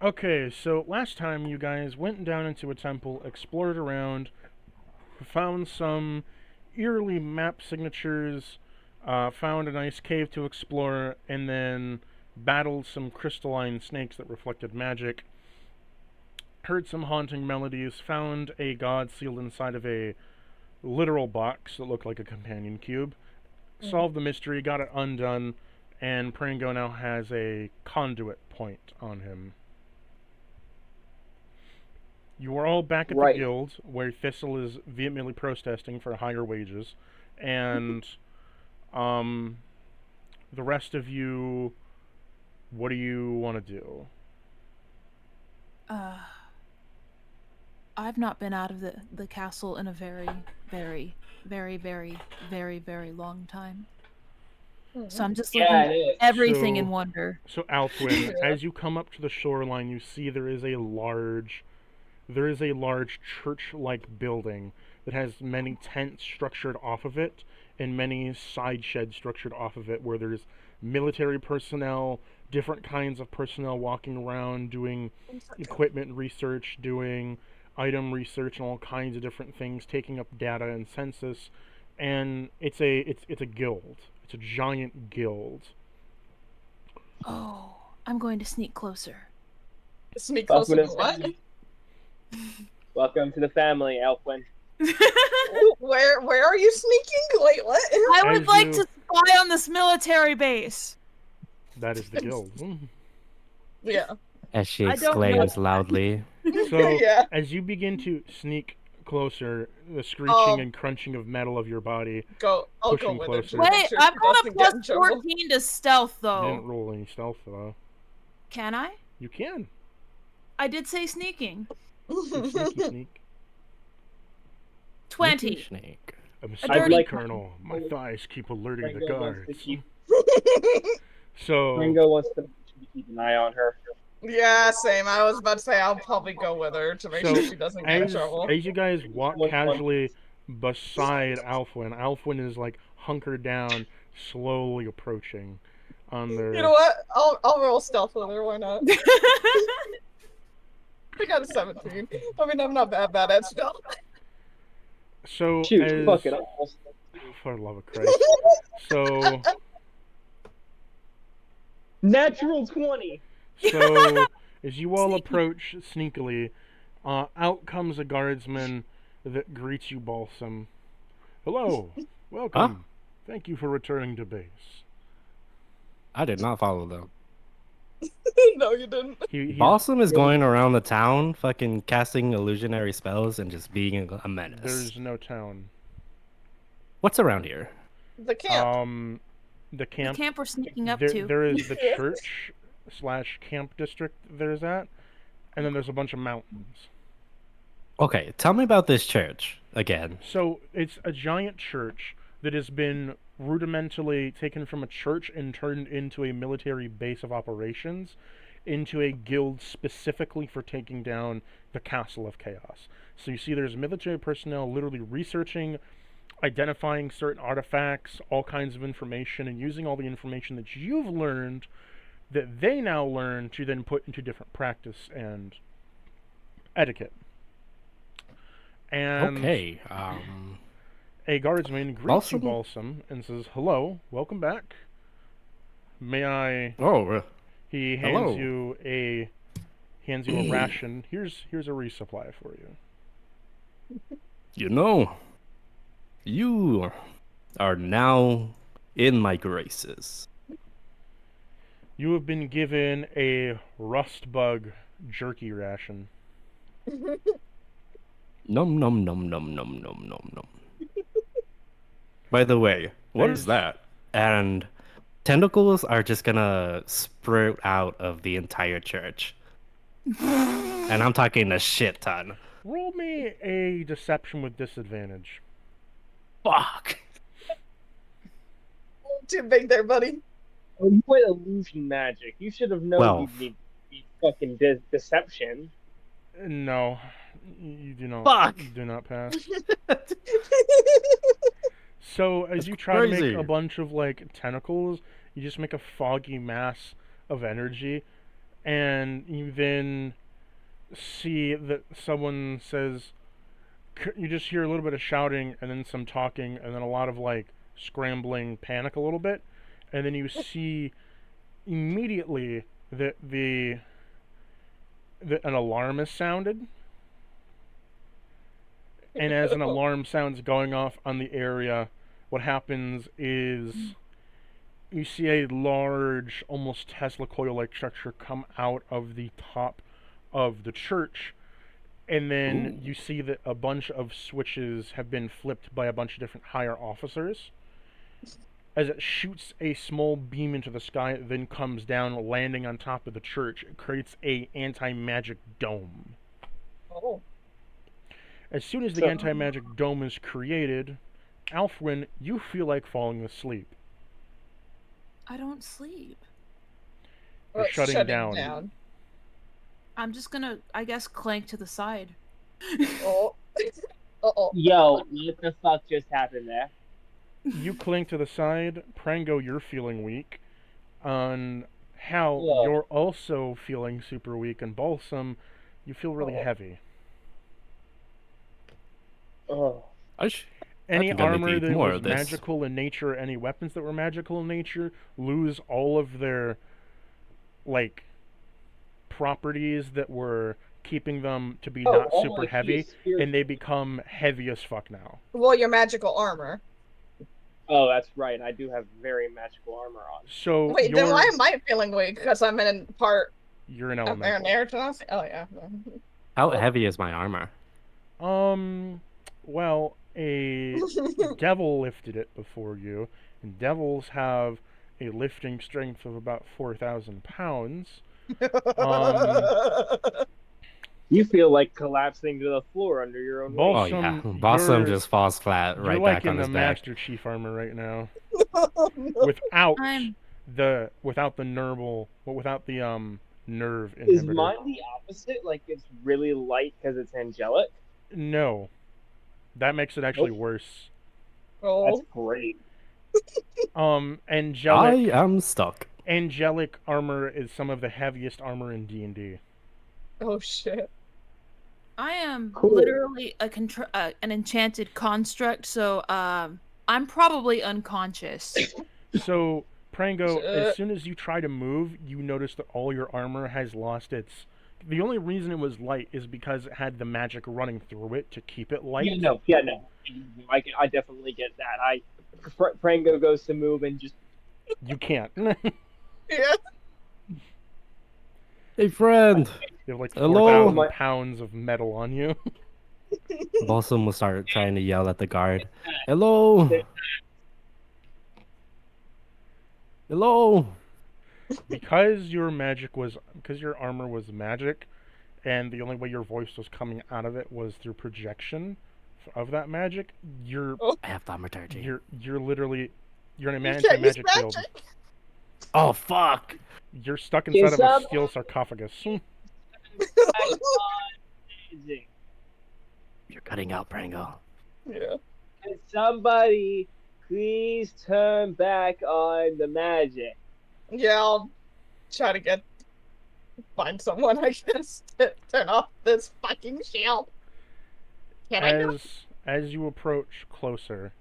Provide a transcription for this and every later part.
Okay, so last time you guys went down into a temple, explored around, found some eerily map signatures, found a nice cave to explore, and then battled some crystalline snakes that reflected magic, heard some haunting melodies, found a god sealed inside of a literal box that looked like a companion cube, Mm. solved the mystery, got it undone, and Prango now has a conduit point on him. You are all back at the Right. guild where Thistle is vehemently protesting for higher wages, and um, the rest of you, what do you want to do? Uh, I've not been out of the castle in a very, very, very, very, very, very long time. So I'm just looking Yeah, at it is. everything in So, wonder. so Althwin, Yeah. as you come up to the shoreline, you see there is a large church-like building that has many tents structured off of it and many side sheds structured off of it where there's military personnel, different kinds of personnel walking around doing equipment research, doing item research and all kinds of different things, taking up data and census. And it's a guild. It's a giant guild. Oh, I'm going to sneak closer. Sneak Welcome closer to to the what? family. Welcome to the family, Elfwin. Where are you sneaking? Wait, what? I would As like you- to spy on this military base. That is the guild. Yeah. As she I don't know. exclaims loudly. So Yeah. as you begin to sneak closer, the screeching Um, and crunching of metal of your body. I'll go Pushing with closer. it. just to make Wait, sure I've she got a doesn't get in plus trouble. 14 to stealth, You didn't though. roll any stealth though. Can I? You can. I did say sneaking. You sneaky sneak. 20. Snake. I'm A sorry, dirty- Colonel. My thighs keep alerting the Rango wants to guards. keep, So Rango wants to keep an eye on her. Yeah, same. I was about to say I'll probably go with her to make So, sure she doesn't get in as trouble. as you guys walk One- casually beside Alfwin, Alfwin is like hunkered down, slowly approaching on their You know what? I'll roll stealth with her. Why not? I got a 17. I mean, I'm not bad at stealth. So Shoot, as fuck it. for the love of Christ. So Natural 20. So, as you all approach sneakily, out comes a guardsman that greets you, Balsam. Hello, welcome. Thank you for returning to base. I did not follow them. No, you didn't. He's, Balsam is going around the town, fucking casting illusionary spells and just being a menace. there's no town. What's around here? The camp. The The camp. camp we're sneaking up there, to. there is the church / camp district there's at, and then there's a bunch of mountains. Okay, tell me about this church again. So it's a giant church that has been rudimentally taken from a church and turned into a military base of operations, into a guild specifically for taking down the Castle of Chaos. So you see there's military personnel literally researching, identifying certain artifacts, all kinds of information, and using all the information that you've learned that they now learn to then put into different practice and etiquette. And Okay, a guardsman greets Balsam? you, Balsam, and says, "Hello, welcome back. May I?" oh, He Hello. hands you a ration. Here's a resupply for you. you know, you are now in my graces. You have been given a rust bug jerky ration. Num num num num num num num num. By the way, what is that? And tentacles are just gonna sprout out of the entire church. And I'm talking a shit ton. Roll me a deception with disadvantage. Fuck. Too big there, buddy. Oh, you played illusion magic. You should have known Well. you'd need fucking deception. No, you do not. Fuck. You do not pass. So as you try to crazy. make a bunch of like tentacles, you just make a foggy mass of energy, and you then see that someone says, you just hear a little bit of shouting and then some talking and then a lot of like scrambling panic a little bit, and then you see immediately that an alarm is sounded, and as an alarm sounds going off on the area, what happens is you see a large, almost Tesla coil-like structure come out of the top of the church, and then you see that a bunch of switches have been flipped by a bunch of different higher officers. As it shoots a small beam into the sky, it then comes down, landing on top of the church. It creates a anti-magic dome. Oh. As soon as the anti-magic dome is created, Alfwin, you feel like falling asleep. I don't sleep. You're shutting down. I'm just gonna, I guess, clank to the side. Oh. Uh-oh. Yo, what the fuck just happened there? You cling to the side. Prango, you're feeling weak. On Hal, you're also feeling super weak. And Balsam, you feel really heavy. Oh. Any armor that was magical in nature, any weapons that were magical in nature, lose all of their, like, properties that were keeping them to be not super heavy, and they become heavy as fuck now. Well, your magical armor. Oh, that's right. I do have very magical armor on. So wait, then why am I feeling weak? Because I'm in part. You're an elemental. Oh yeah. How heavy is my armor? Well, a devil lifted it before you, and devils have a lifting strength of about 4,000 pounds. You feel like collapsing to the floor under your own weight. Oh yeah, Balsam just falls flat right back on his back. You're like in the Master Chief armor right now, without the nerve inhibitor. Is mine the opposite? Like it's really light because it's angelic? No, that makes it actually worse. Oh, that's great. Angelic. I am stuck. Angelic armor is some of the heaviest armor in D&D. Oh shit. I am literally an enchanted construct, so I'm probably unconscious. So, Prango, as soon as you try to move, you notice that all your armor has lost its... The only reason it was light is because it had the magic running through it to keep it light. Yeah, no. I definitely get that. Prango goes to move and just... You can't. Yeah. Hey, friend. You have like 4,000 pounds of metal on you. Balsam will start trying to yell at the guard. Hello. Hello. Because your armor was magic, and the only way your voice was coming out of it was through projection of that magic, I have thaumaturgy. You're in a anti-magic field. Oh fuck! You're stuck inside of a steel sarcophagus. You're cutting out, Prango. Yeah. Can somebody please turn back on the magic? Yeah, I'll try to find someone, I guess, to turn off this fucking shield. As you approach closer,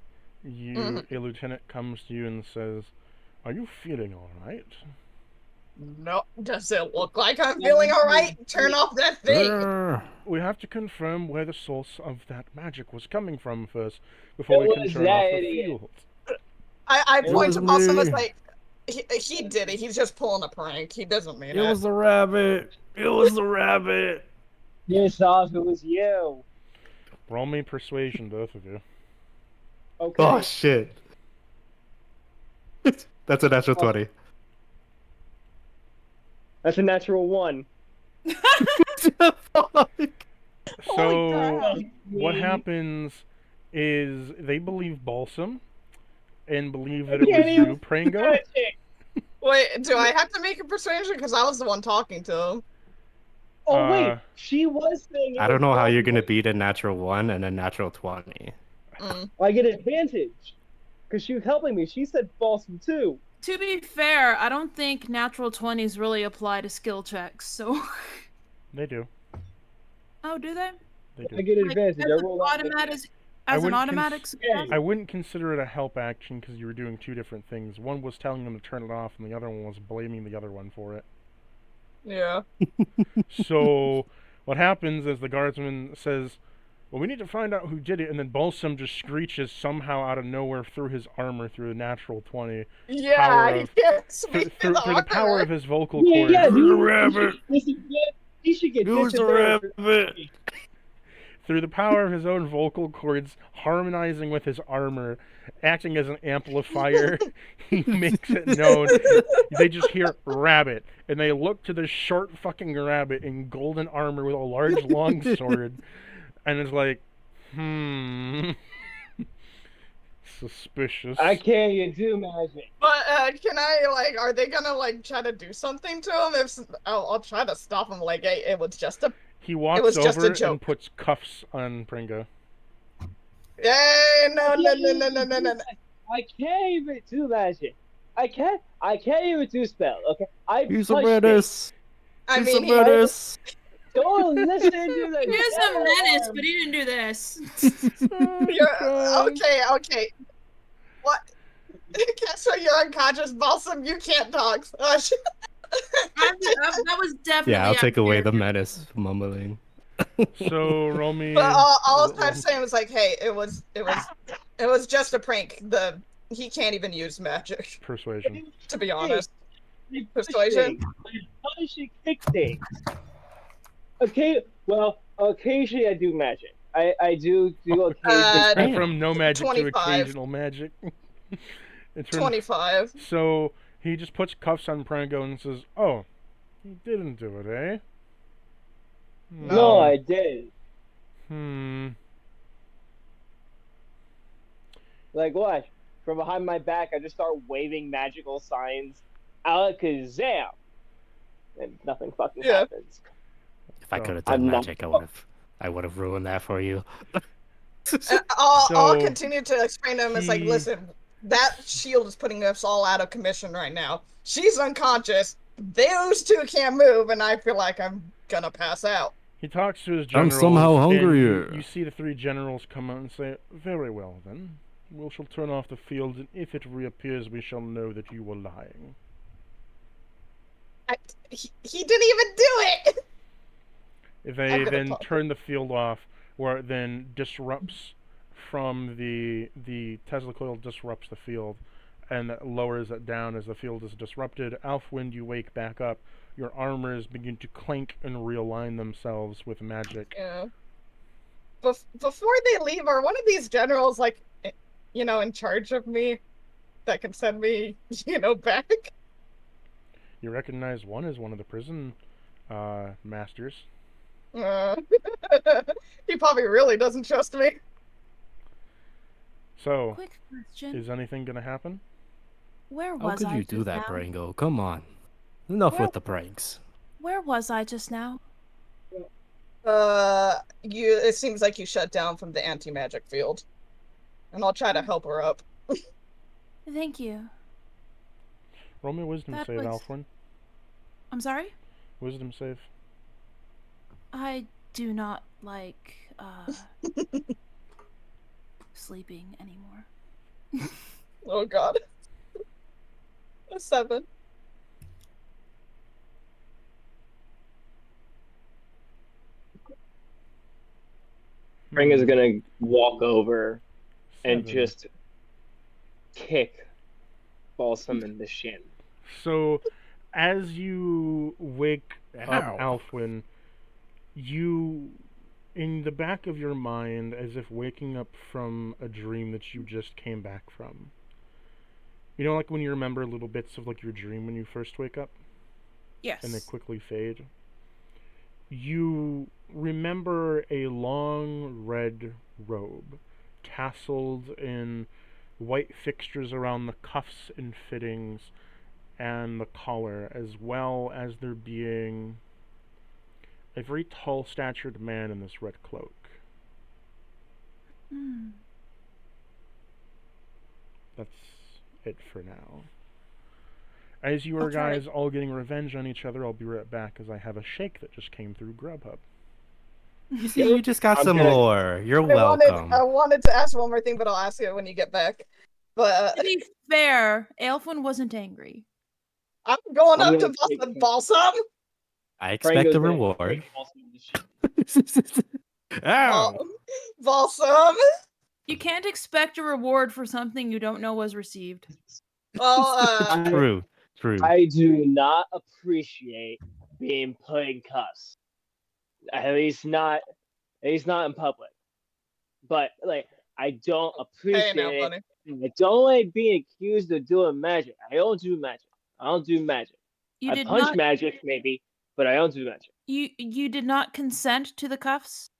a lieutenant comes to you and says, "Are you feeling all right?" No. Does it look like I'm feeling all right? Turn off that thing. We have to confirm where the source of that magic was coming from first, before we can turn off the field. I point to Balsam and say, he did it. He's just pulling a prank. He doesn't mean it. It was the rabbit. It was the rabbit. Yes, off. It was you. Roll me persuasion, both of you. Okay. Oh shit. That's a natural 20. That's a natural 1. So, what happens is they believe Balsam and believe that it was you, Prango. Wait, do I have to make a persuasion? Because I was the one talking to him. Oh, wait. She was saying... I don't know how you're going to beat a natural 1 and a natural 20. I get advantage. Because she was helping me. She said Balsam too. To be fair, I don't think natural 20s really apply to skill checks, so... They do. Oh, do they? They do. I get Like, advantage. as I an roll out automatic, I as an wouldn't automatic success? Yeah. I wouldn't consider it a help action because you were doing two different things. One was telling them to turn it off, and the other one was blaming the other one for it. Yeah. So what happens is the guardsman says, well, we need to find out who did it, and then Balsam just screeches somehow out of nowhere through his armor through the natural 20. Yeah, Power he of- can't Through, speak through, through the power armor. of his vocal Yeah, cords. yeah, Who's a rabbit? he should get Who's a disadvantage. rabbit? Through the power of his own vocal cords, harmonizing with his armor, acting as an amplifier, he makes it known. They just hear rabbit, and they look to this short fucking rabbit in golden armor with a large long sword, and it's like, suspicious. I can't even do magic. But can I are they gonna try to do something to him? I'll try to stop him. Like, hey, it was just a He walks was just a over joke. and puts cuffs on Pringa. Hey, no. I can't even do magic. I can't even do spell. Okay, I He's a punched it. menace. I He's a mean, menace. Don't listen to the. He is a menace, but he didn't do this. okay. What? So you're unconscious, Balsam. You can't talk. That was definitely. Yeah, I'll out take of away the character. menace mumbling. So Romy. But all I was trying to say was hey, it was just a prank. He can't even use magic, Persuasion. to be honest. I Persuasion? punch and kick things. Okay, well, occasionally I do magic. I do occasionally. Went from no magic to 25. occasional magic. It turned- 25. So he just puts cuffs on Prango and says, "Oh, you didn't do it, eh?" No, I did. Like what? From behind my back, I just start waving magical signs. Alakazam! And nothing fucking Yeah. happens. If I Oh. could have I'm done not- magic, I would have ruined that for you. And I'll So, continue to explain to him. It's he- listen, that shield is putting us all out of commission right now. She's unconscious. Those two can't move, and I feel like I'm gonna pass out. He talks to his I'm generals. somehow and hungrier. you see the three generals come out and say, "Very well, then. We shall turn off the field, and if it reappears, we shall know that you were lying." He didn't even do it! They I'm gonna then talk. turn the field off, where it then disrupts from the Tesla coil disrupts the field, and that lowers it down as the field is disrupted. Alfwind, you wake back up. Your armors begin to clank and realign themselves with magic. Yeah. Before they leave, are one of these generals in charge of me that can send me, back? You recognize one as one of the prison masters. He probably really doesn't trust me. So, Quick question. is anything gonna happen? Where How was could I you do just that, now? Brango? Come on. Enough Well- with the pranks. Where was I just now? It seems like you shut down from the anti-magic field. And I'll try to help her up. Thank you. Roll me a wisdom That save, was- Alfwin. I'm sorry? Wisdom save. I do not like sleeping anymore. Oh god. A 7. Spring is gonna walk over and 7. just kick Balsam in the shin. So, as you wake Ow. up, Alfwin, you, in the back of your mind, as if waking up from a dream that you just came back from. You know, like when you remember little bits of your dream when you first wake up, Yes. and they quickly fade. You remember a long red robe, tasseled in white fixtures around the cuffs and fittings and the collar, as well as there being a very tall-statured man in this red cloak. Hmm. That's it for now. As you are I'll try. guys all getting revenge on each other, I'll be right back because I have a shake that just came through Grubhub. You see, you just got I'm some gonna- lore. You're I welcome. wanted to ask one more thing, but I'll ask it when you get back. But To be fair, Aelfwin wasn't angry. I'm going I'm up to gonna take- Balsam. I expect Frango's a gonna reward. take Balsam to shit. Ow! Balsam. You can't expect a reward for something you don't know was received. Well, True. True. I do not appreciate being put in cuffs. At least not in public. But like, I don't hey now, appreciate buddy. it. I don't like being accused of doing magic. I don't do magic. I don't do magic. You I did punch not. magic maybe, but I don't do magic. You did not consent to the cuffs.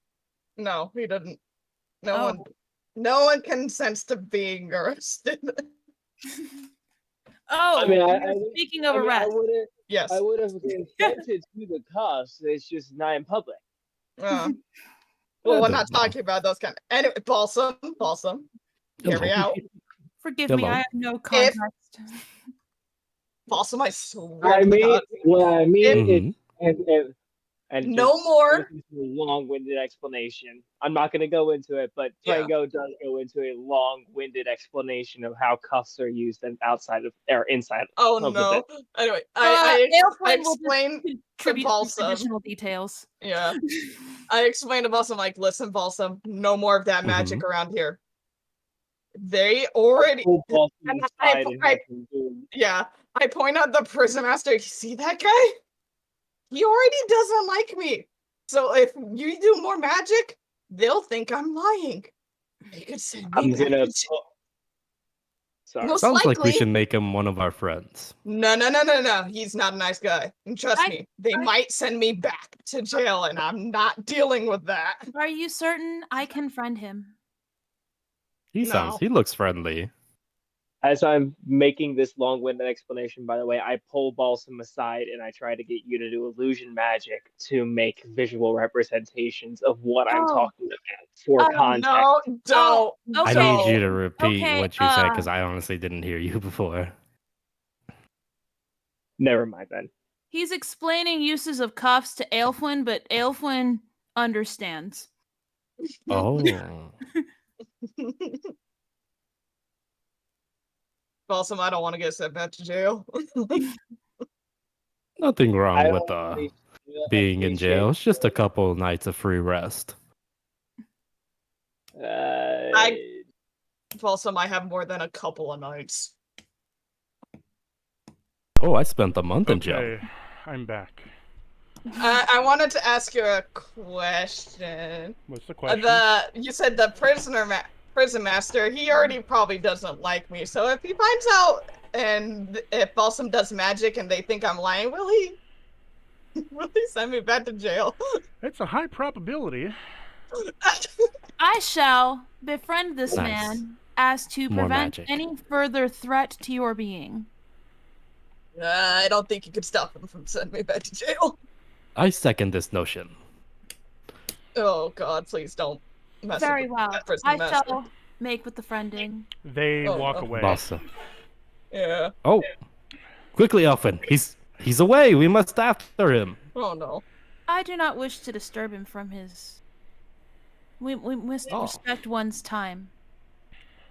No, he didn't. Oh. No one consents to being arrested. Oh, I mean, speaking of I arrest, Yes. I would have consented to the cuffs. It's just not in public. Well, I we're don't not know. talking about those kind. Anyway, Balsam. Hear me Hello. out. forgive me, Hello. I have no context. Balsam, I swear I to mean, God. what I mean Mhm. is, and No just more. this is a long-winded explanation. I'm not going to go into it, but Yeah. Frango does go into a long-winded explanation of how cuffs are used and outside of or inside. Oh of the no. bed. Anyway, I Aelfwin will just explained contribute some Balsam. additional details. Yeah. I explained to Balsam, like, listen, Balsam, no more of that magic Mhm. around here. They already. Full Balsam And inside and have him do- Yeah. I point out the prison master. You see that guy? He already doesn't like me. So if you do more magic, they'll think I'm lying. They could send me I'm back gonna. to jail. Oh, sorry. Most Sounds like we likely. should make him one of our friends. No. He's not a nice guy. And trust I- me, they I- might send me back to jail, and I'm not dealing with that. Are you certain I can friend him? He No. looks friendly. As I'm making this long-winded explanation, by the way, I pull Balsam aside and I try to get you to do illusion magic to make visual representations of what I'm Oh. talking about for Oh, context. No, don't. okay. I need you to repeat Okay, what you said because I honestly didn't hear you before. Never mind then. He's explaining uses of cuffs to Aelfwin, but Aelfwin understands. Oh. Balsam, I don't want to get sent back to jail. Nothing I wrong with don't appreciate- being in jail. It's just a couple of nights of free rest. Balsam, I have more than a couple of nights. Oh, I spent a month in jail. Okay, I'm back. I wanted to ask you a question. What's the question? You said the prison master. He already probably doesn't like me. So if he finds out, and if Balsam does magic, and they think I'm lying, will he send me back to jail? It's a high probability. I shall befriend this Nice. man as to More prevent magic. any further threat to your being. I don't think you could stop him from sending me back to jail. I second this notion. Oh God, please don't mess Very with well. that prison I master. shall make with the friending. They Oh, walk no. away. Awesome. Yeah. Oh, quickly, Elfin. He's away. We must after him. Oh no. I do not wish to disturb him from his. We must Oh. respect one's time.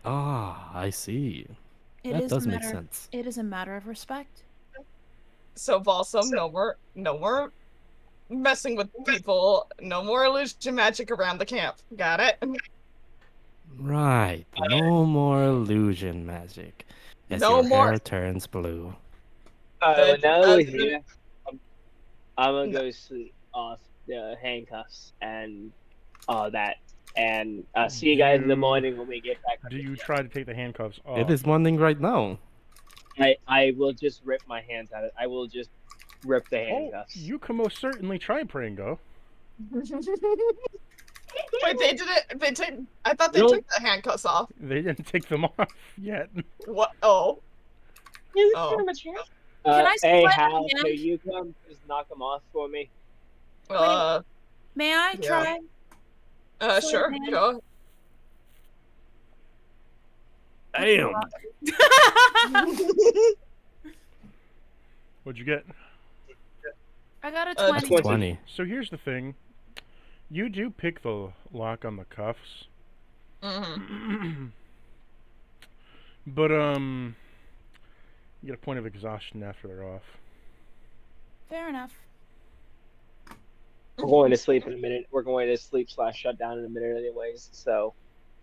Ah, I see. It That is does a make matter. sense. It is a matter of respect. So Balsam, no more messing with people. No more illusion magic around the camp. Got it? Right. No more illusion magic. As No your more- hair turns blue. Now that we're That's- here, I'm gonna go sleep off the handcuffs and all that. And see you guys in the morning when we get back. Do you try to take the handcuffs off? It is morning right now. I will just rip my hands out of it. I will just rip the Oh, handcuffs. you can most certainly try, Prango. Wait, they did it. I thought they No. took the handcuffs off. They didn't take them off yet. What? Oh. Oh. Can I hey, slap Hal, again? can you come just knock them off for me? May I Yeah. try? Sure. man. Go. Damn. What'd you get? I got a 20. 20. 20. So here's the thing. You do pick the lock on the cuffs. Mm-hmm. But, you get a point of exhaustion after they're off. Fair enough. We're going to sleep in a minute. We're going to sleep / shut down in a minute anyways, so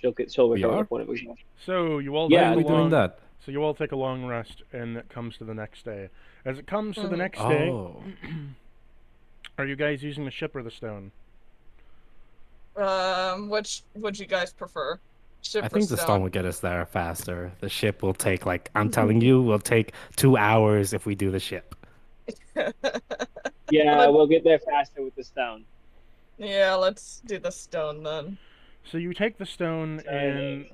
she'll We recover are? a point of exhaustion. So you all Why take are a we doing long. that? So you all take a long rest, and it comes to the next day. As it comes to the Mhm. next day, Oh. are you guys using the ship or the stone? Which would you guys prefer? Ship I or think the stone stone? will get us there faster. The ship will take, like, I'm telling you, will take 2 hours if we do the ship. Yeah, Well, we'll get there faster with the stone. Yeah, let's do the stone then. So you take the stone Sorry. and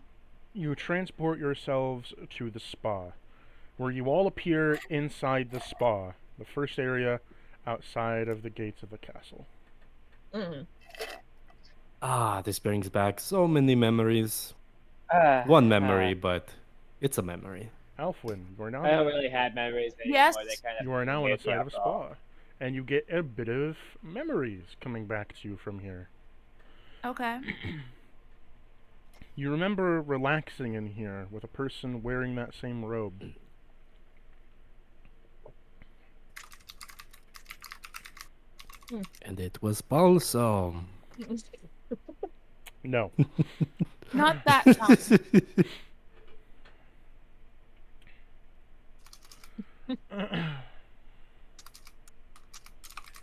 you transport yourselves to the spa, where you all appear inside the spa, the first area outside of the gates of the castle. Mm. Ah, this brings back so many memories. Ah, One memory, but it's a memory. Alfwin, you are I don't now really have memories anymore. Yes. They kind of you are now hit the inside of a alcohol. spa, and you get a bit of memories coming back to you from here. Okay. You remember relaxing in here with a person wearing that same robe. And it was balsam. No. Not that time.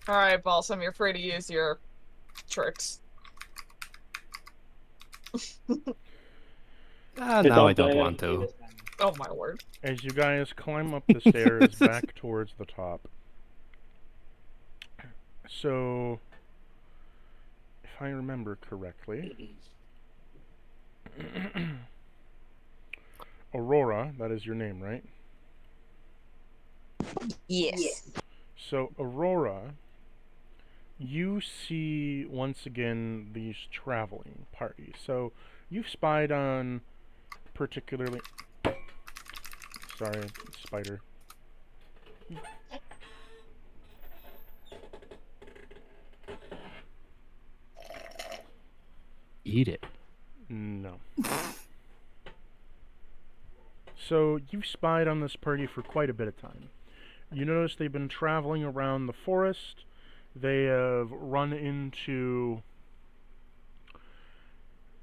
All right, Balsam, you're free to use your tricks. Ah, Just now I blame don't it on want me to. this time. Oh my word. As you guys climb up the stairs back towards the top. So, if I remember correctly, Aurora, that is your name, right? Yes. So, Aurora, you see once again these traveling parties. So, you've spied on particularly. Sorry, spider. Eat it. No. So, you've spied on this party for quite a bit of time. You notice they've been traveling around the forest. They have run into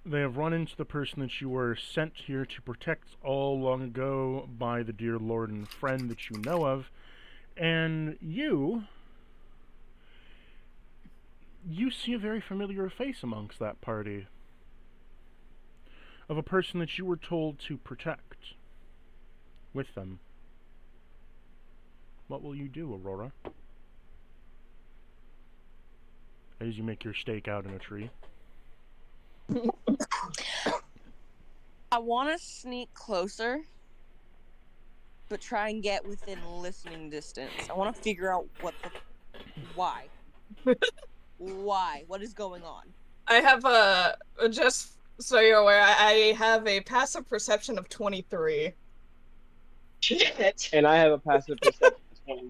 the person that you were sent here to protect all long ago by the dear lord and friend that you know of. And you see a very familiar face amongst that party of a person that you were told to protect with them. What will you do, Aurora? As you make your stake out in a tree. I want to sneak closer, but try and get within listening distance. I want to figure out why. Why? What is going on? I have a just so you're aware, I have a passive perception of 23. Shit. And I have a passive perception of 20.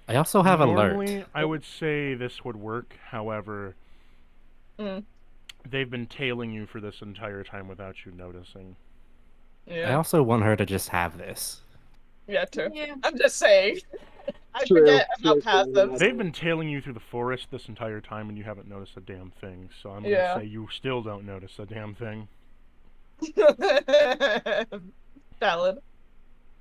I also have Normally, alert. I would say this would work. However, they've been tailing you for this entire time without you noticing. I Yeah. also want her to just have this. Yeah, too. Yeah. I'm just saying. I True, forget true, about true. passives. They've been tailing you through the forest this entire time and you haven't noticed a damn thing. So I'm Yeah. gonna say you still don't notice a damn thing. Valid.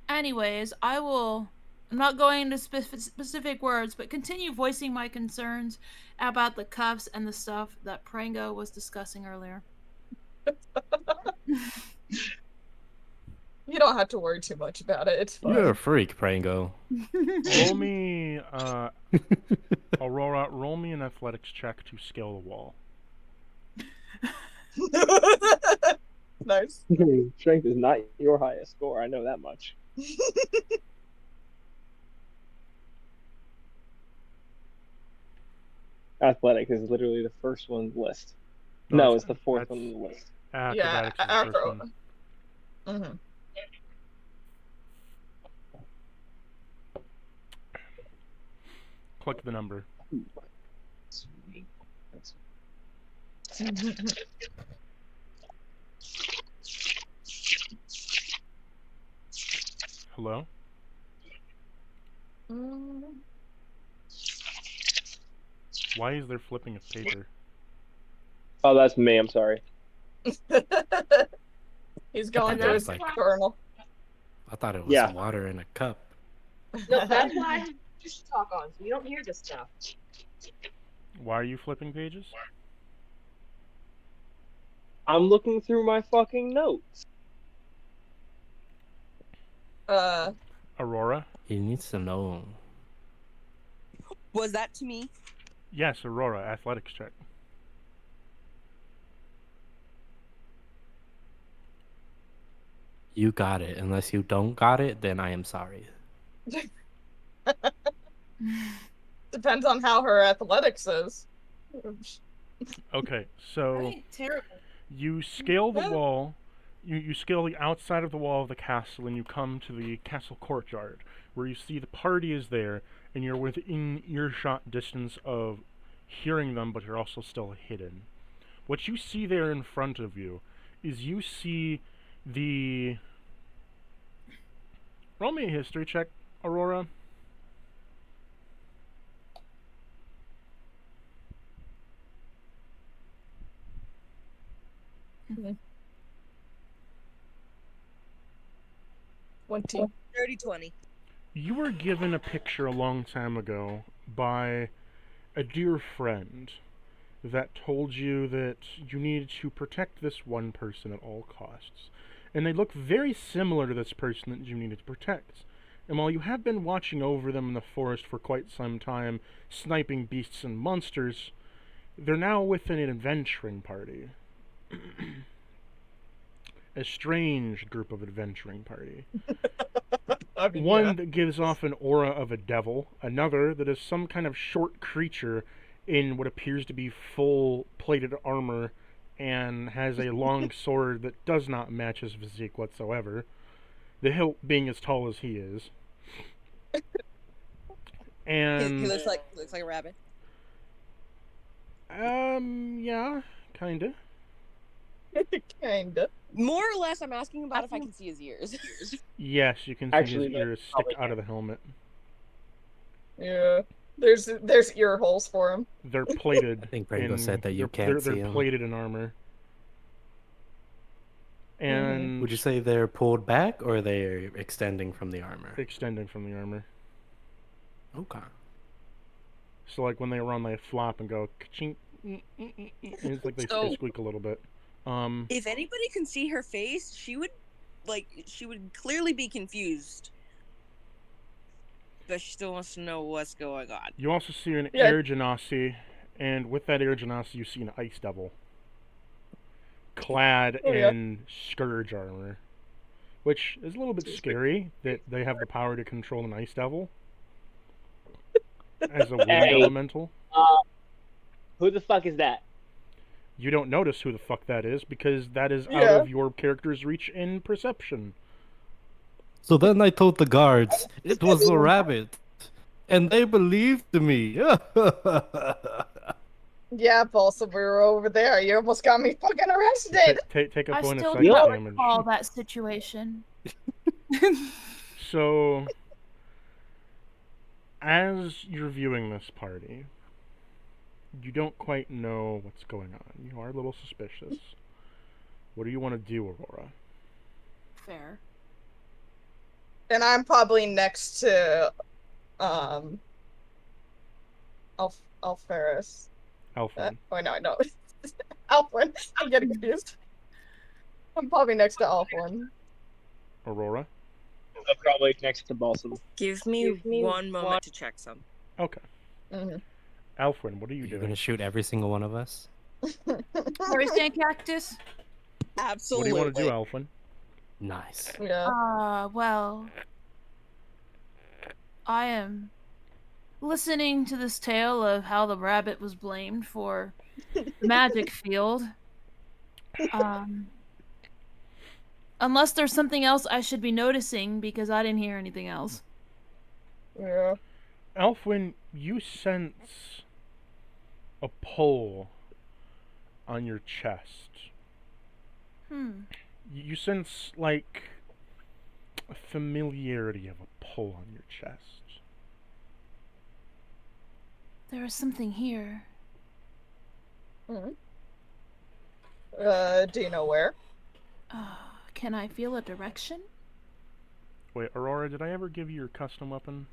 Anyways, I'm not going into specific words, but continue voicing my concerns about the cuffs and the stuff that Prango was discussing earlier. You don't have to worry too much about it. It's fine. You're a freak, Prango. Roll me, Aurora, roll me an athletics check to scale the wall. Nice. Strength is not your highest score. I know that much. Athletics is literally the first one on the list. No, it's the fourth one on the list. Yeah, Acrobatics is the after. first one. Mm-hmm. Click the number. Sweet. Hello? Why is there flipping of paper? Oh, that's me. I'm sorry. He's going thought through it his was like- journal. I thought it was Yeah. water in a cup. No, that's why I have push talk on, so you don't hear this stuff. Why are you flipping pages? I'm looking through my fucking notes. Aurora? He needs to know. Was that to me? Yes, Aurora. Athletics check. You got it. Unless you don't got it, then I am sorry. Depends on how her athletics is. Okay, so Right? Terrible. you scale the wall. You scale the outside of the wall of the castle, and you come to the castle courtyard, where you see the party is there, and you're within earshot distance of hearing them, but you're also still hidden. What you see there in front of you is you see the... Roll me a history check, Aurora. Dirty 20. You were given a picture a long time ago by a dear friend that told you that you needed to protect this one person at all costs. And they look very similar to this person that you needed to protect. And while you have been watching over them in the forest for quite some time, sniping beasts and monsters, they're now within an adventuring party. A strange group of adventuring party. I mean, One that gives off an aura of a devil, another that is some kind of short creature in what appears to be full plated armor and has a long sword that does not match his physique whatsoever, the hilt being as tall as he is. And He looks like a rabbit. yeah, kinda. Kinda. More or less, I'm asking about if I can see his ears. Yes, you can see Actually, his no, ears stick probably out of the helmet. Yeah. There's ear holes for him. They're plated. I think Pringle said that you they're, can't they're see him. plated in armor. And Would you say they're pulled back or they're extending from the armor? extending from the armor. Okay. So like when they run, they flop and go ka-chink, and it's like they So- squeak a little bit. If anybody can see her face, she would clearly be confused. But she still wants to know what's going on. You also see an Yeah. air genasi, and with that air genasi, you see an ice devil, clad Oh, yeah. in scourge armor, which is a little bit scary that they have the power to control an ice devil as a wind Hey. elemental. Who the fuck is that? You don't notice who the fuck that is because that is out Yeah. of your character's reach in perception. So then I told the guards it was a rabbit. And they believed me. Yeah, Balsam, we were over there. You almost got me fucking arrested. Take a I point of still psychic don't damage. recall that situation. So, as you're viewing this party, you don't quite know what's going on. You are a little suspicious. What do you want to do, Aurora? Fair. And I'm probably next to Alferis. Alfred. Oh no. Alfred. I'm getting confused. I'm probably next to Alfred. Aurora? I'm probably next to Balsam. Give me one moment to check some. Okay. Mm-hmm. Alfred, what are you You're doing? gonna shoot every single one of us? Fairy stand cactus? What Absolutely. do you want to do, Alfred? Nice. Yeah. Well, I am listening to this tale of how the rabbit was blamed for the magic field. Unless there's something else I should be noticing because I didn't hear anything else. Yeah. Alfwin, You sense a pull on your chest. You sense, like, a familiarity of a pull on your chest. There is something here. Do you know where? Can I feel a direction? Wait, Aurora, did I ever give you your custom weapon?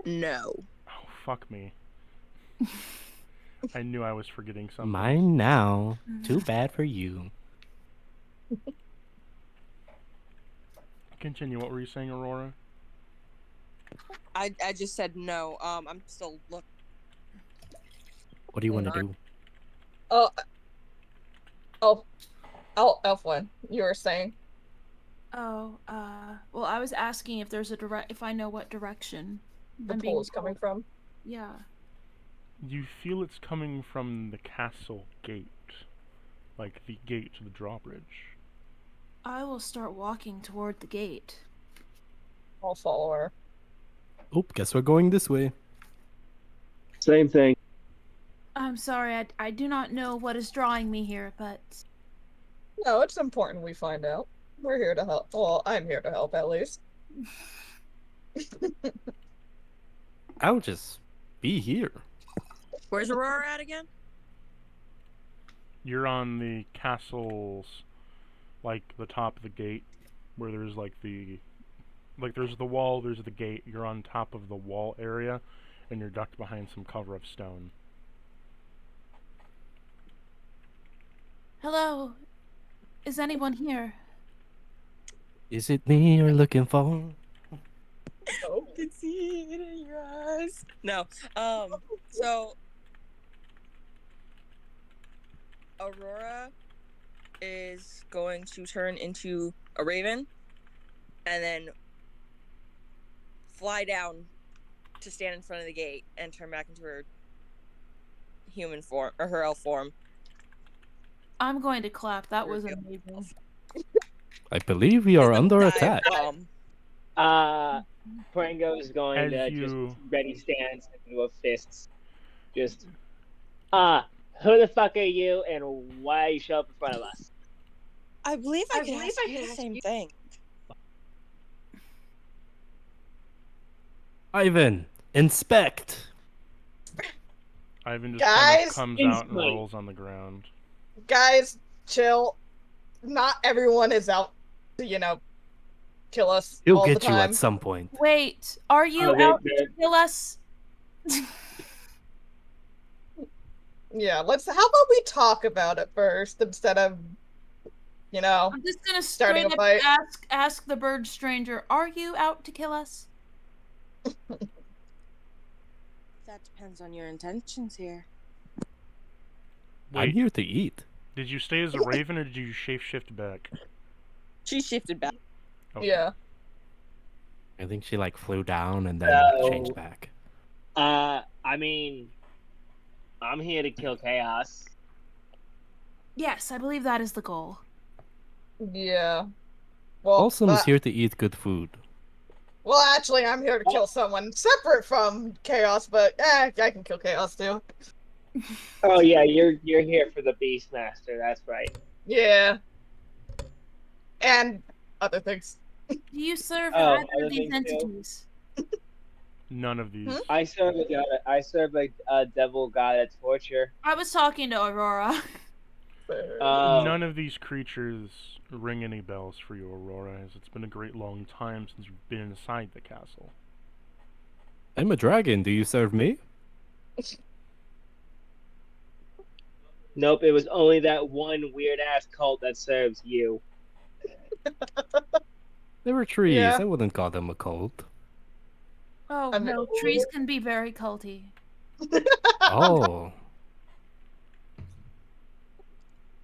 No. Oh, fuck me. I knew I was forgetting something. Mine now. Too bad for you. Continue, what were you saying, Aurora? I just said no. I'm still looking. What do you want to do? Elfwin, you were saying? Well, I was asking if there's if I know what direction The I'm pull being is coming pulled. from? Yeah. You feel it's coming from the castle gate. Like the gate to the drawbridge. I will start walking toward the gate. I'll follow her. Oop, guess we're going this way. Same thing. I'm sorry, I do not know what is drawing me here, but... No, it's important we find out. We're here to help. Well, I'm here to help, at least. I'll just be here. Where's Aurora at again? You're on the castle's, like, the top of the gate, where there's, like, there's the wall, there's the gate. You're on top of the wall area, and you're ducked behind some cover of stone. Hello? Is anyone here? Is it me you're looking for? Oh. I can see it in your eyes. No. So Aurora is going to turn into a raven and then fly down to stand in front of the gate and turn back into her human form or her elf form. I'm going to clap. That was amazing. I believe we are under attack. Prango is going As to you- just ready stance into a fists. Just, who the fuck are you and why you show up in front of us? I believe I can ask you the same thing. Ivan, inspect. Ivan just kind of Guys, comes out and insight. rolls on the ground. Guys, chill. Not everyone is out to, kill us He'll all the get you time. at some point. Wait, are you Oh, out they're- to kill us? Yeah, how about we talk about it first instead of, I'm just gonna Starting straight a up fight. ask the bird stranger, are you out to kill us? That depends on your intentions here. I'm Wait, here to eat. did you stay as a raven or did you shapeshift back? She shifted back. Okay. yeah. I think she like flew down and then So- changed back. I mean, I'm here to kill chaos. Yes, I believe that is the goal. Yeah. Well, Balsam's here to eat good food. well, actually, I'm here to kill someone separate from Chaos, but I can kill Chaos too. Oh yeah, you're here for the Beastmaster. That's right. Yeah. And other things. Do you serve Oh, either other of these things too? entities? None of these. I serve a devil god of torture. I was talking to Aurora. None of these creatures ring any bells for you, Aurora, as it's been a great long time since you've been inside the castle. I'm a dragon. Do you serve me? Nope, it was only that one weird ass cult that serves you. They were trees. Yeah. I wouldn't call them a cult. Oh, I mean- no, trees can be very culty. Oh.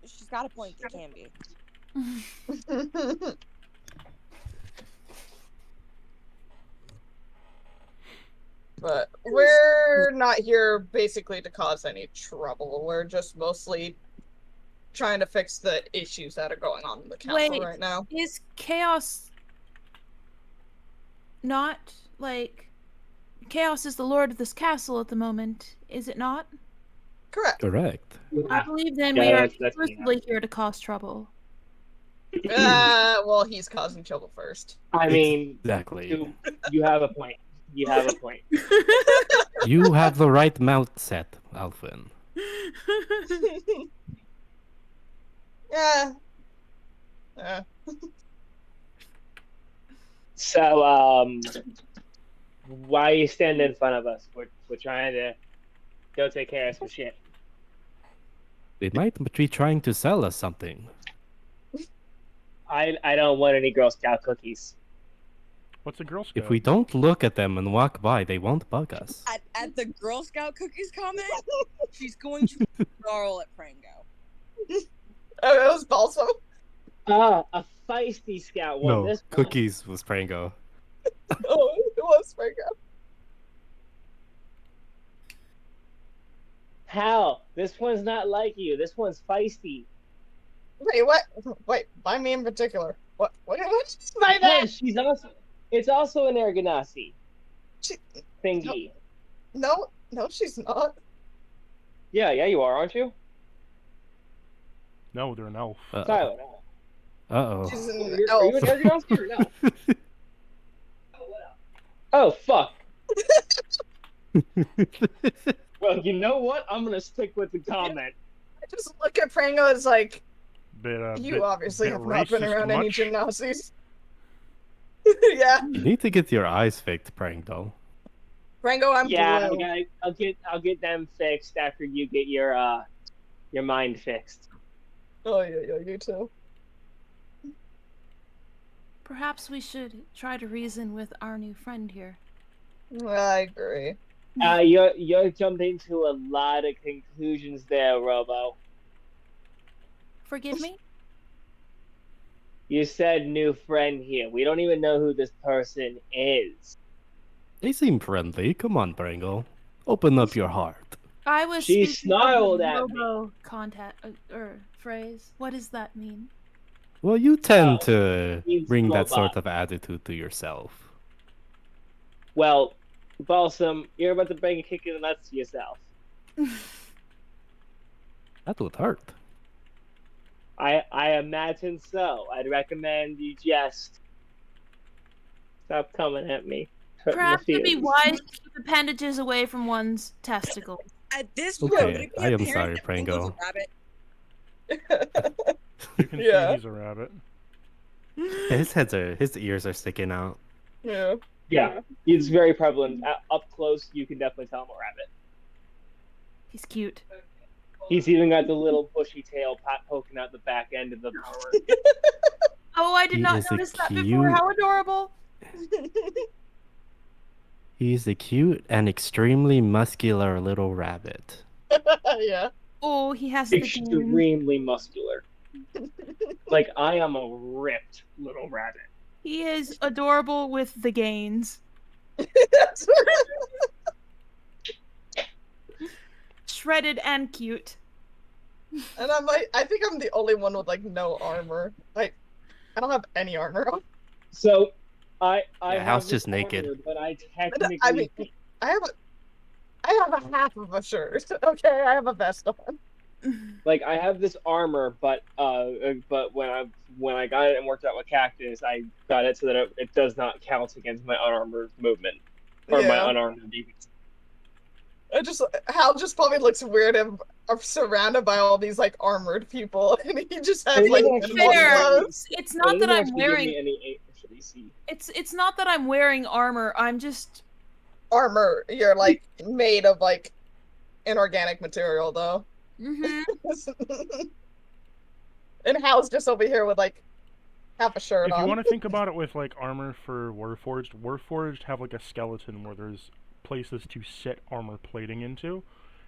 She's got a point. They can be. But we're not here basically to cause any trouble. We're just mostly trying to fix the issues that are going on in the castle Wait. right now. Is chaos not, like, Chaos is the lord of this castle at the moment, is it not? Correct. Correct. I believe then Yeah, we are that's exclusively here to cause trouble. Well, he's causing trouble first. I mean, Exactly. you have a point. You have a point. You have the right mouth set, Alvin. Yeah. Yeah. So, why are you standing in front of us? We're trying to go take care of some shit. They might be trying to sell us something. I don't want any Girl Scout cookies. What's a Girl Scout? If we don't look at them and walk by, they won't bug us. At the Girl Scout cookies comment, she's going to snarl at Prango. Oh, it was Balsam? Ah, a feisty scout one. No, This cookies was Prango. Oh, it was Franco. Hal, this one's not like you. This one's feisty. Wait, what? Wait, by me in particular. What by that? Yeah, she's also. It's also an Ergonasi She, thingy. no, she's not. Yeah, you are, aren't you? No, they're an elf. Tyler. Uh-oh. She's Are an you elf. an Ergonasi or no? Oh, fuck. Well, you know what? I'm gonna stick with the comment. I just look at Prango as like, Bit, you obviously bit have not been racist around any much? gymnasies. Yeah, You need to get your eyes fixed, Prango. Prango, I'm Yeah, blue. I'll get them fixed after you get your mind fixed. Oh yeah, you too. Perhaps we should try to reason with our new friend here. I agree. You're jumping to a lot of conclusions there, Robo. Forgive me? You said new friend here. We don't even know who this person is. They seem friendly. Come on, Prango. Open up your heart. I was She speaking of snarled the at me. robo contact or phrase. What does that mean? Well, you tend to means bring that robot. sort of attitude to yourself. Well, Balsam, you're about to bring a kick in the nuts to yourself. That would hurt. I imagine so. I'd recommend you just stop coming at me. Hurt my Perhaps it'd be feelings. wise to keep appendages away from one's testicles. At this point, Okay, would it be I am apparent sorry, that Prango's a Prango. rabbit? You can Yeah. see he's a rabbit. His ears are sticking out. Yeah. Yeah, it's very prevalent. Up close, you can definitely tell I'm a rabbit. He's cute. He's even got the little bushy tail poking out the back end of the power. Oh, I did He not is a notice that before. cute- How adorable. He's a cute and extremely muscular little rabbit. Yeah. Oh, he has the game. Extremely muscular. Like, I am a ripped little rabbit. He is adorable with the gains. Shredded and cute. And I'm like, I think I'm the only one with like no armor. Like, I don't have any armor on. So, I Yeah, have Hal's this just naked. armor, but I technically I mean, I have a half of a shirt. Okay, I have a vest on. like I have this armor, but when I got it and worked out with Cactus, I got it so that it does not count against my unarmored movement or my Yeah. unarmored movement. Hal just probably looks weird and are surrounded by all these like armored people, and he just has And like even actually- minimal Fair. clothes. It's It not doesn't that I'm actually give wearing. me any AC. It's not that I'm wearing armor. I'm just. Armor. You're like made of like inorganic material, though. Mhm. And Hal's just over here with like half a shirt If on. you want to think about it with like armor for Warforged have like a skeleton where there's places to set armor plating into,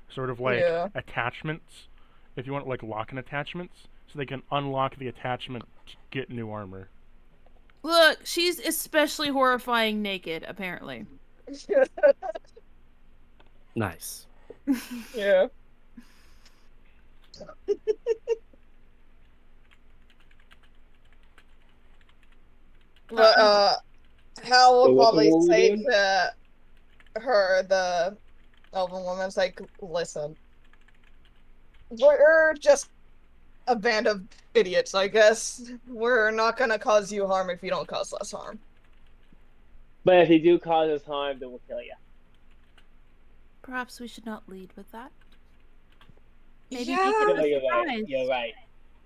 sort of like Yeah. attachments. If you want like lock-in attachments, so they can unlock the attachment to get new armor. Look, she's especially horrifying naked, apparently. Nice. Yeah. But Hal So will what probably were we say doing? to the elven woman's like, listen, we're just a band of idiots, I guess. We're not gonna cause you harm if you don't cause us harm. But if you do cause us harm, then we'll kill you. Perhaps we should not lead with that. Maybe Yeah. make it No, a you're right. surprise. You're right.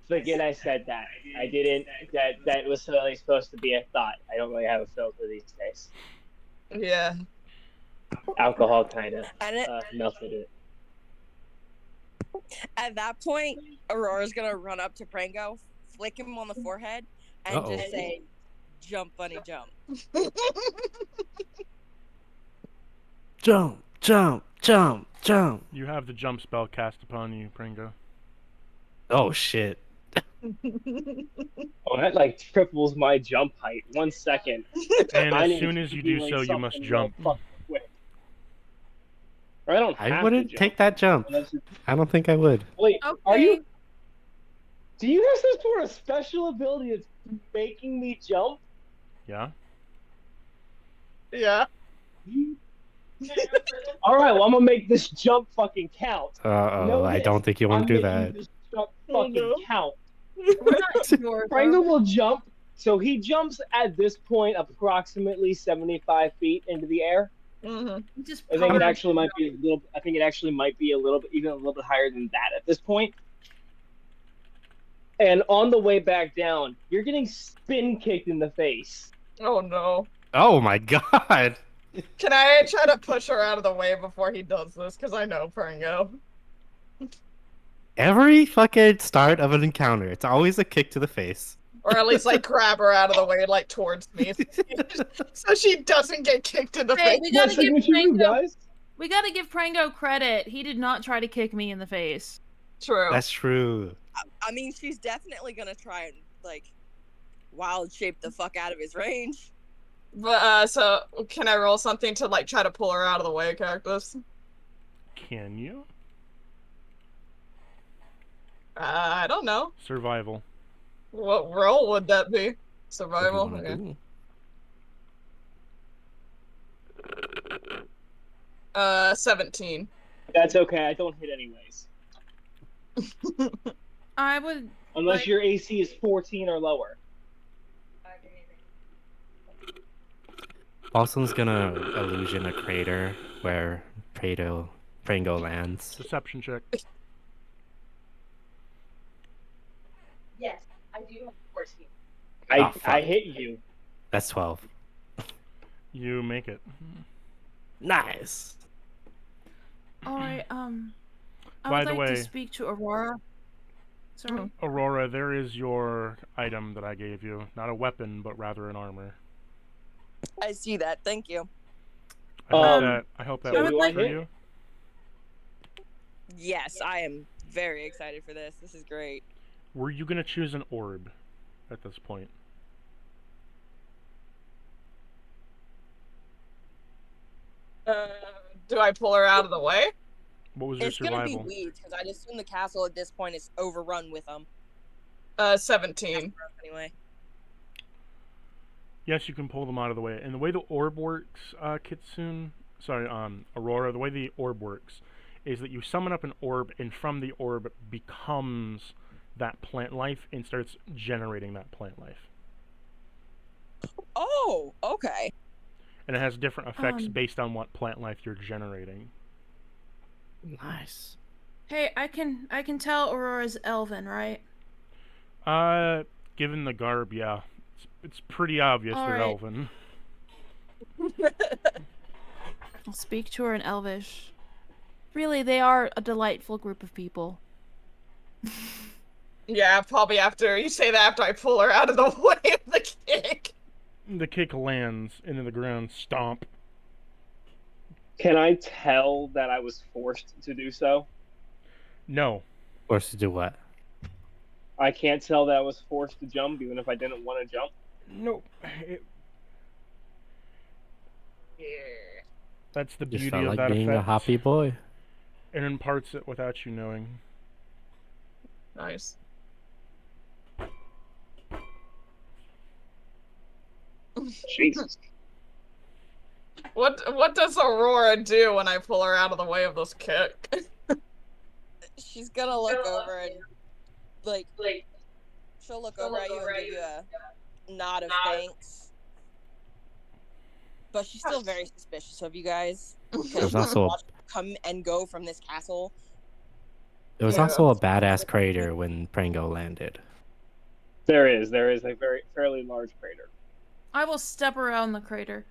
Forget I said that. I didn't. That was certainly supposed to be a thought. I don't really have a filter these days. Yeah. Alcohol kind of And it, melted it. at that point, Aurora's gonna run up to Prango, flick him on the forehead, and Uh-oh. just say, "Jump, bunny, jump." Jump, jump, jump, jump. You have the jump spell cast upon you, Pringo. Oh shit. Oh, that like triples my jump height. 1 second. And I as need soon to as you be do doing so, you must something jump. real fucking quick. Or I don't have I wouldn't to jump. take that jump. Unless it's- I don't think I would. Wait, Okay. are you? Do you have some sort of special ability that's making me jump? Yeah? Yeah. All right, well I'm gonna make this jump fucking count. Uh-oh, Know I this, don't think you want I'm to do making that. this jump Oh, fucking no. count. We're not yours. Prango will jump, so he jumps at this point approximately 75 feet into the air. Mm-hmm. Just I think it power- actually might be a little. I think it actually might be a little bit, even a little bit higher than that at this point. And on the way back down, you're getting spin kicked in the face. Oh no. Oh my god. Can I try to push her out of the way before he does this? Because I know Prango. Every fucking start of an encounter, it's always a kick to the face. Or at least like grab her out of the way, like towards me. So she doesn't get kicked in the Hey, face. we gotta That's like give what you do, Prango. guys. We gotta give Prango credit. He did not try to kick me in the face. True. That's true. I mean, she's definitely gonna try and like wild shape the fuck out of his range. But so can I roll something to like try to pull her out of the way, Cactus? Can you? I don't know. Survival. What role would that be? What do you Survival. wanna Okay. do? 17. That's okay. I don't hit anyways, I would. unless Like- your AC is 14 or lower. Boston's gonna illusion a crater where Prango lands. Deception check. Yes, I do have 14. Oh, I fuck. hit you. That's 12. You make it. Nice. All right. I By would the like way- to speak to Aurora. Sorry. Aurora, there is your item that I gave you. Not a weapon, but rather an armor. I see that. Thank you. I hope that so works do I for hit? you. Yes, I am very excited for this. This is great. Were you gonna choose an orb at this point? Do I pull her out of the way? What was your It's gonna be survival? weeds because I'd assume the castle at this point is overrun with them. 17. Anyway, Yes, you can pull them out of the way. And the way the orb works, Aurora, the way the orb works is that you summon up an orb, and from the orb becomes that plant life and starts generating that plant life. oh, okay. And it has different effects Um, based on what plant life you're generating. Nice. Hey, I can tell Aurora's elven, right? Given the garb, yeah. It's pretty obvious they're Alright. elven. I'll speak to her in Elvish. Really, they are a delightful group of people. Yeah, probably after you say that after I pull her out of the way of the kick. The kick lands into the ground, stomp. Can I tell that I was forced to do so? No. Forced to do what? I can't tell that I was forced to jump, even if I didn't want to jump. Nope. That's the Just beauty felt of like that being effect. a happy boy. It imparts it without you knowing. Nice. Jesus. What does Aurora do when I pull her out of the way of this kick? She's gonna look over and like she'll look over at you and give you a nod of thanks. But she's still very suspicious of you guys because There's she's also watched you come and go from this castle. There was Yeah. also a badass crater when Prango landed. There is a very fairly large crater. I will step around the crater.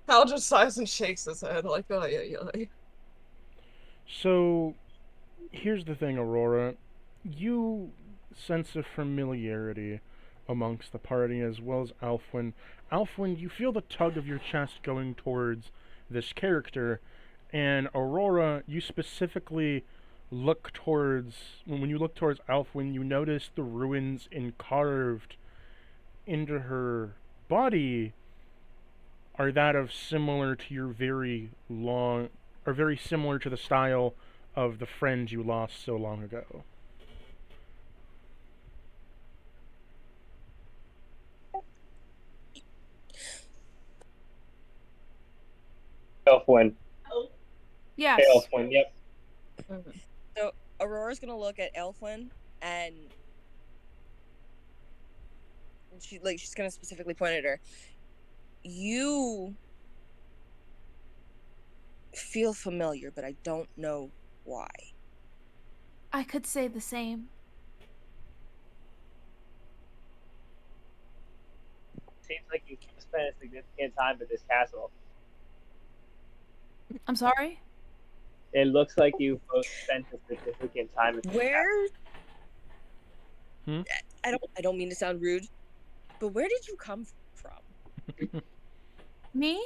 Hal just sighs and shakes his head like, oh yeah. So, here's the thing, Aurora. You sense a familiarity amongst the party as well as Alfwin. Alfwin, you feel the tug of your chest going towards this character, and Aurora, you specifically look towards. When you look towards Alfwin, you notice the ruins carved into her body are that of similar to your very long, or very similar to the style of the friend you lost so long ago. Elfwin. Yes. Elfwin, yep. So Aurora's gonna look at Elfwin and she's gonna specifically point at her. You feel familiar, but I don't know why. I could say the same. Seems like you spent a significant time at this castle. I'm sorry? It looks like you both spent a significant time at this Where? Hmm? I don't mean to sound rude, but where did you come from? Me?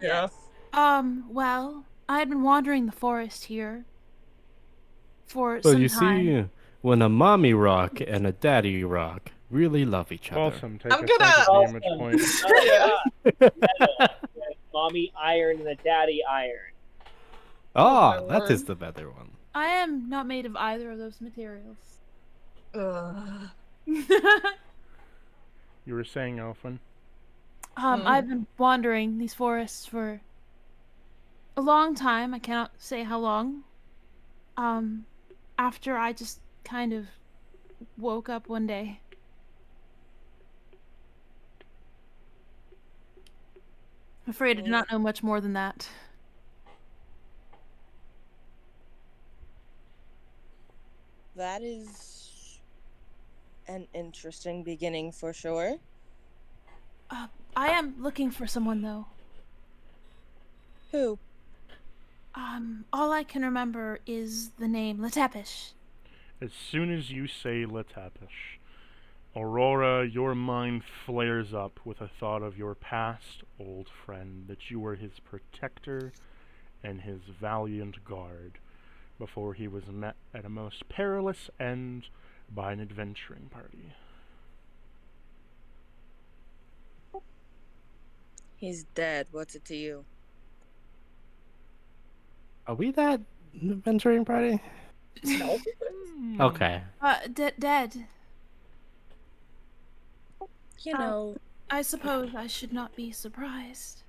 Yeah. Well, I had been wandering the forest here for Well, some you time. see, when a mommy rock and a daddy rock really love each other. Awesome. Take I'm a gonna- psychic damage Awesome. point. Yeah. Mommy iron and the daddy iron. Ah, my that word. is the better one. I am not made of either of those materials. Ugh. You were saying, Alfwin? I've been wandering these forests for a long time. I cannot say how long. After I just kind of woke up one day. I'm afraid I do not know much more than that. That is an interesting beginning for sure. I am looking for someone though. Who? All I can remember is the name Latapish. As soon as you say Latapish, Aurora, your mind flares up with a thought of your past old friend, that you were his protector and his valiant guard before he was met at a most perilous end by an adventuring party. He's dead. What's it to you? Are we that adventuring party? No. Okay. Dead. You know, I suppose I should not be surprised.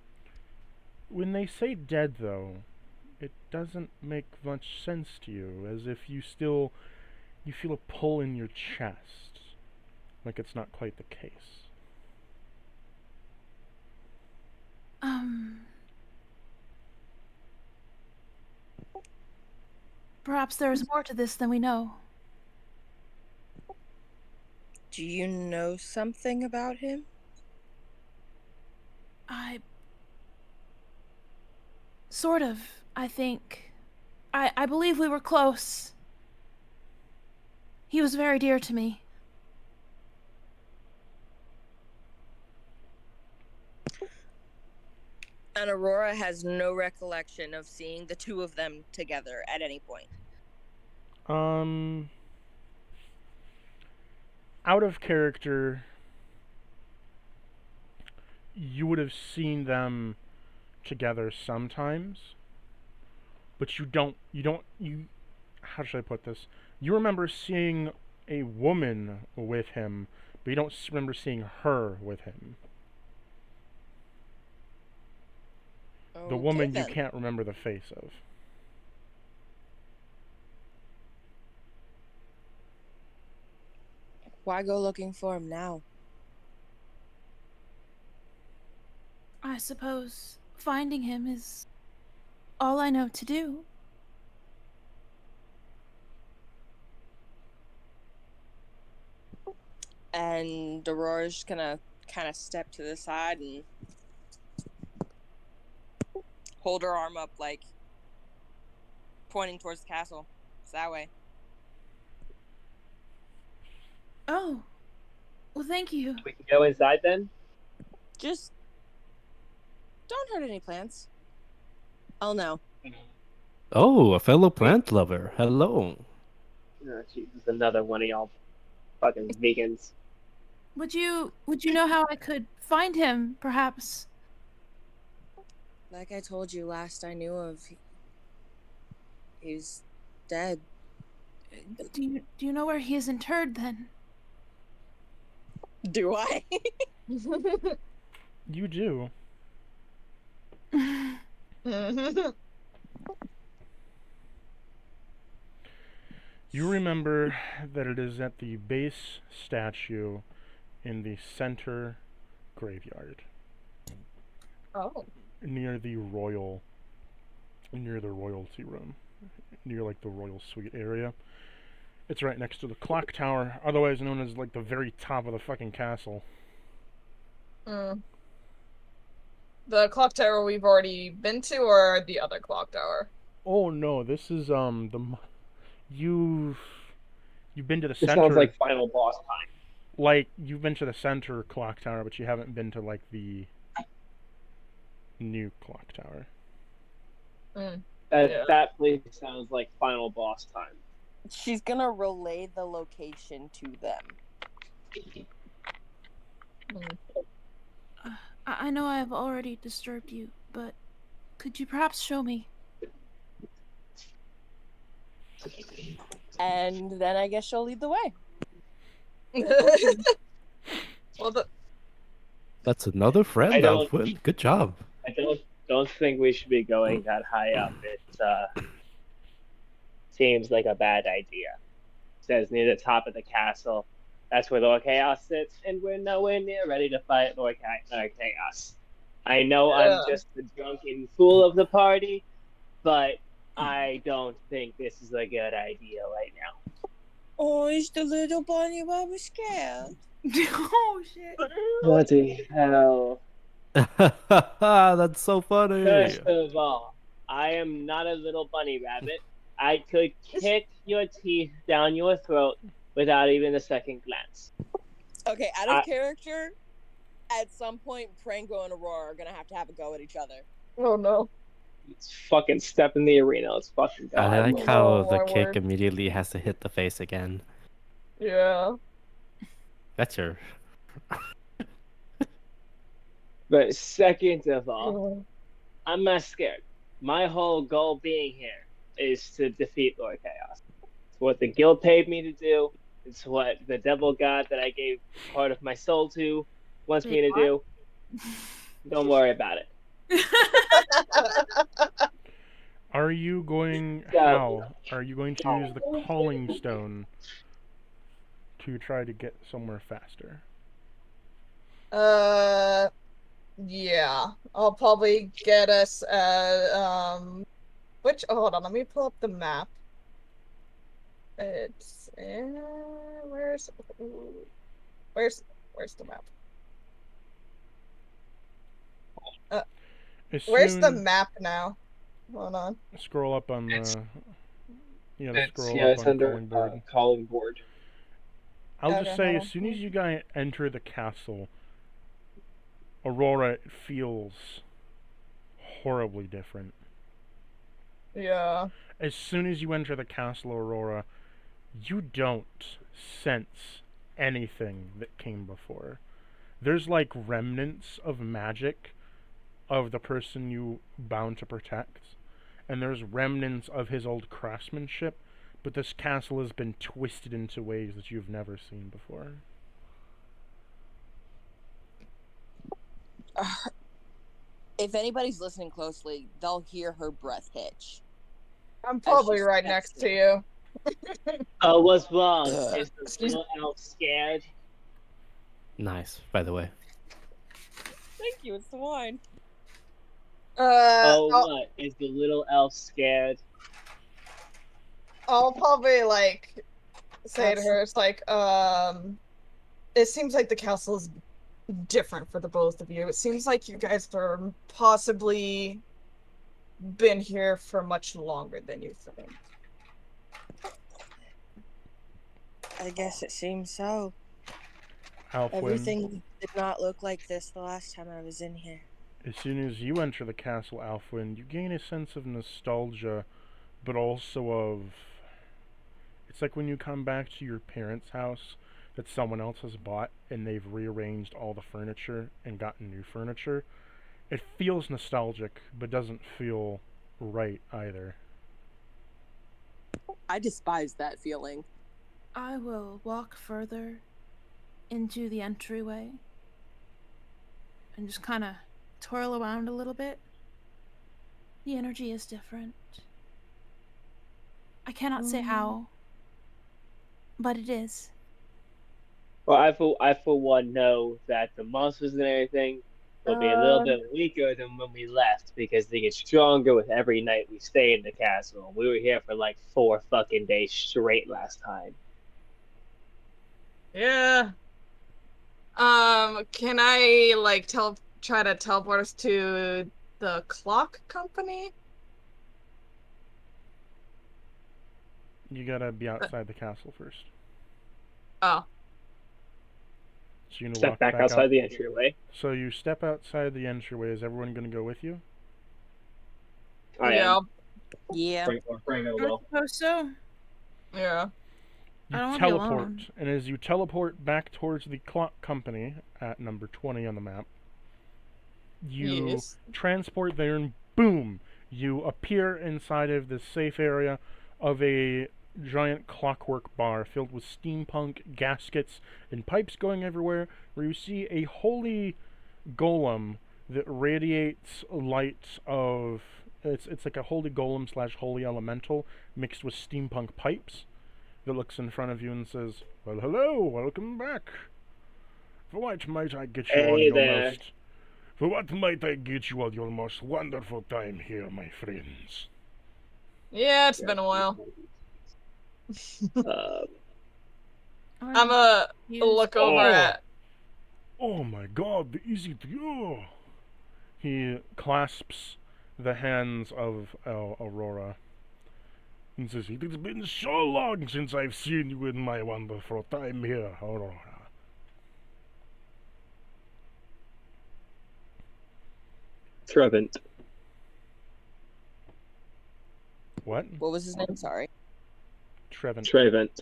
When they say dead, though, it doesn't make much sense to you, as if you feel a pull in your chest, like it's not quite the case. Perhaps there is more to this than we know. do you know something about him? Sort of, I think. I believe we were close. He was very dear to me. And Aurora has no recollection of seeing the two of them together at any point. Out of character, you would have seen them together sometimes, but how should I put this? You remember seeing a woman with him, but you don't remember seeing her with him. The woman you then. can't remember the face of. Why go looking for him now? I suppose finding him is all I know to do. And Aurora's just gonna kind of step to the side and hold her arm up, like pointing towards the castle. It's that way. Oh, well, thank you. We can go inside then? Just don't hurt any plants. Oh no. Oh, a fellow plant lover. Hello. Oh, Jesus, another one of y'all fucking vegans. Would you know how I could find him, perhaps? Like I told you last I knew of, he's dead. Do you know where he is interred then? Do I? You do. You remember that it is at the base statue in the center graveyard. Oh. Near the royalty room. Near like the royal suite area. It's right next to the clock tower, otherwise known as like the very top of the fucking castle. Mm. The clock tower we've already been to, or the other clock tower? Oh no, this is you've been to the This center. sounds like final boss time. Like you've been to the center clock tower, but you haven't been to like the new clock tower. Mm. That place sounds like final boss time. She's gonna relay the location to them. Mm. I know I have already disturbed you, but could you perhaps show me? And then I guess she'll lead the way. Well, That's another friend, I don't- Alfred. Good job. I don't think we should be going that high up. It seems like a bad idea. It says near the top of the castle. That's where Lord Chaos sits, and we're nowhere near ready to fight Lord Chaos. I know I'm just the drunken fool of the party, but I don't think this is a good idea right now. Oh, is the little bunny rabbit scared? Oh shit! What the hell? That's so funny. First of all, I am not a little bunny rabbit. I could kick your teeth down your throat without even a second glance. Okay, out of character, at some point, Prango and Aurora are gonna have a go at each other. Oh no. It's fucking step in the arena. Let's fucking go. I like Oh, how the my kick word. immediately has to hit the face again. Yeah. That's your. But second of all, I'm not scared. My whole goal being here is to defeat Lord Chaos. It's what the guild paid me to do. It's what the devil god that I gave part of my soul to wants me to do. Don't worry about it. Are you going Yeah. how? Are you going to use the calling stone to try to get somewhere faster? Yeah. I'll probably get us hold on, let me pull up the map. It's where's the map? Where's the map now? Hold on. Scroll up on the It's scroll up on the calling board. Calling board. I'll Okay, just say, hold as soon as you guys enter the castle, Aurora feels horribly different. Yeah. As soon as you enter the castle, Aurora, you don't sense anything that came before. There's like remnants of magic of the person you bound to protect, and there's remnants of his old craftsmanship, but this castle has been twisted into ways that you've never seen before. If anybody's listening closely, they'll hear her breath hitch. I'm probably she right steps next to you. Oh, what's wrong? Is the Excuse little elf scared? Nice, by the way. Thank you, it's the wine. Oh, I'll, what? Is the little elf scared? I'll probably like say to her, it's like, it seems like the castle is different for the both of you. It seems like you guys are possibly been here for much longer than you think. I guess it seems so. Alfwin, Everything did not look like this the last time I was in here. as soon as you enter the castle, Alfwin, you gain a sense of nostalgia, but also of... It's like when you come back to your parents' house that someone else has bought and they've rearranged all the furniture and gotten new furniture. It feels nostalgic, but doesn't feel right either. I despise that feeling. I will walk further into the entryway and just kind of twirl around a little bit. The energy is different. I cannot say how, but it is. Well, I for one know that the monsters and everything will be a little bit weaker than when we left because they get stronger with every night we stay in the castle. We were here for like 4 fucking days straight last time. Yeah. Can I like try to teleport us to the clock company? You gotta be outside the castle first. Oh. So you're gonna Step walk back outside out. the entryway. So you step outside the entryway. Is everyone gonna go with you? I Yeah. am. Yeah. Frango I will. suppose so. Yeah. You I don't wanna be teleport, alone. and as you teleport back towards the clock company at number 20 on the map, you Yes. transport there, and boom, you appear inside of the safe area of a giant clockwork bar filled with steampunk gaskets and pipes going everywhere, where you see a holy golem that radiates light of... It's like a holy golem slash holy elemental mixed with steampunk pipes that looks in front of you and says, "Well, hello, welcome back. For what might I get you on Hey your there. most... For what might I get you on your most wonderful time here, my friends?" Yeah, it's been a while. Uh, I'm gonna look over at... Oh my god, is it you? He clasps the hands of Aurora and says, "It has been so long since I've seen you in my wonderful time here, Aurora." Trevant. What? What was his name? Sorry. Trevant. Trevant.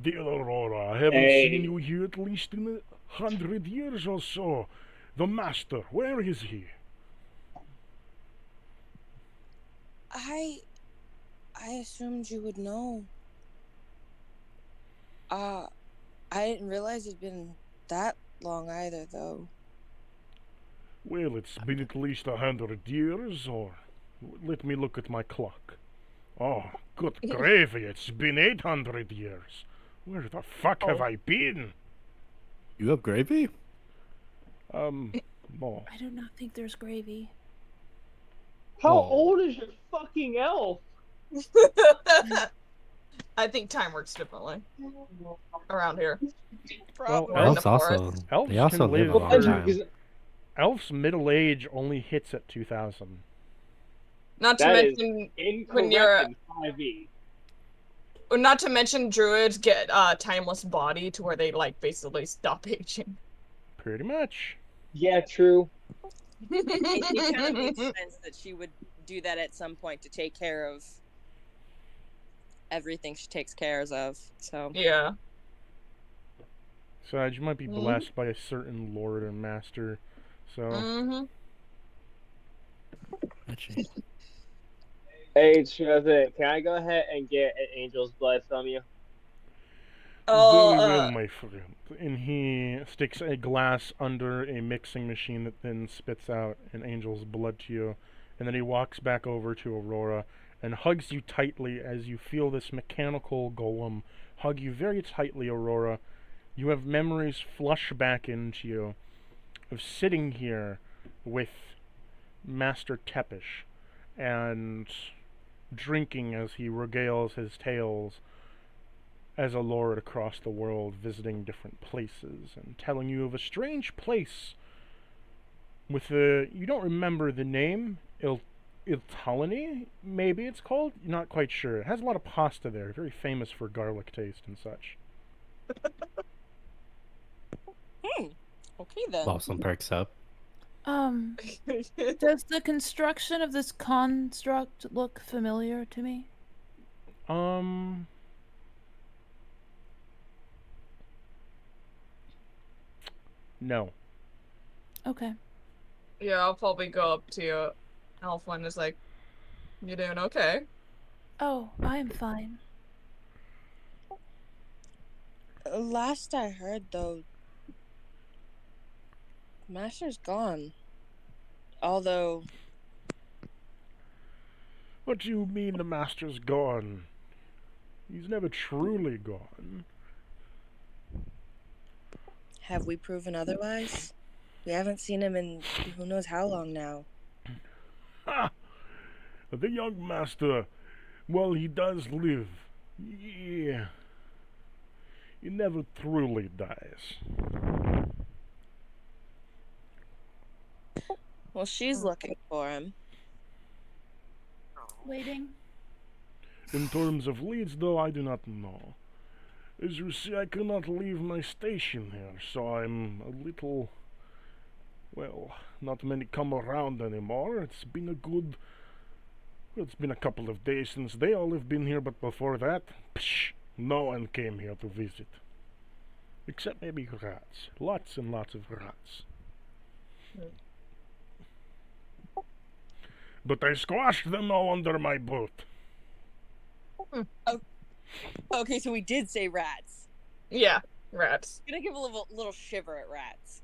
Dear Aurora, I haven't seen you here at least in 100 years or so. The Master, where is he? I assumed you would know. I didn't realize it'd been that long either, though. Well, it's been at least 100 years, or... Let me look at my clock. Oh, good gravy, it's been 800 years. Where the fuck have I been? You have gravy? Oh. I do not think there's gravy. How Oh. old is your fucking elf? I think time works differently around here. Well, We're in the Elves also, forest. Elves they also can live a live- long time. Elf's middle age only hits at 2000. Not to That is mention incorrect you're- in 5e. not to mention druids get timeless body to where they like basically stop aging. Pretty much. Yeah, true. It kind of makes sense that she would do that at some point to take care of everything she takes care of. So Yeah. So you might be blessed by a certain lord or master. So Mm-hmm. Actually, Hey, Trevant, can I go ahead and get an angel's blood from you? Very Oh, well, my friend. And he sticks a glass under a mixing machine that then spits out an angel's blood to you. And then he walks back over to Aurora and hugs you tightly as you feel this mechanical golem hug you very tightly, Aurora. You have memories flush back into you of sitting here with Master Tepish and drinking as he regales his tales as a lord across the world, visiting different places and telling you of a strange place with a, you don't remember the name, Iltolany, maybe it's called? You're not quite sure. It has a lot of pasta there, very famous for garlic taste and such. Okay then. Blossom perks up. Does the construction of this construct look familiar to me? No. Okay. yeah, I'll probably go up to Alpha and is like, "You doing okay?" Oh, I am fine. Last I heard, though, Master's gone. Although, What do you mean the master's gone? He's never truly gone. have we proven otherwise? We haven't seen him in who knows how long now. Ha! The young master, well, he does live. Yeah. He never truly dies. Well, she's looking for him. Waiting. In terms of leads, though, I do not know. As you see, I cannot leave my station here, so I'm a little... Well, not many come around anymore. It's been a good... Well, it's been a couple of days since they all have been here, but before that, psh, no one came here to visit. Except maybe rats. Lots and lots of rats. But I squashed them all under my boot. Okay, so we did say rats. Yeah, rats. I'm gonna give a little shiver at rats.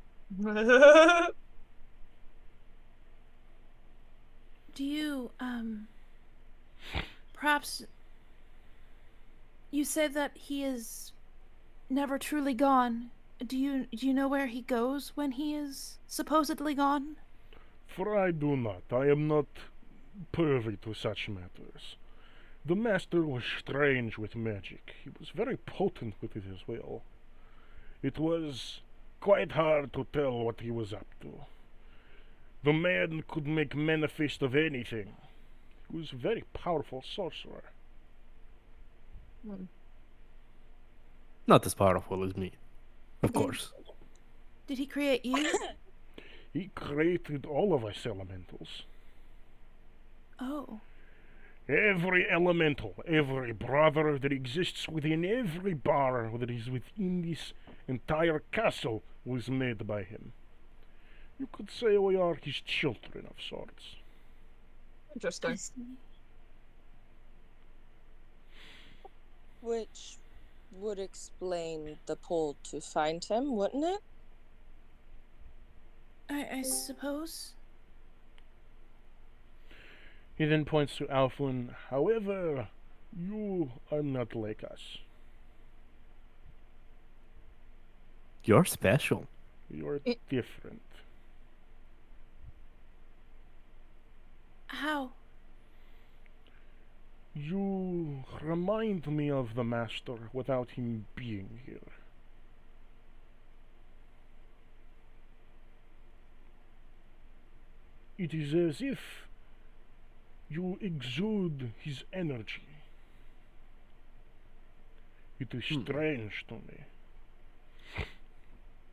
Do you, perhaps you said that he is never truly gone. Do you know where he goes when he is supposedly gone? For I do not. I am not privy to such matters. The master was strange with magic. He was very potent with it as well. It was quite hard to tell what he was up to. The man could make manifest of anything. He was a very powerful sorcerer. Not as powerful as me, of course. Did he create you? He created all of us elementals. Oh. Every elemental, every brother that exists within every bar that is within this entire castle was made by him. You could say we are his children of sorts. Interesting. I see. Which would explain the pull to find him, wouldn't it? I suppose. He then points to Alfwin. However, you are not like us. You're special. You're different. How? You remind me of the master without him being here. It is as if you exude his energy. It is strange to me.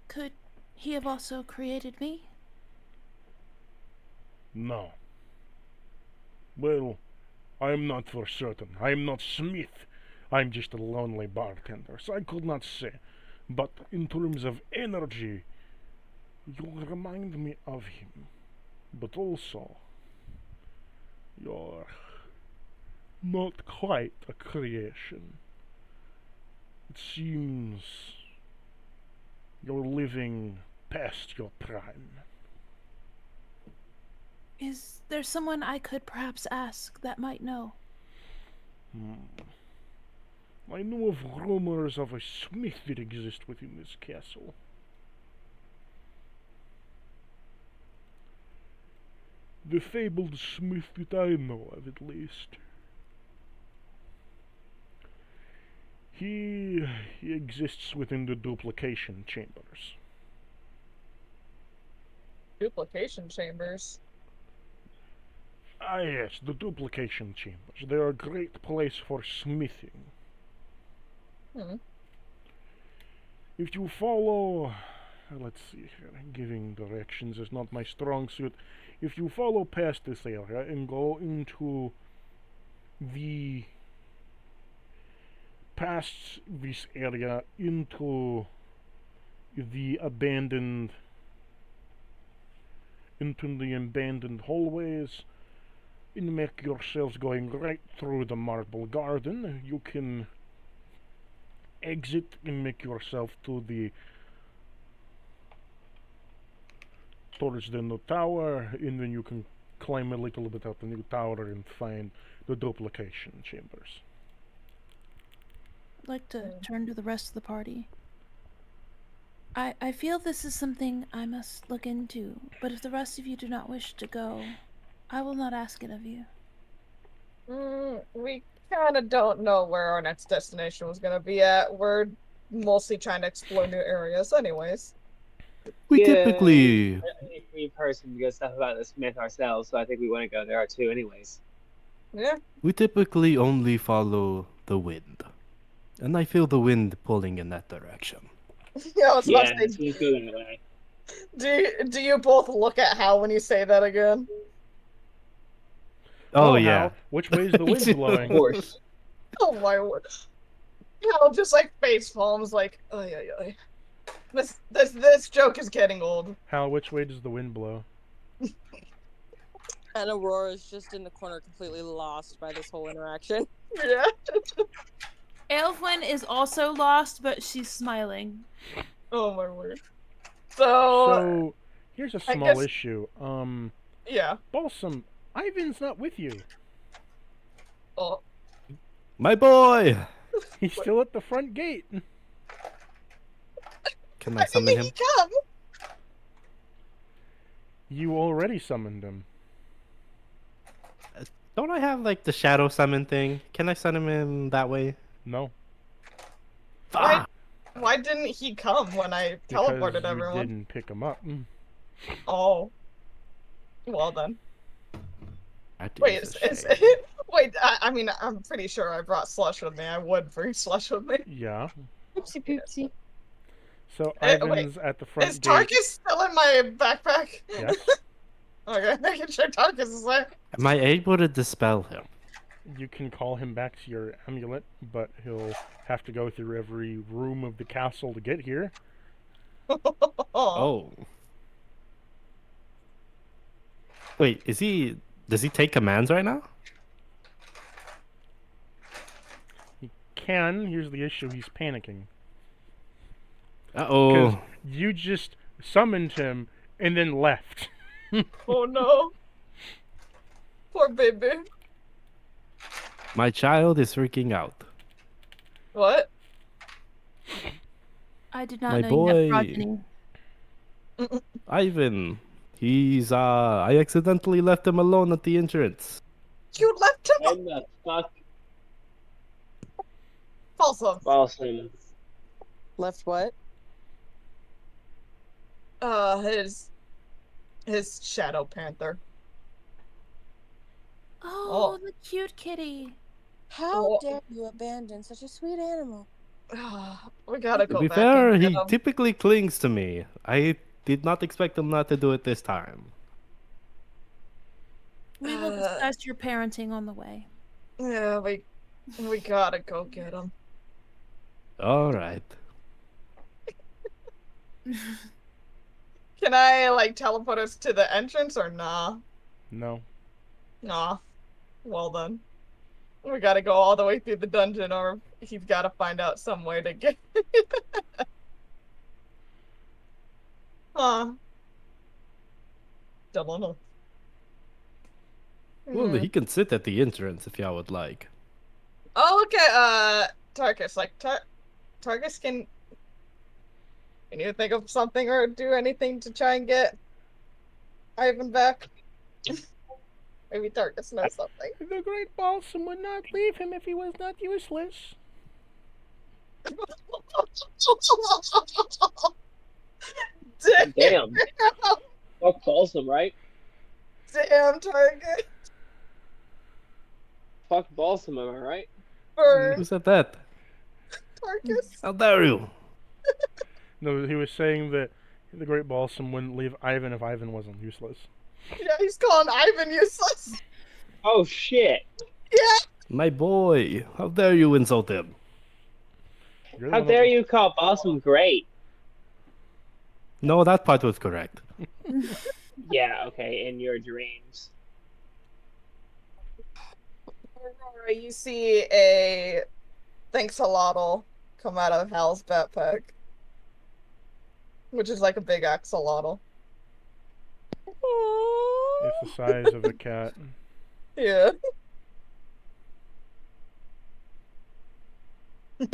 Could he have also created me? No. Well, I'm not for certain. I'm not Smith. I'm just a lonely bartender, so I could not say. But in terms of energy, you remind me of him. But also, you're not quite a creation. It seems you're living past your prime. Is there someone I could perhaps ask that might know? I know of rumors of a smith that exists within this castle. The fabled smith that I know of, at least. He exists within the duplication chambers. Duplication chambers. Ah, yes, the duplication chambers. They are a great place for smithing. If you follow... Let's see here. Giving directions is not my strong suit. If you follow past this area and go into the... past this area into the abandoned... into the abandoned hallways, and make yourselves going right through the marble garden, you can exit and make yourself to the towards the new tower, and then you can climb a little bit up the new tower and find the duplication chambers. I'd like to turn to the rest of the party. I feel this is something I must look into, but if the rest of you do not wish to go, I will not ask it of you. We kind of don't know where our next destination was going to be at. We're mostly trying to explore new areas anyways. We typically... Any free person to go stuff about the Smith ourselves, so I think we want to go there too anyways. Yeah. We typically only follow the wind. And I feel the wind pulling in that direction. Yeah, I was about to Yeah, say, he's going that way. do you both look at Hal when you say that again? Oh, Hal, yeah. which way is the wind Of blowing? course. Oh my word. Hal just like face palms like, oy oy oy. This joke is getting old. Hal, which way does the wind blow? And Aurora's just in the corner completely lost by this whole interaction. Yeah. Aelfwyn is also lost, but she's smiling. Oh my word. So here's a I small guess- issue. yeah. Balsam, Ivan's not with you. Oh. My boy! He's still at the front gate. Can Why I summon didn't him? he come? You already summoned him. Don't I have, like, the shadow summon thing? Can I summon him that way? No. Why didn't he come when I teleported Because you everyone? didn't pick him up. Oh. Well then. That Wait, is a is shame. wait, I mean, I'm pretty sure I brought Slush with me. I would bring Slush with me. Yeah. Oopsie poopsie. So wait, Ivan's at the front Is gate. Tarkus still in my backpack? Yes. Okay, making sure Tarkus is there. Am I able to dispel him? You can call him back to your amulet, but he'll have to go through every room of the castle to get here. Oh. Wait, does he take commands right now? He can. Here's the issue. He's panicking. Uh-oh. Because you just summoned him and then left. Oh no. Poor baby. My child is freaking out. What? I did not My know you boy. had progeny. Ivan. He's, I accidentally left him alone at the entrance. You left him When the fuck? Balsam. Balsam. Left what? His Shadow Panther. Oh, the cute kitty. How Oh. dare you abandon such a sweet animal? We gotta To go be back fair, and he get him. typically clings to me. I did not expect him not to do it this time. We will discuss your parenting on the way. Yeah, we gotta go get him. Alright. Can I like teleport us to the entrance or nah? No. Nah. Well then. We gotta go all the way through the dungeon, or he's gotta find out some way to get. Huh. Don't know. Well, he can sit at the entrance if y'all would like. Oh, okay. Tarkus, like Tarkus can you think of something or do anything to try and get Ivan back? Maybe Tarkus knows something. The Great Balsam would not leave him if he was not useless. Damn. Fuck Balsam, right? Damn, Target. Fuck Balsam, am I right? Burn, Who said that? Tarkus. How dare you? No, he was saying that the Great Balsam wouldn't leave Ivan if Ivan wasn't useless. Yeah, he's calling Ivan useless. Oh shit. Yeah. My boy, how dare you insult him? You're the How one dare that- you call Balsam great? No, that part was correct. Yeah, okay, in your dreams. Aurora, you see a thanks a lotl come out of Hal's backpack, which is like a big axolotl. It's the size of a cat. Yeah.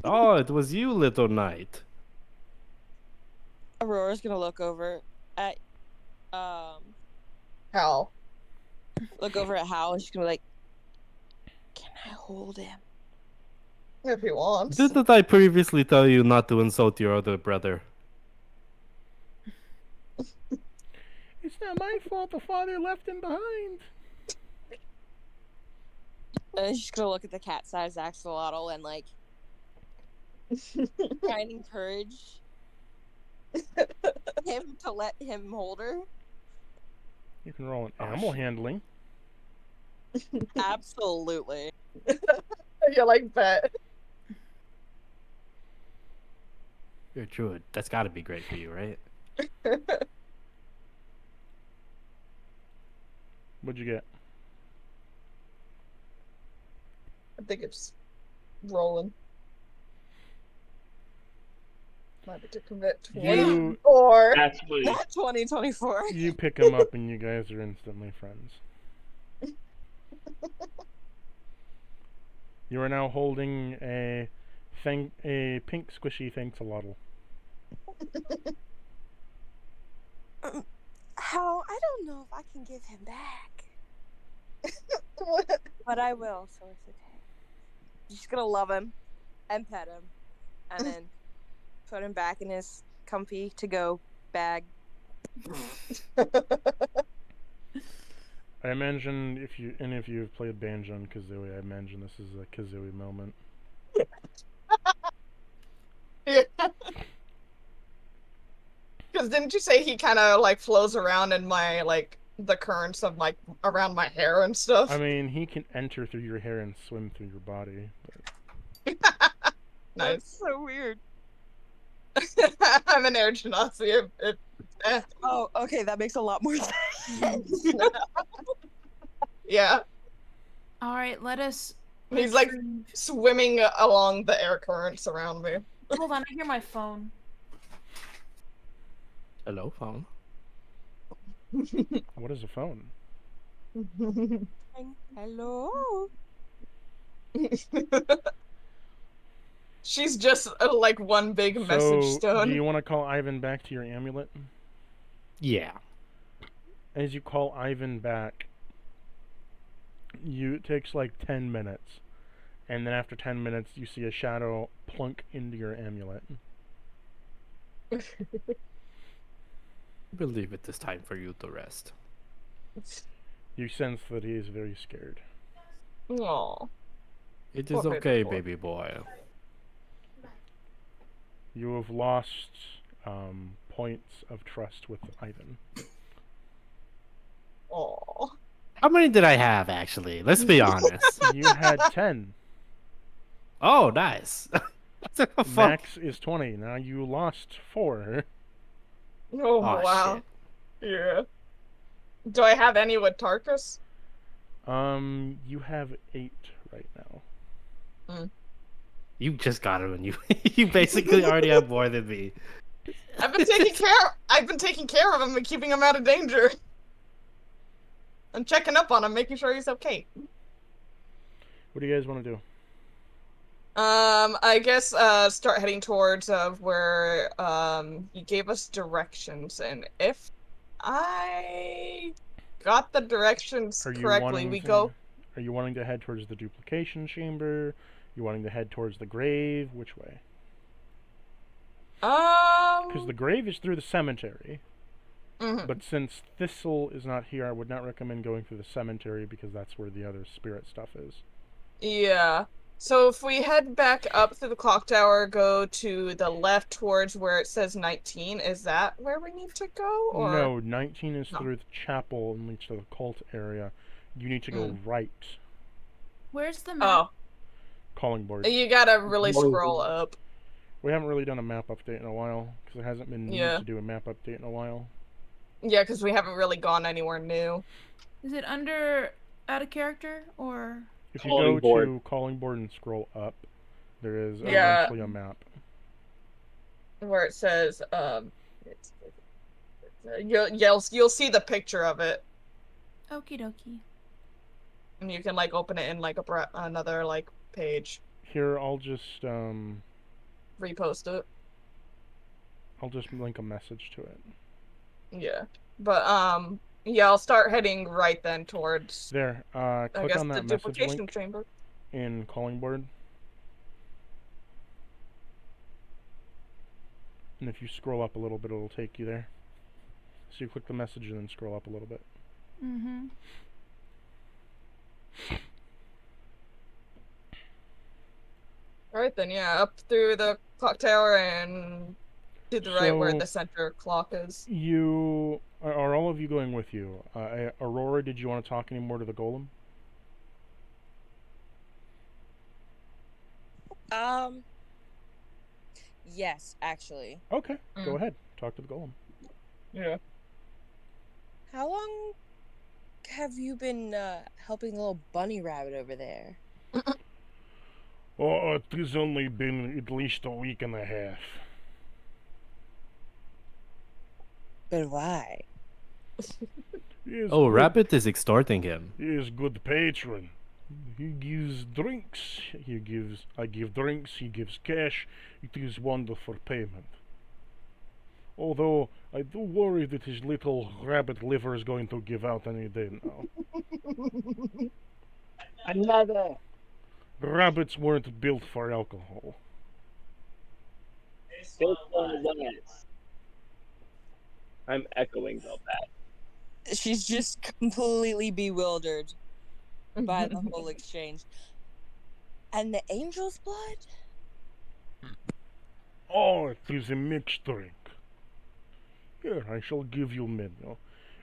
Oh, it was you, little knight. Aurora's gonna look over at Hal. Hal and she's gonna be like, "Can I hold him?" If he wants. Didn't I previously tell you not to insult your other brother? It's not my fault the father left him behind. And she's gonna look at the cat-sized axolotl and like try and encourage him to let him hold her. You can roll an animal handling. Absolutely. You like bet. You're true. That's gotta be great for you, right? What'd you get? I think it's rolling. Might be to commit 20 You or That's funny. Not 2024. you pick him up and you guys are instantly friends. You are now holding a pink squishy thanks-a-lotl. How? I don't know if I can give him back. what? But I will, so it's okay. Just gonna love him and pet him and then put him back in his comfy to-go bag. I imagine if any of you have played Banjo and Kazooie, I imagine this is a Kazooie moment. Yeah. Because didn't you say he kind of like flows around in my like the currents of like around my hair and stuff? I mean, he can enter through your hair and swim through your body. But Nice. That's so weird. I'm an air genasi. Oh, okay, that makes a lot more sense. Yeah. All right, let us. He's like retrieve- swimming along the air currents around me. Hold on, I hear my phone. Hello, phone. what is a phone? Hello. She's just like one big message So, stone. do you want to call Ivan back to your amulet? Yeah. As you call Ivan back, it takes like 10 minutes. And then after 10 minutes, you see a shadow plunk into your amulet. I believe it is time for you to rest. You sense that he is very scared. Aww. It Poor is baby okay, boy. baby boy. You have lost points of trust with Ivan. Aww. How many did I have, actually? Let's be honest. You had 10. Oh, nice. Fuck. Max is 20. Now you lost 4. Oh, Oh, wow. shit. Yeah. Do I have any with Tarkus? You have 8 right now. You just got him, and you basically already have more than me. I've been taking care of him and keeping him out of danger. I'm checking up on him, making sure he's okay. What do you guys want to do? I guess start heading towards where he gave us directions, and if I got the directions Are you correctly, wanting Are you wanting to head towards the duplication chamber? You wanting to head towards the grave? Which way? Because the grave is through the cemetery. Mhm. But since Thistle is not here, I would not recommend going through the cemetery because that's where the other spirit stuff is. Yeah. So if we head back up through the clock tower, go to the left towards where it says 19, is that where we need to go? Or No, 19 is No. through the chapel and leads to the cult area. You need to go right. Where's the map? Oh, Calling board. you gotta really Calling scroll board. up. We haven't really done a map update in a while because there hasn't been need Yeah. to do a map update in a while. Yeah, because we haven't really gone anywhere new. Is it under out of character or? If you Calling go board. to calling board and scroll up, there is Yeah. eventually a map. Where it says you'll see the picture of it, Okie dokie. and you can like open it in like another like page, Here, I'll just repost it. link a message to it. Yeah, but yeah, I'll start heading right then towards There, I click guess on the that message duplication link chamber. in calling board. And if you scroll up a little bit, it'll take you there. So you click the message and then scroll up a little bit. Mm-hmm. All right then, yeah, up through the clock tower and to the right where So- the center clock is. You are all of you going with you? Aurora, did you want to talk anymore to the golem? Yes, actually. Okay, go ahead. Talk to the golem. Yeah. How long have you been helping the little bunny rabbit over there? Oh, it has only been at least a week and a half. But why? He is Oh, good. Rabbit is extorting him. He is good patron. He gives drinks. I give drinks. He gives cash. It is wonderful payment. Although I do worry that his little rabbit liver is going to give out any day now. Another. Rabbits weren't built for alcohol. Built on wax. I'm echoing though that. She's just completely bewildered by the whole exchange. And the angel's blood? Oh, it is a mixed drink. Here, I shall give you a menu.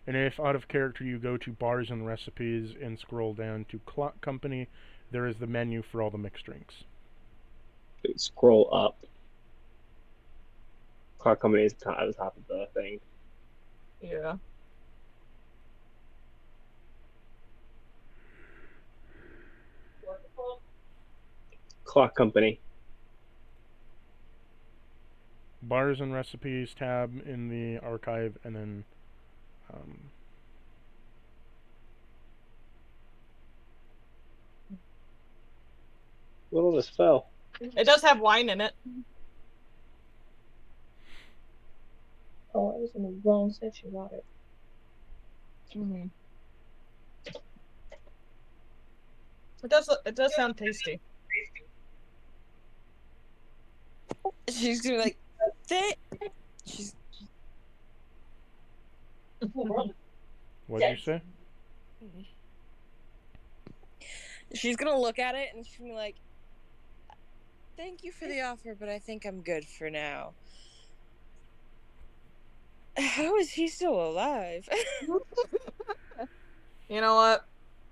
And if out of character you go to bars and recipes and scroll down to clock company, there is the menu for all the mixed drinks. Scroll up. Car company is at the top of the thing. Yeah. Clock company. Bars and recipes tab in the archive, and then Little just fell. It does have wine in it. Oh, I was in the wrong section about it. Mm-hmm. It does sound tasty. She's gonna be like, she's what did you say? she's gonna look at it and she's gonna be like, thank you for the offer, but I think I'm good for now. How is he still alive? You know what?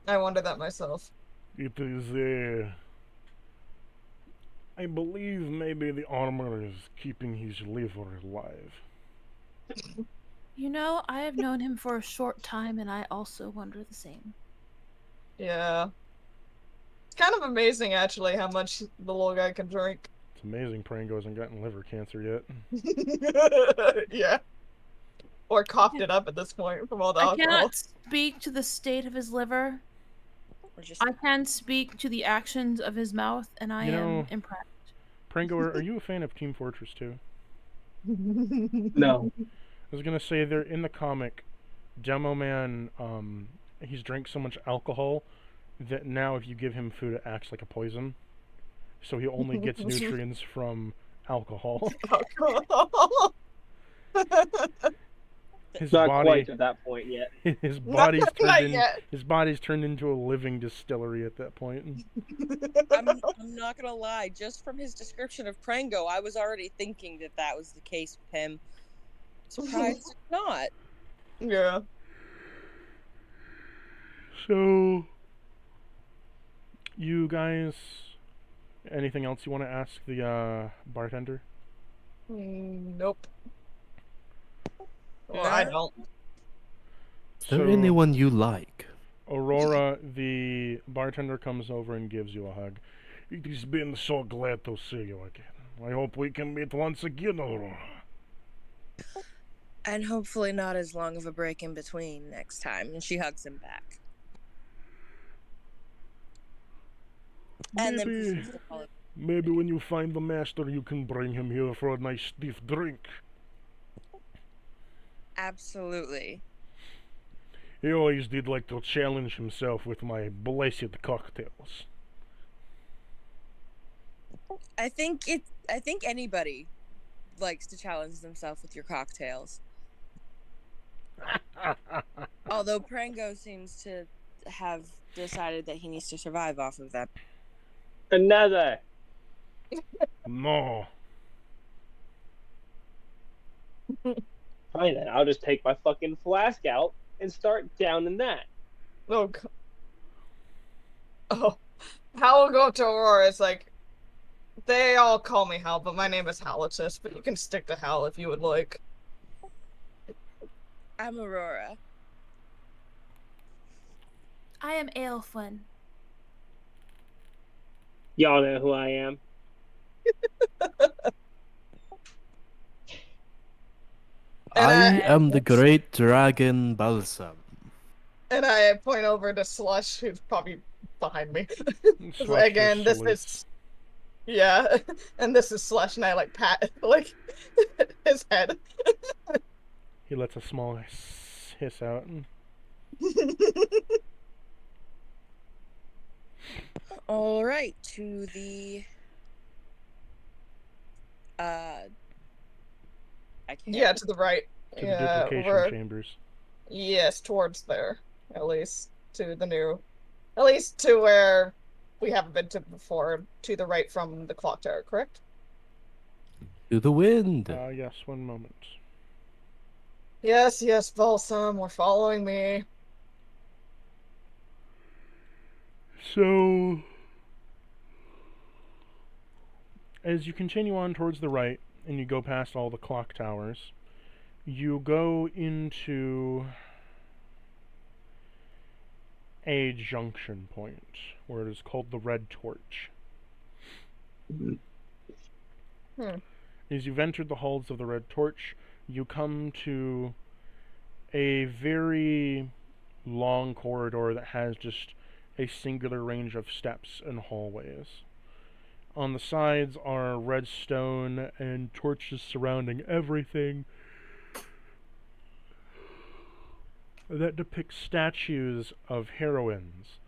I wonder that myself. It is, I believe maybe the armor is keeping his liver alive. You know, I have known him for a short time, and I also wonder the same. Yeah. It's kind of amazing, actually, how much the little guy can drink. It's amazing Prango hasn't gotten liver cancer yet. Yeah. Or coughed it up at this point from all the I alcohol. cannot speak to the state of his liver. Or just I can speak to the actions of his mouth, and I You am know- impressed. Prango, are you a fan of Team Fortress 2? No. I was gonna say there in the comic, Demo Man, he's drank so much alcohol that now if you give him food, it acts like a poison. So he only gets nutrients from alcohol. Alcohol. His Not body, quite to that point yet. his body's Not turned in, yet. his body's turned into a living distillery at that point. I'm not gonna lie. Just from his description of Prango, I was already thinking that that was the case with him. Surprised it's not. Yeah. So, you guys, anything else you want to ask the bartender? Nope. Well, I don't. Is there anyone you like? Aurora, the bartender, comes over and gives you a hug. It has been so glad to see you again. I hope we can meet once again, Aurora. And hopefully not as long of a break in between next time. And she hugs him back. And then Maybe, proceeds to follow. maybe when you find the master, you can bring him here for a nice stiff drink. Absolutely. He always did like to challenge himself with my blessed cocktails. I think anybody likes to challenge themselves with your cocktails. Although Prango seems to have decided that he needs to survive off of them. Another. No. Fine then, I'll just take my fucking flask out and start downing that. Oh, oh. Hal will go up to Aurora. It's like, they all call me Hal, but my name is Halitus, but you can stick to Hal if you would like. I'm Aurora. I am Aelfwyn. Y'all know who I am. I am the great dragon Balsam. And I point over to Slush, who's probably behind me. Slush Again, this salutes. is... Yeah, and this is Slush, and I, like, pat, like, his head. He lets a small hiss out. All right, to the I can't. Yeah, to the right. To the Yeah, duplication we're... chambers. Yes, towards there. At least to the new... At least to where we haven't been to before. To the right from the clock tower, correct? To the wind. Yes, one moment. Yes, yes, Balsam, we're following me. So, as you continue on towards the right, and you go past all the clock towers, you go into a junction point, where it is called the Red Torch. As you've entered the halls of the Red Torch, you come to a very long corridor that has just a singular range of steps and hallways. On the sides are red stone and torches surrounding everything that depict statues of heroines,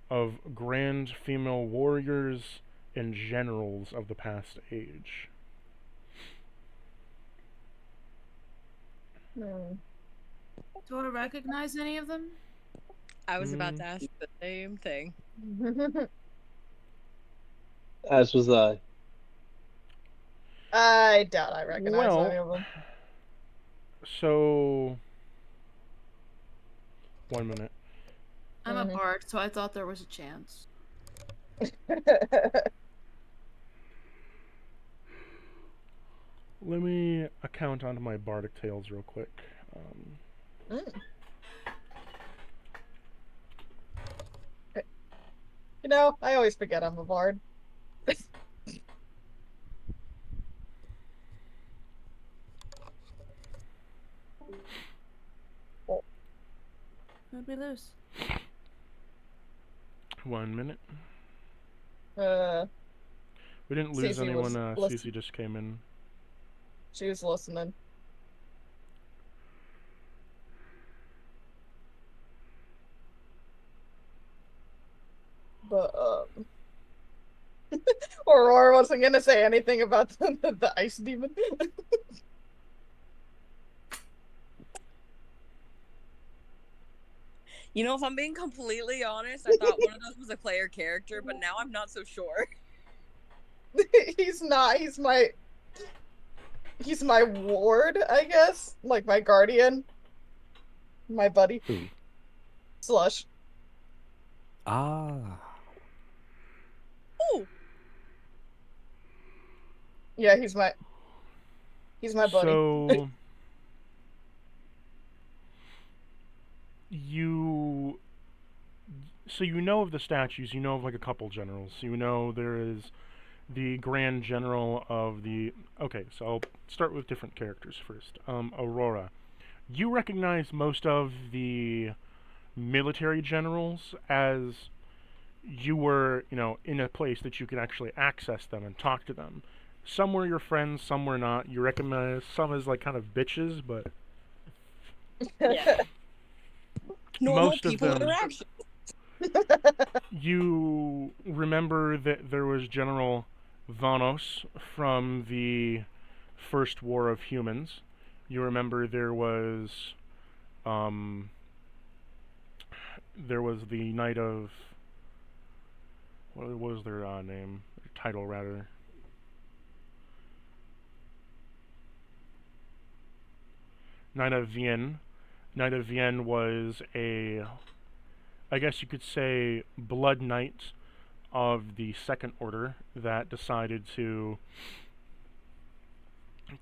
of grand female warriors and generals of the past age. Do I recognize any of them? I was about to ask the same thing. As was I. I doubt I recognize any of them. So, 1 minute. I'm a bard, so I thought there was a chance. Let me account onto my bardic tales real quick. know, I always forget I'm a bard. Who'd we lose? 1 minute. Uh, We didn't lose Cece was anyone. listen- Cece just came in. she was listening. But Aurora wasn't gonna say anything about the ice demon. You know, if I'm being completely honest, I thought one of those was a player character, but now I'm not so sure. He's not. He's my ward, I guess. Like my guardian. My buddy. Who? Slush. Ah. Oh, Yeah, he's my buddy. So you know of the statues. You know of like a couple generals. You know there is the Grand General of the. Okay, so I'll start with different characters first. Aurora. You recognize most of the military generals as you were, in a place that you could actually access them and talk to them. Some were your friends, some were not. You recognize some as like kind of bitches, but yeah. Normal most of people them. interaction. You remember that there was General Vanos from the First War of Humans. You remember there was the Knight of. What was their name? Their title, rather. Knight of Vienne. Knight of Vienne was I guess you could say, Blood Knight of the Second Order that decided to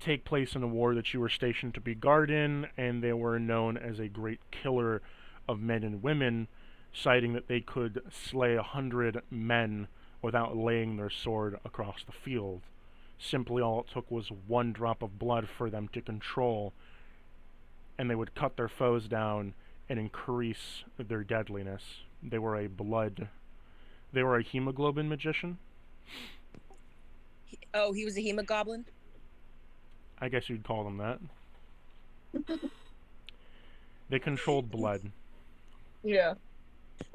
take place in a war that you were stationed to be guard in, and they were known as a great killer of men and women, citing that they could slay 100 men without laying their sword across the field. Simply all it took was one drop of blood for them to control, and they would cut their foes down and increase their deadliness. They were a hemoglobin magician. Oh, he was a hemogoblin? I guess you'd call them that. They controlled blood. Yeah.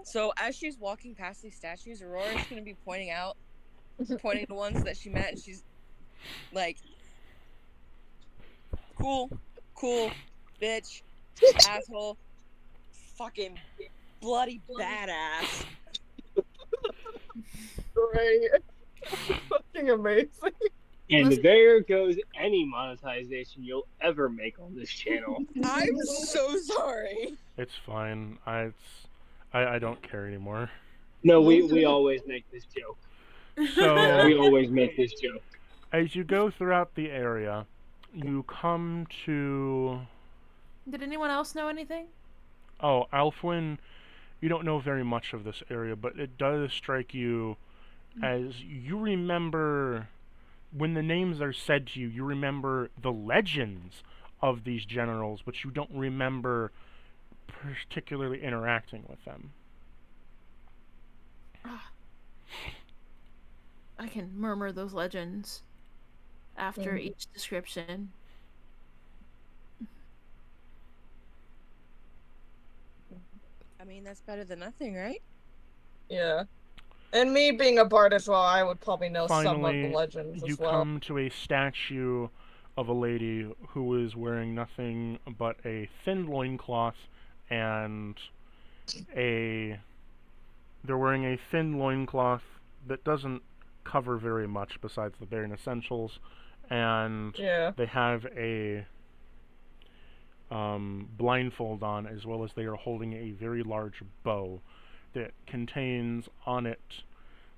So as she's walking past these statues, Aurora's gonna be pointing to ones that she met, and she's like, cool, bitch, asshole, fucking bloody badass. Great. Fucking amazing. And there goes any monetization you'll ever make on this channel. I'm so sorry. It's fine. I don't care anymore. No, we always make this joke. So We always make this joke. as you go throughout the area, you come to. Did anyone else know anything? Oh, Alfwin, you don't know very much of this area, but it does strike you as you remember when the names are said to you, you remember the legends of these generals, but you don't remember particularly interacting with them. I can murmur those legends after each description. I mean, that's better than nothing, right? Yeah. And me being a bard as well, I would probably know some of Finally, the legends you as well. come to a statue of a lady who is wearing nothing but a thin loincloth and they're wearing a thin loincloth that doesn't cover very much besides the bare essentials, and Yeah. they have a blindfold on, as well as they are holding a very large bow that contains on it.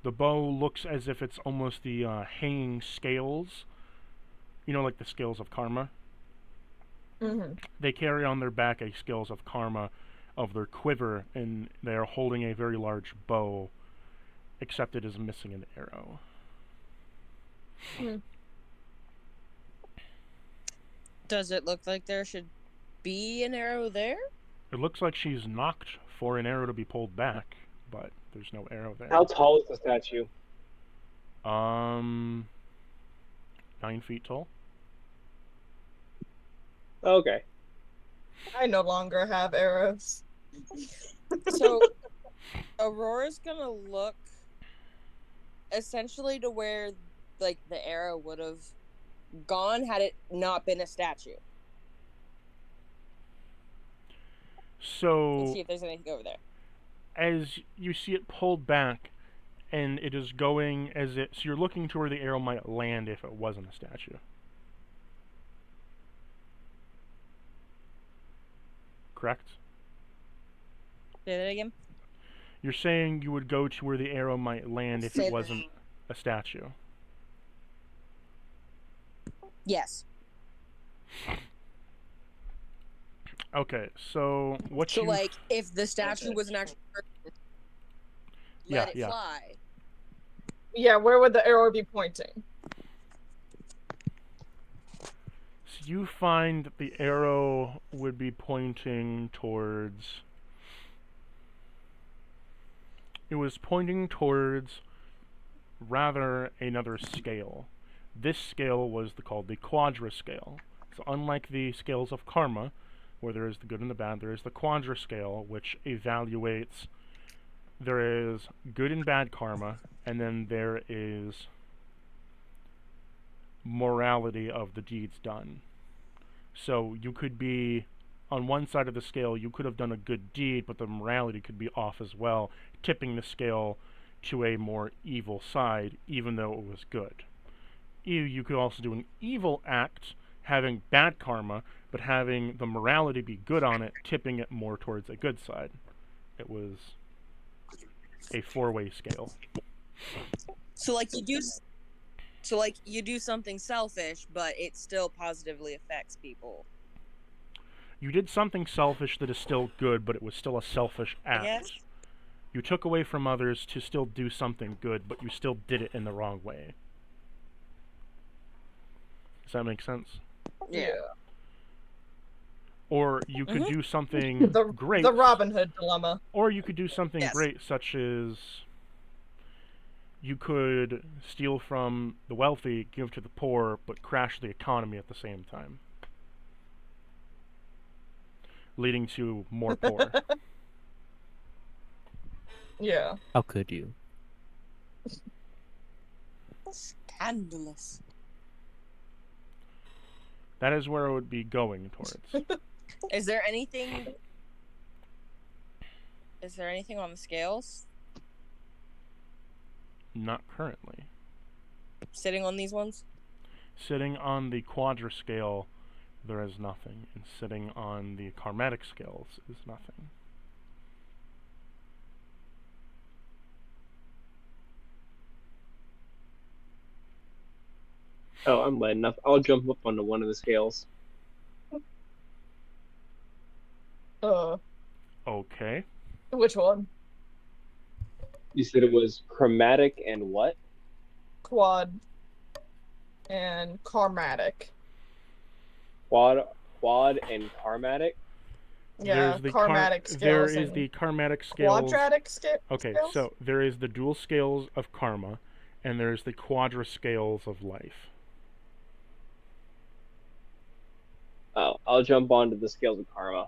The bow looks as if it's almost the hanging scales, like the scales of karma. Mm-hmm. They carry on their back a scales of karma of their quiver, and they are holding a very large bow except it is missing an arrow. Does it look like there should be an arrow there? It looks like she's knocked for an arrow to be pulled back, but there's no arrow there. How tall is the statue? 9 feet tall. Okay. I no longer have arrows. So Aurora's gonna look essentially to where like the arrow would have gone had it not been a statue. And So see if there's anything over there. as you see it pulled back, and it is going as it. So you're looking to where the arrow might land if it wasn't a statue. Correct? Say that again. You're saying you would go to where the arrow might land if Say it that. wasn't a statue. Yes. Okay, so what So you like if the statue was an actual person, Yeah, let it yeah. fly. Yeah, where would the arrow be pointing? So you find that the arrow would be pointing towards. It was pointing towards rather another scale. This scale was called the quadra scale. So unlike the scales of karma, where there is the good and the bad, there is the quadra scale, which evaluates. There is good and bad karma, and then there is morality of the deeds done. So you could be on one side of the scale, you could have done a good deed, but the morality could be off as well, tipping the scale to a more evil side, even though it was good. You could also do an evil act, having bad karma, but having the morality be good on it, tipping it more towards a good side. It was a four-way scale. So like you do something selfish, but it still positively affects people. You did something selfish that is still good, but it was still a selfish act. Yes. You took away from others to still do something good, but you still did it in the wrong way. Does that make sense? Yeah. Or you could do something great. The Robin Hood dilemma. Or you could do something Yes. great, such as you could steal from the wealthy, give to the poor, but crash the economy at the same time, leading to more poor. Yeah. How could you? Scandalous. That is where it would be going towards. Is there anything on the scales? Not currently. Sitting on these ones? Sitting on the quadra scale, there is nothing, and sitting on the karmatic scales is nothing. Oh, I'm letting up. I'll jump up onto one of the scales. Okay. Which one? You said it was chromatic and what? Quad and karmatic. Quad and karmatic? Yeah, karmatic scales. There is and the karmatic scales. quadratic scales. Okay, so there is the dual scales of karma, and there's the quadra scales of life. Oh, I'll jump onto the scales of karma.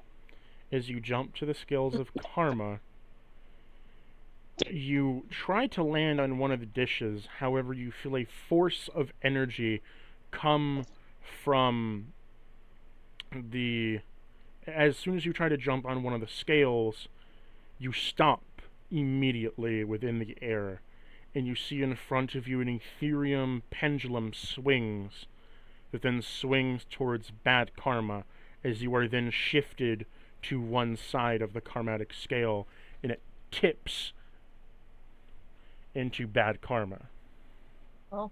As you jump to the scales of karma, you try to land on one of the dishes, however you feel a force of energy come from as soon as you try to jump on one of the scales, you stop immediately within the air, and you see in front of you an Ethereum pendulum swings, that then swings towards bad karma, as you are then shifted to one side of the karmatic scale, and it tips into bad karma. Oh.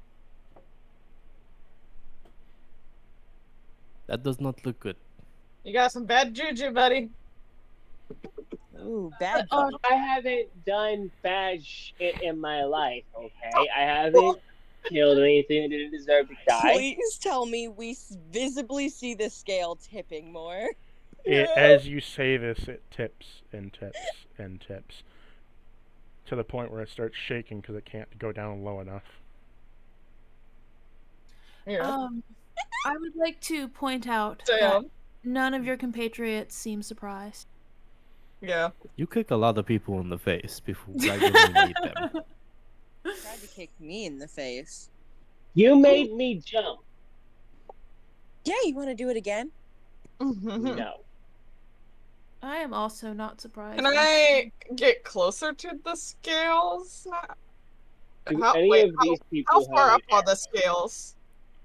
That does not look good. You got some bad juju, buddy. Ooh, bad But, jump. I haven't done bad shit in my life, okay? I haven't killed anything that didn't deserve to die. Please tell me we visibly see the scale tipping more. As you say this, it tips and tips and tips to the point where it starts shaking because it can't go down low enough. Yeah. I would like to point out that Damn. none of your compatriots seem surprised. Yeah. You kick a lot of people in the face before right when you need them. Tried to kick me in the face. You made me jump. Yeah, you want to do it again? No. I am also not surprised. Can I get closer to the scales? Do How, any wait, of these how people far have up an are the arrow? scales?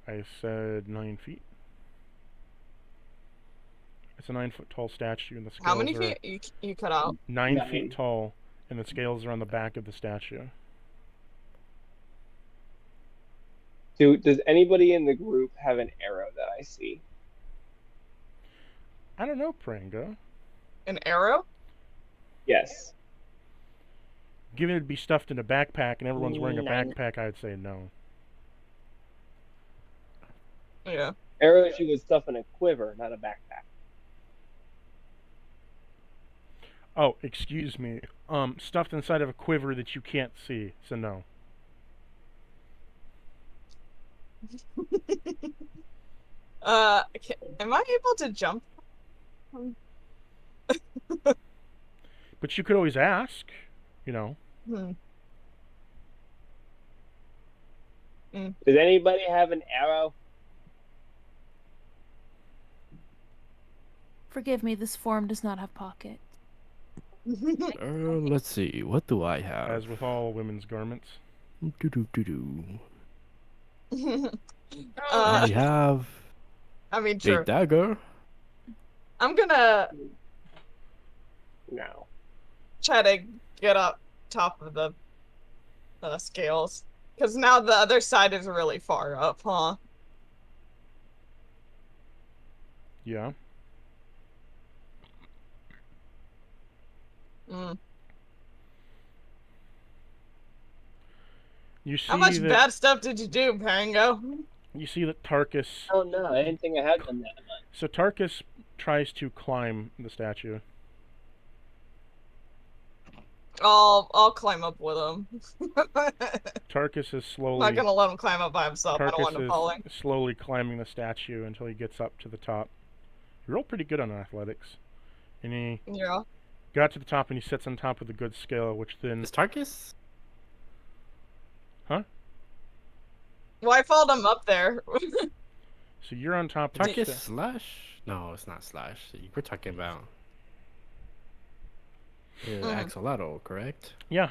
I said 9 feet. It's a 9-foot tall statue, and the scales How many are feet? You cut out. 9 9. feet tall, and the scales are on the back of the statue. Does anybody in the group have an arrow that I see? I don't know, Prango. An arrow? Yes. Given it'd be stuffed in a backpack and everyone's wearing a 9. backpack, I'd say no. Yeah. Arrows you would stuff in a quiver, not a backpack. Oh, excuse me. Stuffed inside of a quiver that you can't see, so no. Am I able to jump? But you could always ask, you know. Hmm. Does anybody have an arrow? Forgive me, this form does not have pockets. Let's see. What do I have? As with all women's garments. Do-do-do-do. Uh, I have I mean, a true. dagger. I'm gonna No. try to get up top of the scales. Because now the other side is really far up, huh? Yeah. Mm. You see How much that bad stuff did you do, Pango? you see that Tarkus. Oh no, I didn't think I had done that much. So Tarkus tries to climb the statue. I'll climb up with him. Tarkus is I'm slowly not gonna let him climb up by himself. I don't want him Tarkus falling. is slowly climbing the statue until he gets up to the top. You roll pretty good on athletics. And he Yeah. got to the top and he sits on top of the good scale, which then Is Tarkus? Well, I followed him up there. so you're on top of the Tarkus slash? No, it's not slash. We're talking about Axolotl, correct? Yeah.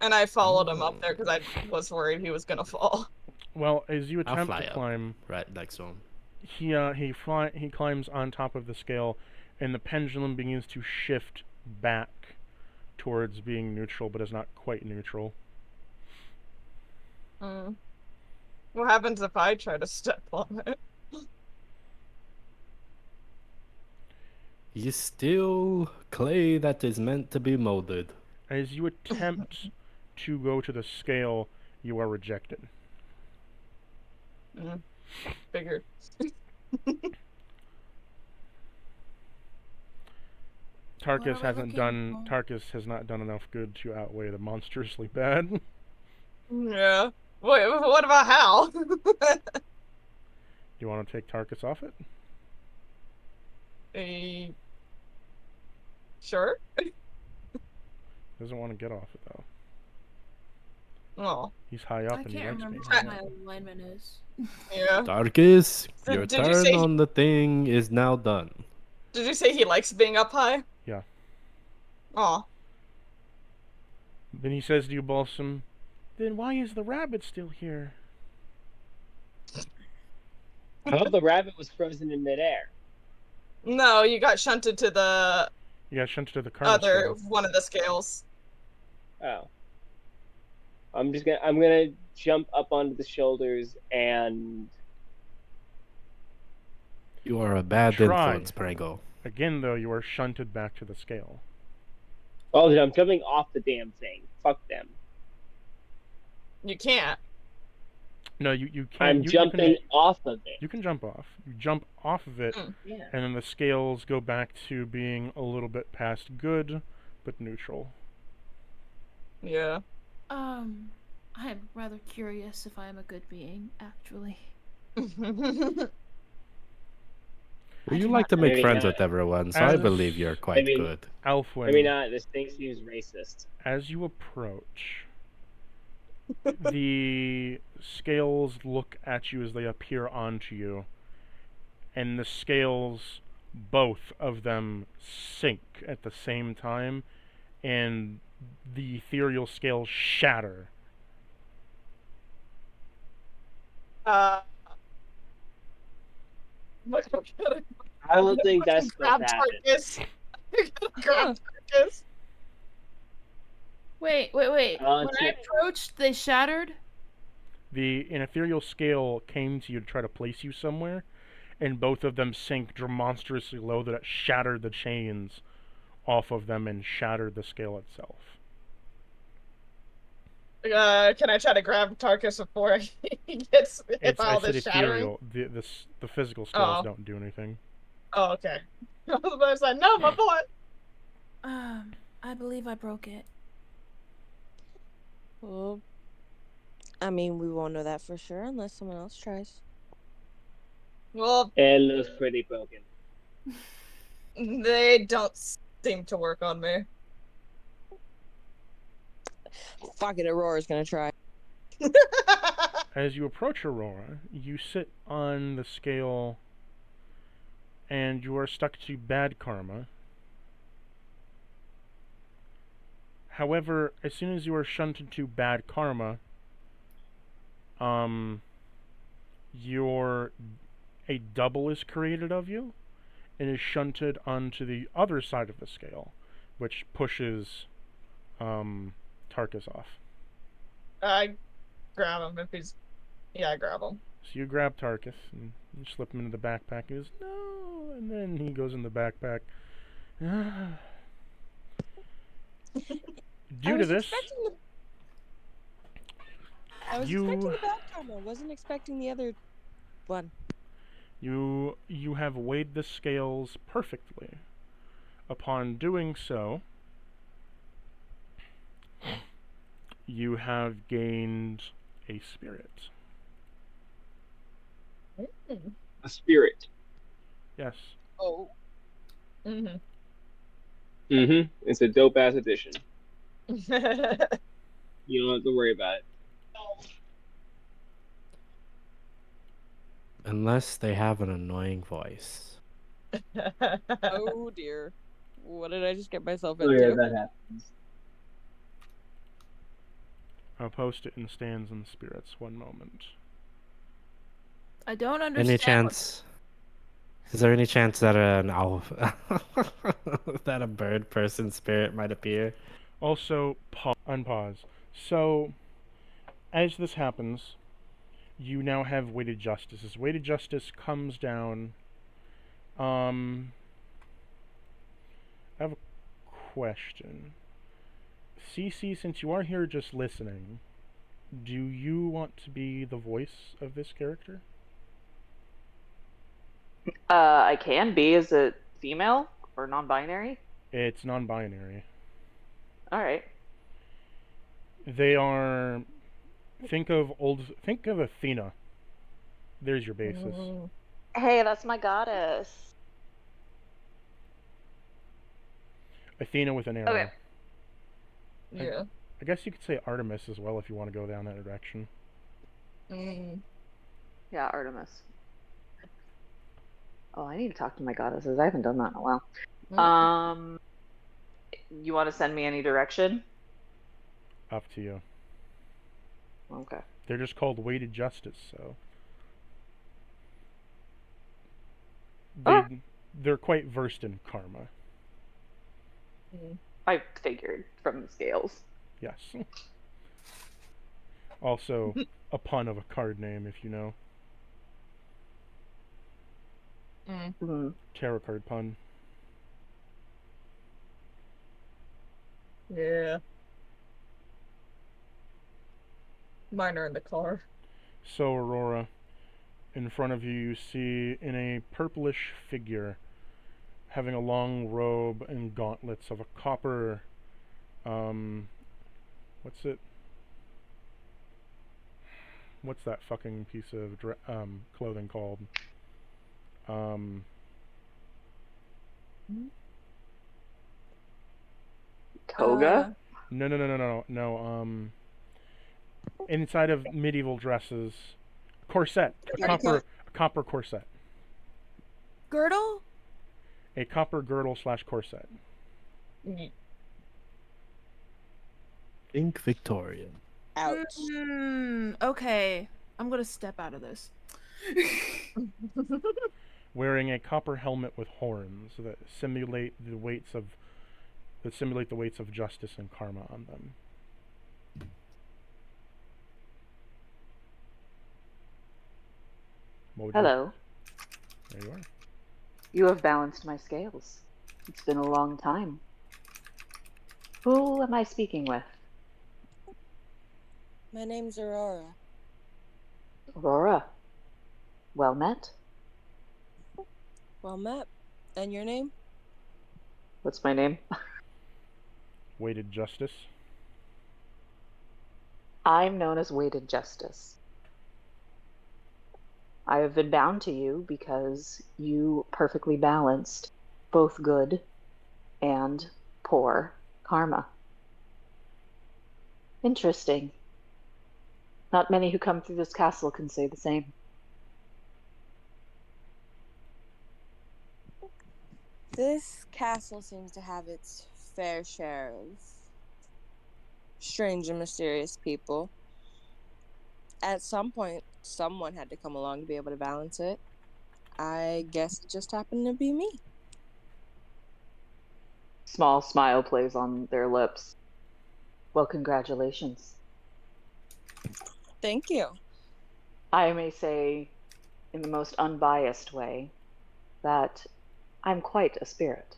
And I followed him up there because I was worried he was gonna fall. Well, as you I'll attempt fly to up. climb, Right next to him. he climbs on top of the scale, and the pendulum begins to shift back towards being neutral, but is not quite neutral. What happens if I try to step on it? He's still clay that is meant to be molded. As you attempt to go to the scale, you are rejected. Figured. Tarkus What are we looking for? Tarkus has not done enough good to outweigh the monstrously bad. Yeah. Wait, what about Hal? You want to take Tarkus off it? Sure. Doesn't want to get off it though. Oh, He's high up I and he can't likes remember being what high my up. alignment is. yeah. Tarkus, Did- your did you turn say- on the thing is now done. Did you say he likes being up high? Yeah. Oh. Then he says to you, Balsam, then why is the rabbit still here? How about the rabbit was frozen in midair? No, you got shunted to the You got shunted to the karma other scale. one of the scales. Oh. I'm gonna jump up onto the shoulders and You are a bad Try. influence, Prego. Again, though, you are shunted back to the scale. Oh, dude, I'm jumping off the damn thing. Fuck them. You can't. No, you can't. I'm jumping off of it. You can jump off. You jump off of it, Yeah. and then the scales go back to being a little bit past good, but neutral. Yeah. I'm rather curious if I am a good being, actually. Well, you do like to not make Maybe friends not. with everyone, so I As- believe you're quite Maybe- good. Alfwin, I mean, this thing seems racist. as you approach, the scales look at you as they appear onto you, and the scales, both of them, sink at the same time, and the ethereal scales shatter. I don't think that's grab supposed to happen. Tarkus. Grab Tarkus. Wait. Uh, When I to- approached, they shattered? An ethereal scale came to you to try to place you somewhere, and both of them sank monstrously low that it shattered the chains off of them and shattered the scale itself. Can I try to grab Tarkus before he gets hit It's by all I said this shattering? ethereal. The physical scales Oh. don't do anything. Oh, okay. I was about to say, no, my boy. I believe I broke it. Well, I mean, we won't know that for sure unless someone else tries. Well, It looks pretty broken. they don't seem to work on me. Fuck it, Aurora's gonna try. As you approach Aurora, you sit on the scale, and you are stuck to bad karma. However, as soon as you are shunted to bad karma, a double is created of you, and is shunted onto the other side of the scale, which pushes Tarkus off. I grab him if he's. Yeah, I grab him. So you grab Tarkus and you slip him into the backpack. He goes, no, and then he goes in the backpack. Due to this, I was You- expecting the bad karma. I wasn't expecting the other one. you have weighed the scales perfectly. Upon doing so, you have gained a spirit. A spirit. Yes. Oh. Mm-hmm. Mm-hmm. It's a dope ass addition. You don't have to worry about it. Unless they have an annoying voice. Oh dear. What did I just get myself Oh yeah, into? that happens. I'll post it in stands and spirits. One moment. I don't understand. Any chance? Is there any chance that an owl, that a bird person spirit might appear? Also, unpause. So, as this happens, you now have weighted justice. As weighted justice comes down, I have a question. CC, since you are here just listening, do you want to be the voice of this character? I can be. Is it female or non-binary? It's non-binary. All right. They are. Think of Athena. There's your basis. Hey, that's my goddess. Athena with an arrow. Okay. Yeah. I guess you could say Artemis as well if you want to go down that direction. Mm. Yeah, Artemis. Oh, I need to talk to my goddesses. I haven't done that in a while. You want to send me any direction? Up to you. Okay. They're just called weighted justice, so they're quite versed in karma. I figured from the scales. Yes. Also, a pun of a card name, if you know. Mm. Tarot card pun. Yeah. Mine are in the car. So, Aurora, in front of you, you see in a purplish figure having a long robe and gauntlets of a copper. What's it? What's that fucking piece of clothing called? Toga? No. Inside of medieval dresses, corset, Petticoat? a copper corset, Girdle? a copper girdle / corset. Think Victorian. Ouch. Okay. I'm gonna step out of this. Wearing a copper helmet with horns that simulate the weights of justice and karma on them. Hello. There you are. You have balanced my scales. It's been a long time. Who am I speaking with? My name's Aurora. Aurora. Well met. Well met. And your name? What's my name? Weighted justice. I'm known as Weighted Justice. I have been bound to you because you perfectly balanced both good and poor karma. Interesting. Not many who come through this castle can say the same. This castle seems to have its fair share of strange and mysterious people. At some point, someone had to come along to be able to balance it. I guess it just happened to be me. Small smile plays on their lips. Well, congratulations. Thank you. I may say, in the most unbiased way, that I'm quite a spirit.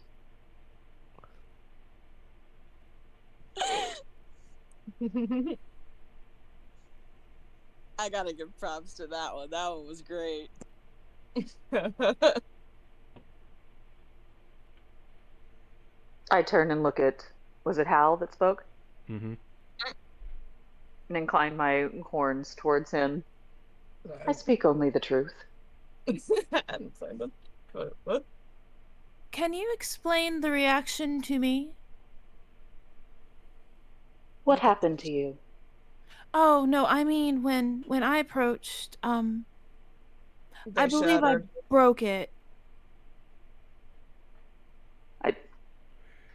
I gotta give props to that one. That one was great. I turn and look at, was it Hal that spoke? Mm-hmm. And incline my horns towards him. I speak only the truth. What? Can you explain the reaction to me? What happened to you? Oh no, I mean when I approached, I believe I broke it.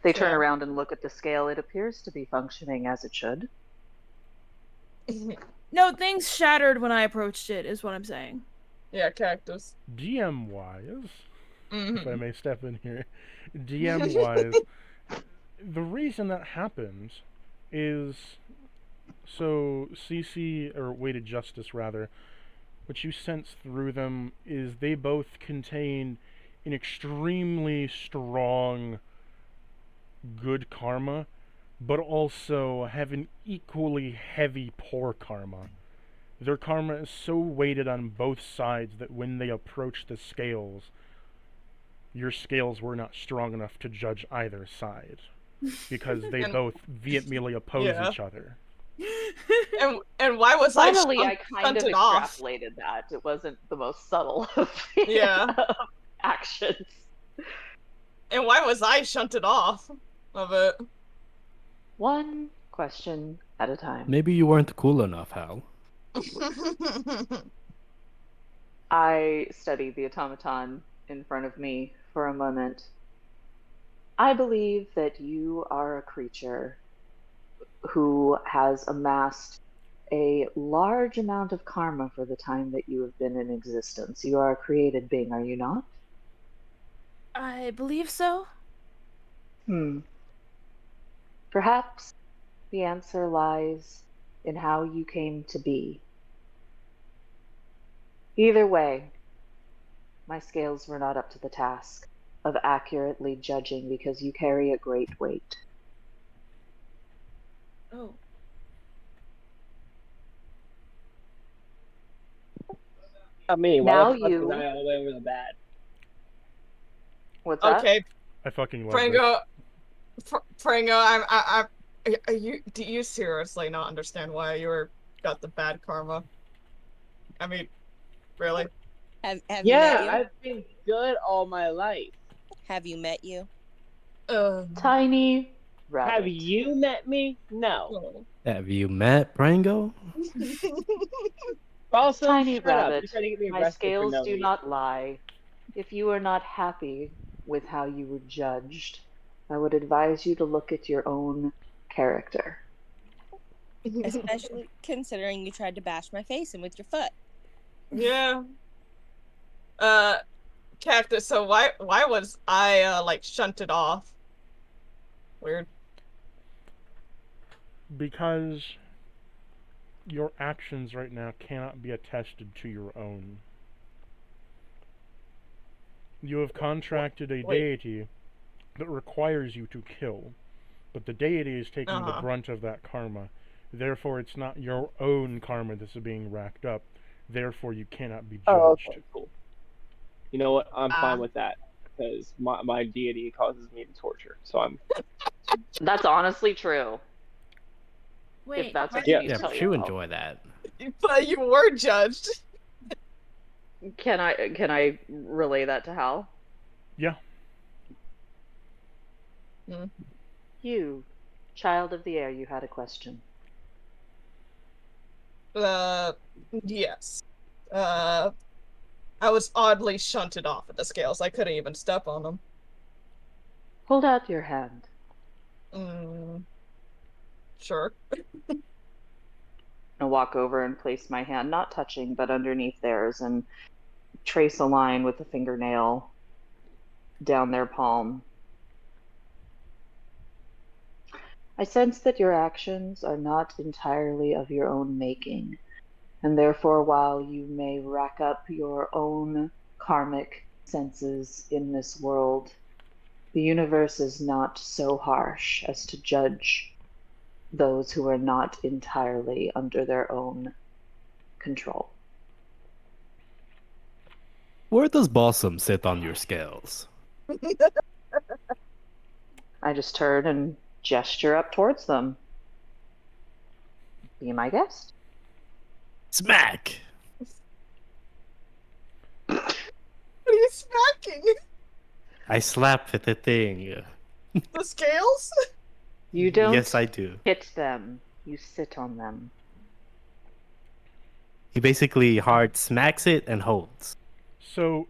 They turn Yeah. around and look at the scale. It appears to be functioning as it should. No, things shattered when I approached it, is what I'm saying. Yeah, cactus. DM wise, Mm-hmm. if I may step in here, DM wise, the reason that happens is so CC or weighted justice rather. What you sense through them is they both contain an extremely strong good karma, but also have an equally heavy poor karma. Their karma is so weighted on both sides that when they approach the scales, your scales were not strong enough to judge either side because they both vehemently oppose each other. And why was Finally, I I kind of shunted off? extrapolated that. It wasn't the most subtle of actions. And why was I shunted off of it? One question at a time. Maybe you weren't cool enough, Hal. I study the automaton in front of me for a moment. I believe that you are a creature who has amassed a large amount of karma for the time that you have been in existence. You are a created being, are you not? I believe so. Perhaps the answer lies in how you came to be. Either way, my scales were not up to the task of accurately judging because you carry a great weight. Oh. Not me. Why Now the fuck was you. I all the way over the bad? What's that? Okay, I fucking love Frango, Frango, are you? Do you seriously not understand why got the bad karma? I mean, really? Have you Yeah, met you? I've been good all my life. Have you met you? Tiny Have rabbit. you met me? No. Oh. Have you met Brango? Also, Tiny shut up. You're rabbit, trying to get me my arrested for scales no do reason. not lie. If you are not happy with how you were judged, I would advise you to look at your own character. Especially considering you tried to bash my face in with your foot. Yeah. Cactus. So why was I like shunted off? Weird. Because your actions right now cannot be attested to your own. You have contracted a Wait. deity that requires you to kill, but the deity is taking the Uh-huh. brunt of that karma. Therefore, it's not your own karma that's being racked up. Therefore, you cannot be judged. Oh, okay, cool. You know what? I'm Ah. fine with that because my deity causes me to torture. So I'm. That's honestly true. Wait, If that's why what you Yeah. need Yeah, to tell but you yourself. enjoy that. But you were judged. Can I relay that to Hal? Yeah. You, child of the air, you had a question. Yes. I was oddly shunted off at the scales. I couldn't even step on them. Hold out your hand. Sure. I'll walk over and place my hand, not touching, but underneath theirs, and trace a line with a fingernail down their palm. I sense that your actions are not entirely of your own making, and therefore, while you may rack up your own karmic senses in this world, the universe is not so harsh as to judge those who are not entirely under their own control. Where does Balsam sit on your scales? I just turn and gesture up towards them. Be my guest. Smack! What are you smacking? I slap at the thing. The scales? You don't Yes, I do. hit them, you sit on them. He basically hard smacks it and holds. So,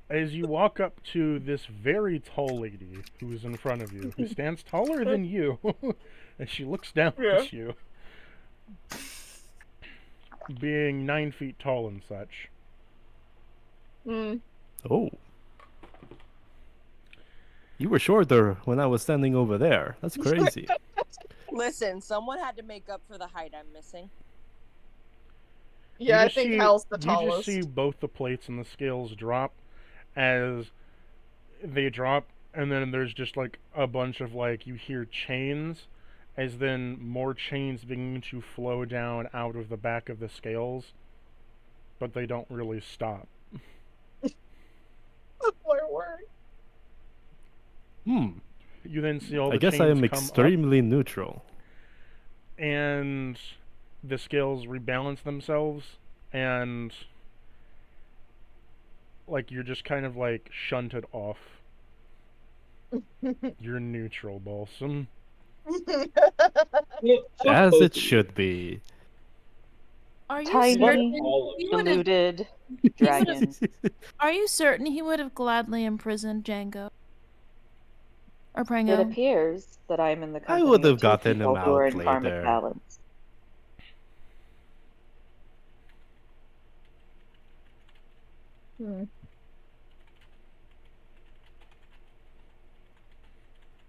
as you walk up to this very tall lady who is in front of you, who stands taller than you, as she looks down at you, being 9 feet tall and such. Oh. You were shorter when I was standing over there. That's crazy. Listen, someone had to make up for the height I'm missing. Yeah, I think Hal's the You tallest. just see both the plates and the scales drop as they drop, and then there's just like a bunch of like, you hear chains, as then more chains begin to flow down out of the back of the scales, but they don't really stop. My word. You then see all I the guess chains I am come extremely neutral. up, and the scales rebalance themselves, and like you're just kind of like shunted off. You're neutral, Balsam. As it should be. Are you Tiny, certain he would have? deluded dragon. Are you certain he would have gladly imprisoned Django or It Prango? appears that I am in the I company would of have two gotten him people who are out in karmic later. balance.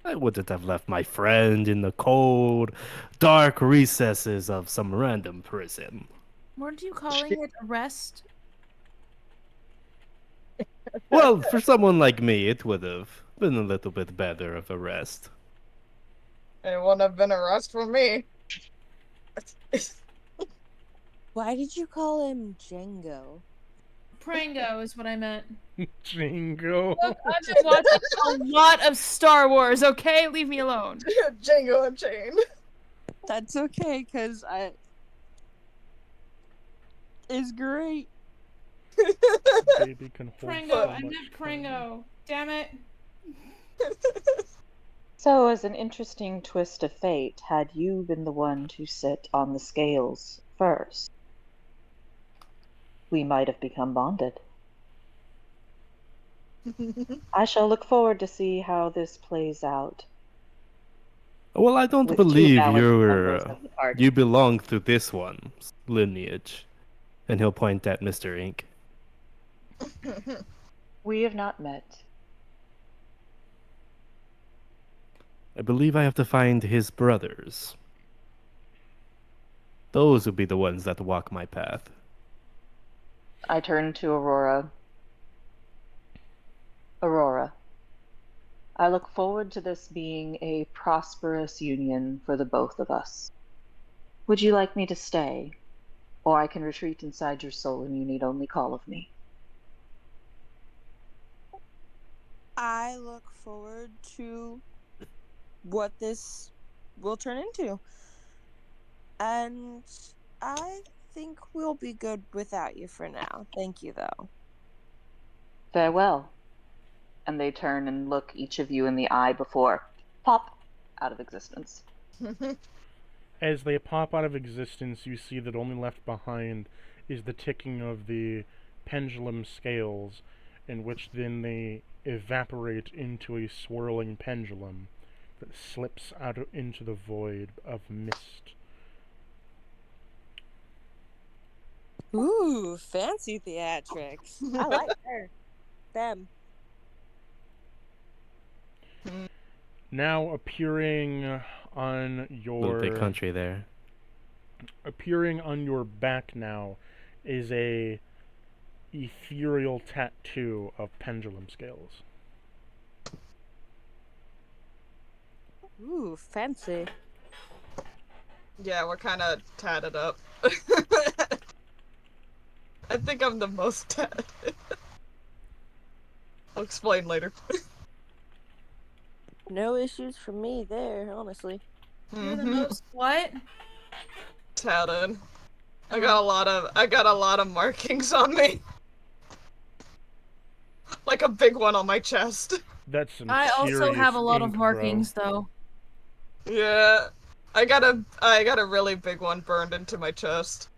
I wouldn't have left my friend in the cold, dark recesses of some random prison. Weren't you calling it arrest? Well, for someone like me, it would have been a little bit better of a rest. It wouldn't have been a rest for me. Why did you call him Django? Prango is what I meant. Jingo. Look, I've been watching a lot of Star Wars, okay? Leave me alone. Django Unchained. That's okay, cause it's great. Baby can hold Prango, so I much meant power. Prango. Damn it. So, as an interesting twist of fate, had you been the one to sit on the scales first, we might have become bonded. I shall look forward to see how this plays out Well, I don't with two believe balanced members of the party. you belong to this one's lineage. And he'll point at Mr. Ink. We have not met. I believe I have to find his brothers. Those will be the ones that walk my path. I turn to Aurora. Aurora, I look forward to this being a prosperous union for the both of us. Would you like me to stay? Or I can retreat inside your soul and you need only call of me. I look forward to what this will turn into. And I think we'll be good without you for now. Thank you, though. Farewell. And they turn and look each of you in the eye before pop out of existence. As they pop out of existence, you see that only left behind is the ticking of the pendulum scales, in which then they evaporate into a swirling pendulum that slips out into the void of mist. Ooh, fancy theatrics. I like her. Them. Now appearing on Little big your country there. back now is a ethereal tattoo of pendulum scales. Ooh, fancy. Yeah, we're kind of tatted up. I think I'm the most tatted. I'll explain later. No issues for me there, honestly. You're the most what? Tatted. I got a lot of markings on me. Like a big one on my chest. That's some I also serious have a lot of ink, markings, though. Yeah. I got a really big one burned into my chest.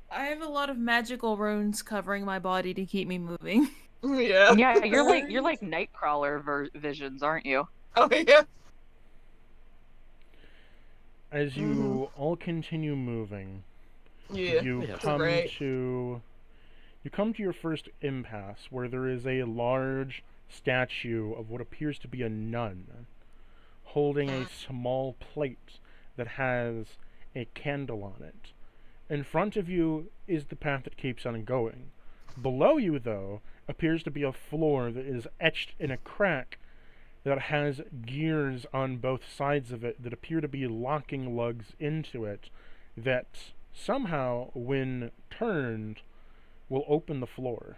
I have a lot of magical runes covering my body to keep me moving. Yeah. Yeah, you're like Nightcrawler visions, aren't you? Oh yeah. As you all continue moving, Yeah. you Yes. come Great. to your first impasse, where there is a large statue of what appears to be a nun holding a small plate that has a candle on it. In front of you is the path that keeps on going. Below you, though, appears to be a floor that is etched in a crack that has gears on both sides of it that appear to be locking lugs into it that somehow, when turned, will open the floor.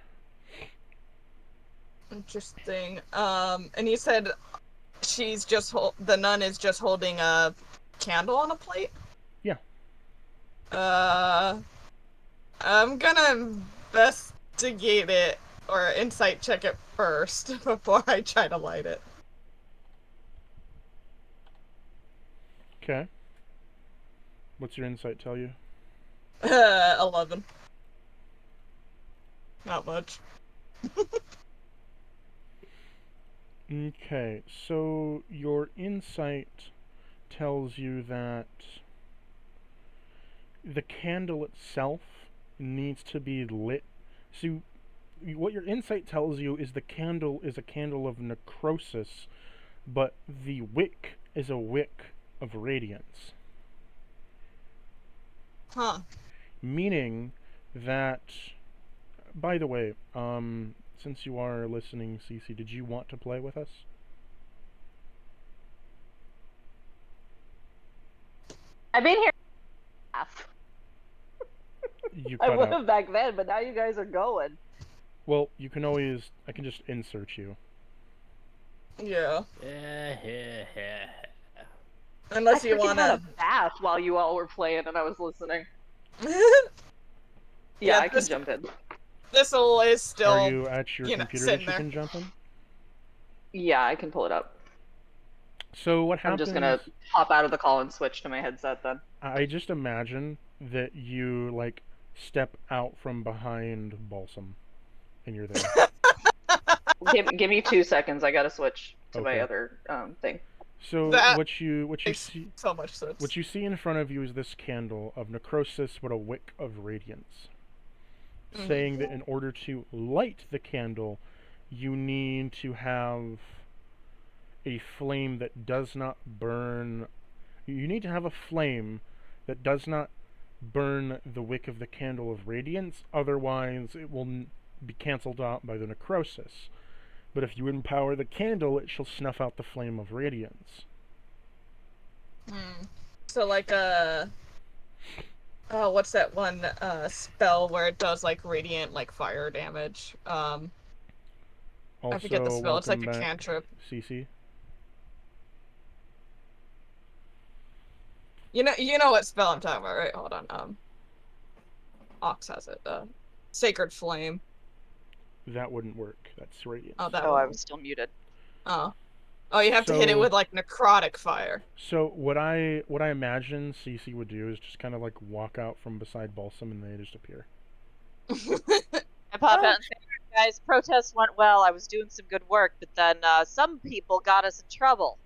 Interesting. And you said the nun is just holding a candle on a plate? Yeah. I'm gonna investigate it or insight check it first before I try to light it. Okay. What's your insight tell you? 11. Not much. Okay, so your insight tells you that the candle itself needs to be lit. So, what your insight tells you is the candle is a candle of necrosis, but the wick is a wick of radiance. Huh. Meaning that, by the way, since you are listening, Cece, did you want to play with us? I've been here half. You I cut would out. have back then, but now you guys are going. Well, you can always. I can just insert you. Yeah. I Unless I you freaking had a wanna. bath while you all were playing and I was listening. Yeah, I can jump in. Thistle is Are still, you at your computer that sitting you there. can jump in? Yeah, I can pull it up. So what I'm happens? just gonna hop out of the call and switch to my headset then. I just imagine that you like step out from behind Balsam, and you're there. Give me 2 seconds. I gotta switch to my Okay. other thing. So That what you makes see so much sense. what you see in front of you is this candle of necrosis with a wick of radiance, saying that in order to light the candle, you need to have a flame that does not burn. You need to have a flame that does not burn the wick of the candle of radiance, otherwise it will be cancelled out by the necrosis. But if you empower the candle, it shall snuff out the flame of radiance. So like oh, what's that one spell where it does like radiant like fire damage? Also, I forget the spell. It's like welcome a back, cantrip. Cece. You know what spell I'm talking about, right? Hold on. Ox has it. Sacred Flame. That wouldn't work. That's radiance. Oh, that Oh, I one. was still muted. Oh, you have to hit it with like necrotic fire. So what I imagine Cece would do is just kind of like walk out from beside Balsam and they just appear. I pop out and say, guys, protests went well. I was doing some good work, but then some people got us in trouble.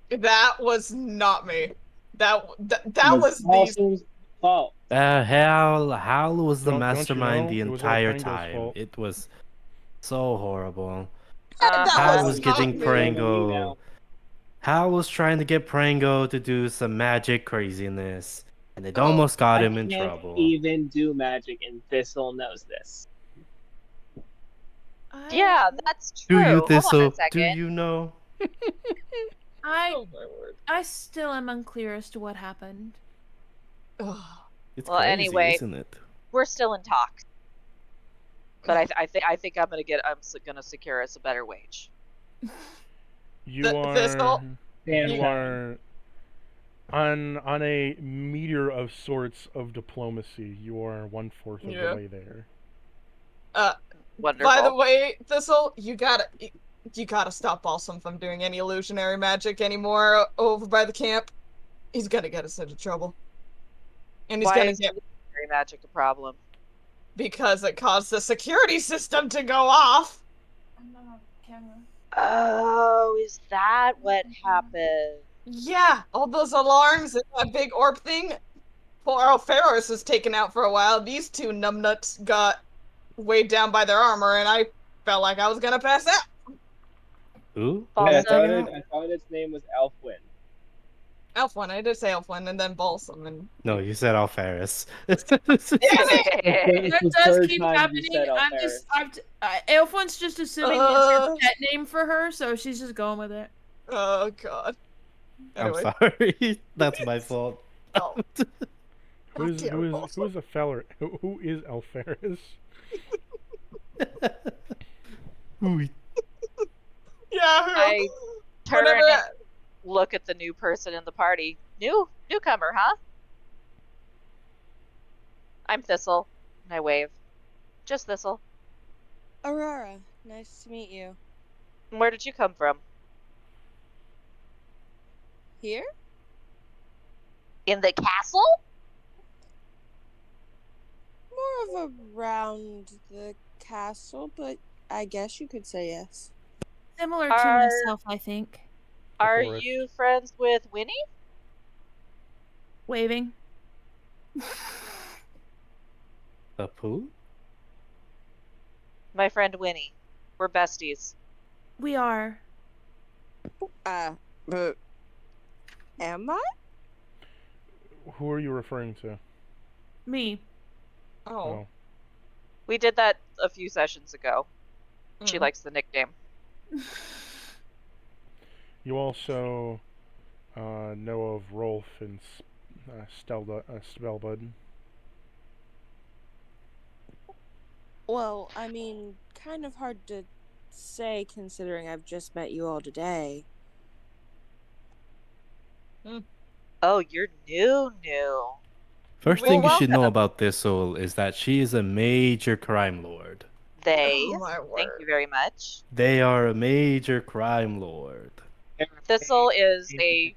That was not me. That was these. Balsam's fault. Hal was the Don't you mastermind know? the It was all entire Prango's time. fault. It was so horrible. That Hal was was not getting me. Prango. Hal was trying to get Prango to do some magic craziness, and it almost got him in I can't trouble. even do magic, and Thistle knows this. Yeah, that's Do true. you, Hold on a Thistle? second. Do you know? Oh my word. I still am unclear as to what happened. Ugh. It's Well, crazy, anyway. isn't it? We're still in talks, but I think I'm gonna secure us a better wage. You Thistle. are on a meteor of sorts of diplomacy. You are 1/4 of the way there. Wonderful. By the way, Thistle, you gotta stop Balsam from doing any illusionary magic anymore over by the camp. He's gonna get us into trouble. And he's Why gonna is get illusionary magic a problem? because it caused the security system to go off. I'm not on camera. Oh, is that what happened? Yeah, all those alarms and that big orb thing. Poor Alferos was taken out for a while. These two numbnuts got weighed down by their armor, and I felt like I was gonna pass out. Who? I Balsam. thought its name was Elfwin. Elfwin, I did say Elfwin, and then Balsam, and No, you said Alfaris. damn it! It's That the does third keep time you happening. said Elfwin's just assuming it's Uh. a pet name for her, so she's just going with it. Oh god. Anyway, I'm sorry. That's my fault. oh. Who is Balsam. a feller? Who is Alferis? Ooh, Yeah, I turn whatever. and look at the new person in the party. Newcomer, huh? I'm Thistle, and I wave. Just Thistle. Aurora, nice to meet you. Where did you come from? Here? In the castle? More of around the castle, but I guess you could say yes. Similar to Are- myself, I think. Are forest. you friends with Winnie? Waving. the poo? My friend Winnie. We're besties. We are. But am I? Who are you referring to? Me. Oh. We did that a few sessions ago. She Mm. likes the nickname. You also know of Rolf and Spellbud. Well, I mean, kind of hard to say considering I've just met you all today. Oh, you're new. First Well, thing you should know welcome. about this soul is that she is a major crime lord. They. Oh my Thank word. you very much. They are a major crime lord. Thistle is a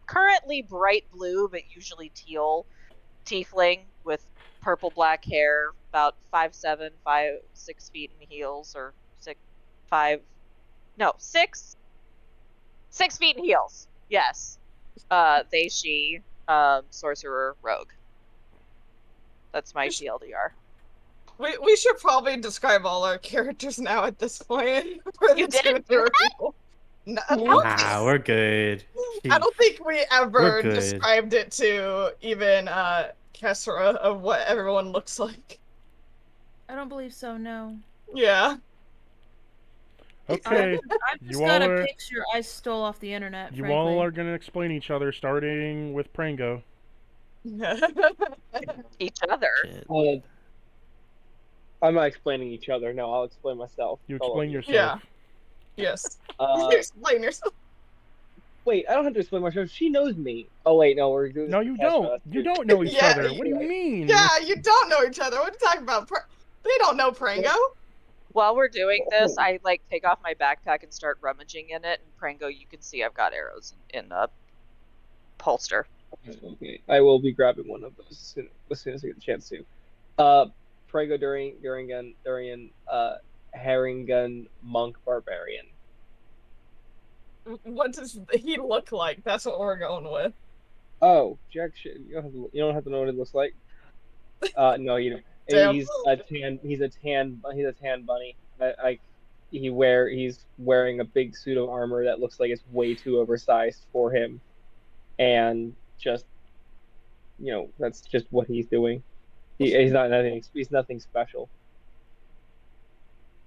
currently bright blue, but usually teal tiefling with purple black hair, about 5'7", 6 feet in heels, or 6 feet in heels. Yes. She, sorcerer, rogue. That's my TLDR. We should probably describe all our characters now at this point for You the two didn't new people. No, Nah, we're good. I don't think we We're ever good. described it to even Kessera of what everyone looks like. I don't believe so, no. Yeah. Okay, I've just you got all a are picture I stole off the internet, you frankly. all are gonna explain each other, starting with Prango. Each other. Shit. I'm not explaining each other. No, I'll explain myself. You All of explain you. yourself. Yeah. Yes. Uh, Explain yourself. wait, I don't have to explain myself. She knows me. Oh wait, no, we're doing this. No, with you Kestra. don't. That's You weird. don't know each Yeah, other. What do you right. mean? Yeah, you don't know each other. What are you talking about? They don't know Prango. While we're doing this, I take off my backpack and start rummaging in it. And Prango, you can see I've got arrows in the holster. Okay, I will be grabbing one of those as soon as I get the chance to. Prego Durian, Herringun, Monk, Barbarian. What does he look like? That's what we're going with. Oh, Jack shit. You don't have to know what it looks like. No, you don't. Damn. He's a tan bunny. He's wearing a big suit of armor that looks like it's way too oversized for him, and just that's just what he's doing. He's nothing special.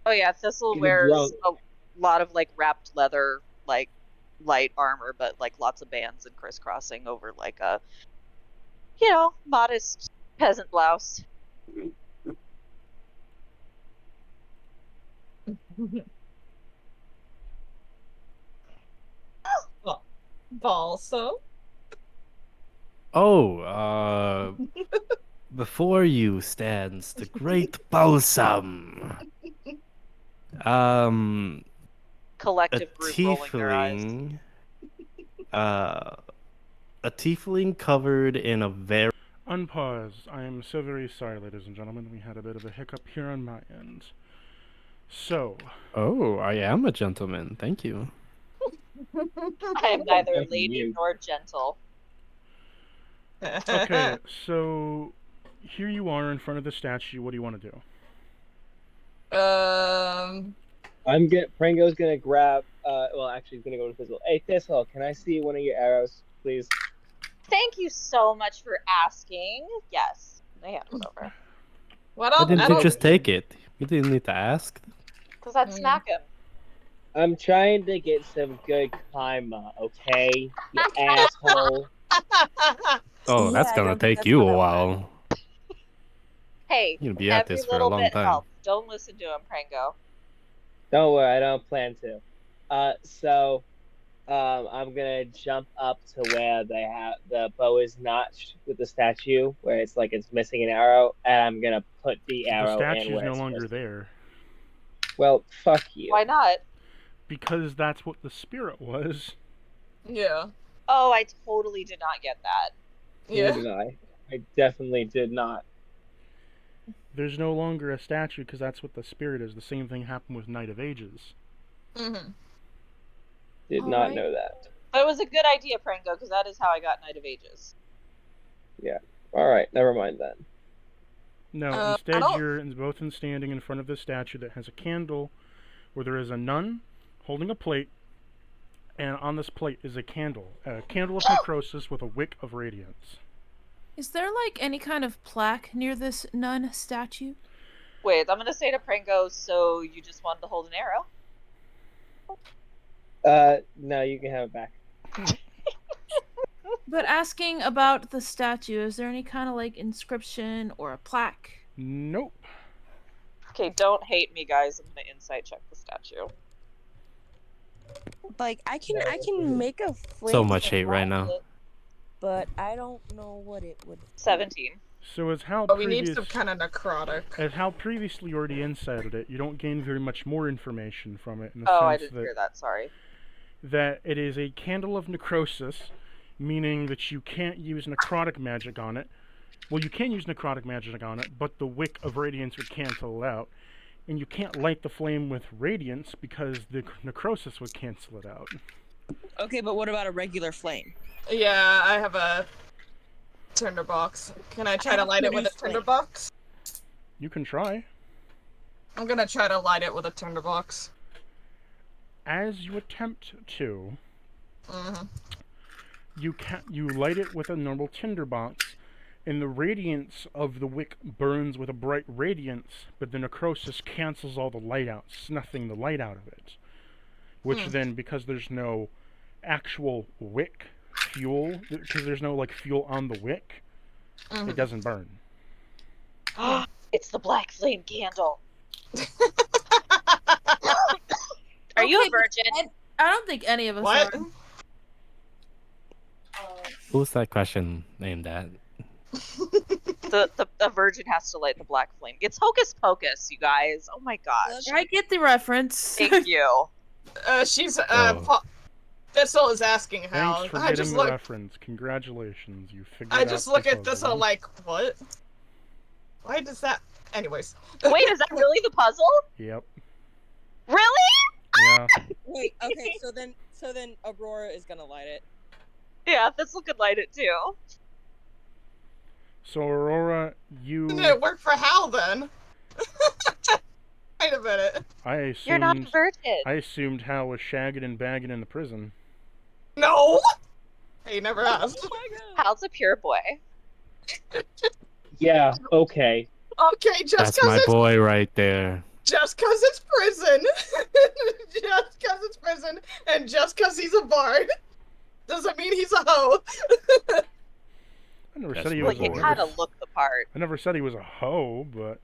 Oh yeah, Thistle He's a wears drunk. a lot of like wrapped leather, like light armor, but like lots of bands and crisscrossing over like a modest peasant blouse. Balso. Oh, before you stands the great Balsam. A Collective group rolling their eyes. tiefling. A tiefling covered in a very Unpause. I am so very sorry, ladies and gentlemen. We had a bit of a hiccup here on my end. So. Oh, I am a gentleman. Thank you. I am neither Thank lady you. nor gentle. Okay, so here you are in front of the statue. What do you want to do? Prango's gonna grab. Well, actually, he's gonna go to Thistle. Hey, Thistle, can I see one of your arrows, please? Thank you so much for asking. Yes, I hand it over. Why didn't you just take it? You didn't need to ask. Because I'd smack him. I'm trying to get some good karma, okay? You asshole. Oh, that's Yeah, I gonna don't think take that's you what a I while. Hey, You're gonna be at every this for a little long bit time. helps. Don't listen to him, Prango. Don't worry, I don't plan to. I'm gonna jump up to where they have the bow is notched with the statue, where it's like it's missing an arrow, and I'm gonna put the The arrow in statue's where no it's longer supposed to. there. Well, fuck you. Why not? Because that's what the spirit was. Yeah. Oh, I totally did not get that. Neither Yeah. did I. I definitely did not. There's no longer a statue because that's what the spirit is. The same thing happened with Knight of Ages. Mm-hmm. Did not know that. But it was a good idea, Prango, because that is how I got Knight of Ages. Yeah. All right. Never mind then. No, instead you're both standing in front of the statue that has a candle where there is a nun holding a plate, and on this plate is a candle of necrosis with a wick of radiance. Is there like any kind of plaque near this nun statue? Wait, I'm gonna say to Prango, so you just wanted to hold an arrow? No, you can have it back. But asking about the statue, is there any kind of like inscription or a plaque? Nope. Okay, don't hate me, guys. I'm gonna insight check the statue. Like I can make a flame. So much to hate right light now. it, but I don't know what it would. 17. So as how But we need some kind of necrotic. as how previously already incited it, you don't gain very much more information from it in the Oh, I sense didn't hear that. Sorry. that it is a candle of necrosis, meaning that you can't use necrotic magic on it. Well, you can use necrotic magic on it, but the wick of radiance would cancel it out. And you can't light the flame with radiance because the necrosis would cancel it out. Okay, but what about a regular flame? Yeah, I have a tinderbox. Can I try to light it with a tinderbox? You can try. I'm gonna try to light it with a tinderbox. As you attempt to, Mm-hmm. you light it with a normal tinderbox, and the radiance of the wick burns with a bright radiance, but the necrosis cancels all the light out, snuffing the light out of it. Which then, because there's no actual wick fuel, because there's no like fuel on the wick, it doesn't burn. It's the black flame candle. Are you a Okay, but virgin? I don't think any of us What? are. Who's that question aimed at? The virgin has to light the black flame. It's hocus pocus, you guys. Oh my gosh. I get the reference. Thank you. She's Oh. Thistle is asking how. Thanks for I getting just the look. reference. Congratulations, you figured I out just look the at Thistle puzzle. like, what? Why does that? Anyways. Wait, is that really the puzzle? Yep. Really? Yeah. Wait, okay, so then Aurora is gonna light it. Yeah, Thistle could light it too. So Aurora, you. Didn't it work for Hal then? Wait a minute. You're not a virgin. I assumed Hal was shagging and bagging in the prison. No! He never asked. Oh my god. Hal's a pure boy. Yeah, okay. Okay, just That's cause my it's boy right there. just cause it's prison. Just cause it's prison and just cause he's a bard doesn't mean he's a hoe. I never That's said he my was Like, a you boy. kind of look the part. I never said he was a hoe, but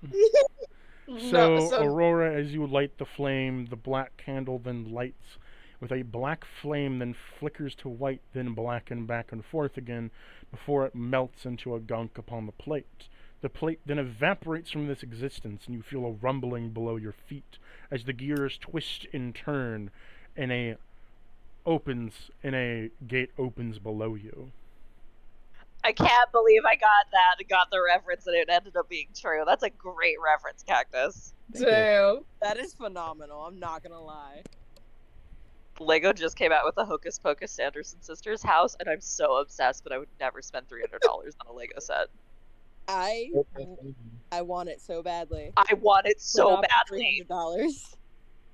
No, so Aurora, as you light the flame, the black candle then lights with a black flame, then flickers to white, then black and back and forth again, before it melts into a gunk upon the plate. The plate then evaporates from this existence, and you feel a rumbling below your feet as the gears twist and turn, and a gate opens below you. I can't believe I got that and got the reference and it ended up being true. That's a great reference, Cactus. Damn. That is phenomenal, I'm not gonna lie. Lego just came out with a Hocus Pocus Sanderson Sisters house, and I'm so obsessed, but I would never spend $300 on a Lego set. I want it so badly. I want it so But not badly. $300.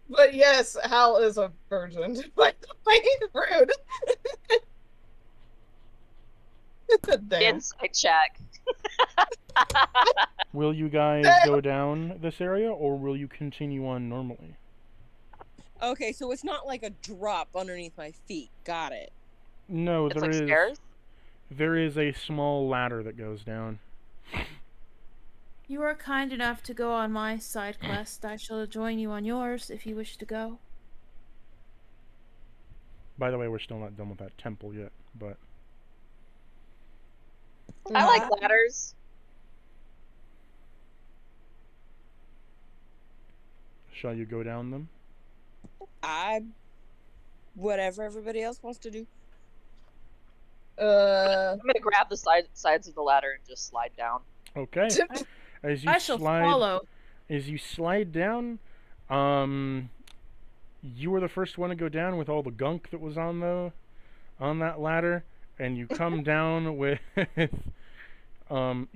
But yes, Hal is a virgin. Like, rude. Damn. Insight check. Will you guys go down this area, or will you continue on normally? Okay, so it's not like a drop underneath my feet. Got it. No, It's there like is. stairs. There is a small ladder that goes down. You are kind enough to go on my side quest. I shall join you on yours if you wish to go. By the way, we're still not done with that temple yet, but I like ladders. shall you go down them? Whatever everybody else wants to do. I'm gonna grab the sides of the ladder and just slide down. Okay. As you I shall slide, follow. as you slide down, you were the first one to go down with all the gunk that was on that ladder, and you come down with, when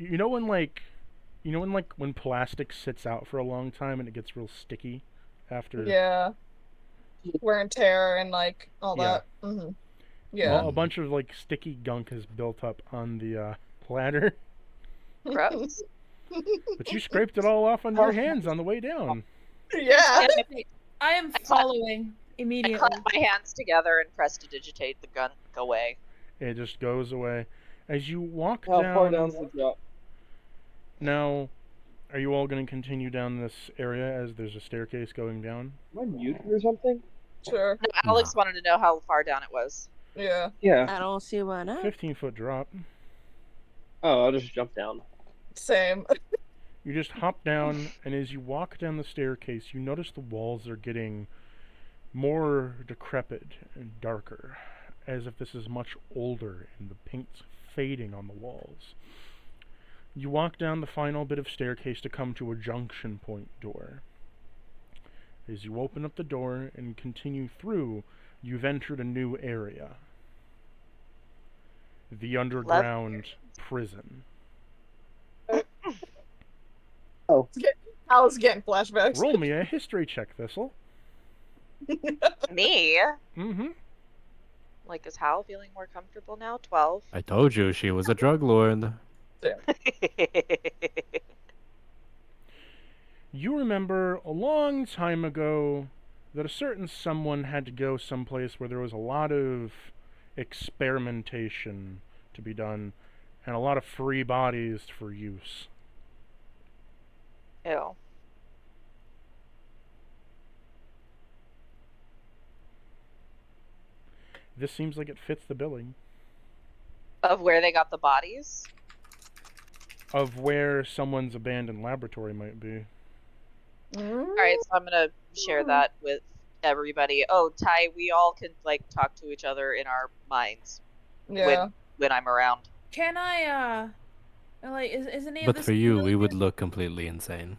plastic sits out for a long time and it gets real sticky after. Yeah. Wear and tear and like all Yeah. that. Mm-hmm. Yeah. Well, a bunch of like sticky gunk has built up on the ladder, Gross. but you scraped it all off on your hands on the way down. Yeah. I am following I immediately. clap my hands together and press to digitate the gun away. It just goes away. As you walk How down... far down's the drop? Now, are you all going to continue down this area as there's a staircase going down? Am I muted or something? Sure. No, Alex wanted to know how far down it was. Yeah. Yeah. I don't see why not. 15-foot drop. Oh, I'll just jump down. Same. You just hop down, and as you walk down the staircase, you notice the walls are getting more decrepit and darker, as if this is much older, and the paint's fading on the walls. You walk down the final bit of staircase to come to a junction point door. As you open up the door and continue through, you've entered a new area. The underground prison. I was getting flashbacks. Roll me a history check, Thistle. Me? Mm-hmm. Like, is Hal feeling more comfortable now? 12. I told you she was a drug lord. You remember a long time ago that a certain someone had to go someplace where there was a lot of experimentation to be done and a lot of free bodies for use. Ew. This seems like it fits the billing Of where they got the bodies? of where someone's abandoned laboratory might be. Alright, so I'm gonna share that with everybody. Oh, Ty, we all can, like, talk to each other in our minds Yeah. when I'm around. Can I, like, is any of But this for you, we familiar? would look completely insane.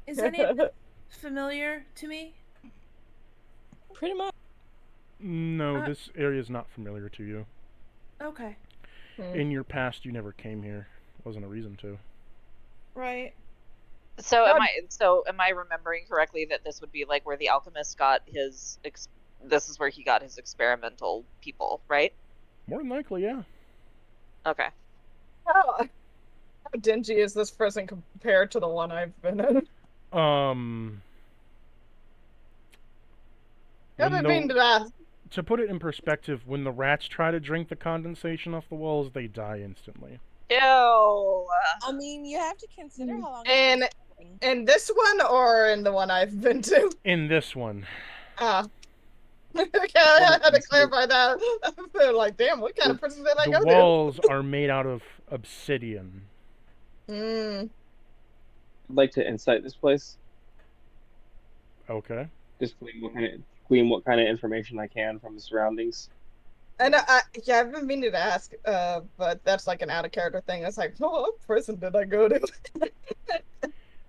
Is any of this familiar to me? Pretty much. No, this area is not familiar to you. Okay. In your past, you never came here. Wasn't a reason to. Right. So am I remembering correctly that this would be like where the alchemist got his this is where he got his experimental people, right? More than likely, yeah. Okay. How dingy is this prison compared to the one I've been in? Haven't been to that. To put it in perspective, when the rats try to drink the condensation off the walls, they die instantly. Ew. I mean, you have to consider how long. And in this one or in the one I've been to? In this one. Ah. Okay, I had to clarify that. I'm like, damn, what kind of prison did I go The walls are made out of obsidian. to? I'd like to insight this place. Okay. Just glean what kind of information I can from the surroundings. And yeah, I've been meaning to ask, but that's like an out of character thing. It's like, oh, what prison did I go to?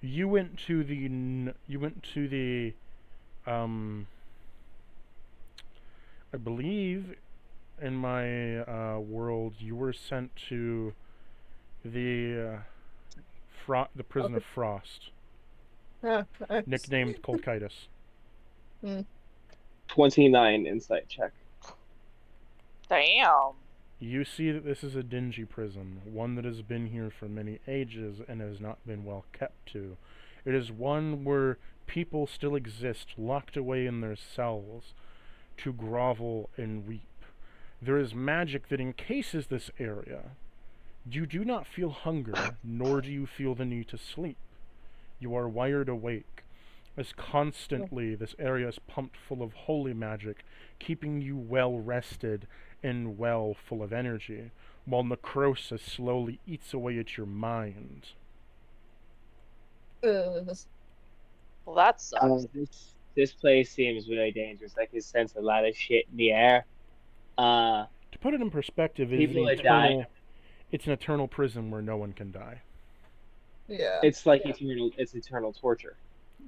You went to the, I believe, in my world, you were sent to the prison of Frost, nicknamed Colchitis. 29 insight check. Damn. You see that this is a dingy prison, one that has been here for many ages and has not been well kept to. It is one where people still exist, locked away in their cells, to grovel and weep. There is magic that encases this area. You do not feel hunger, nor do you feel the need to sleep. You are wired awake, as constantly this area is pumped full of holy magic, keeping you well rested and well full of energy, while necrosis slowly eats away at your mind. Well, that sucks. This place seems really dangerous. I can sense a lot of shit in the air. To put it in perspective, it's an eternal prison where no one can die. Yeah. It's like eternal torture.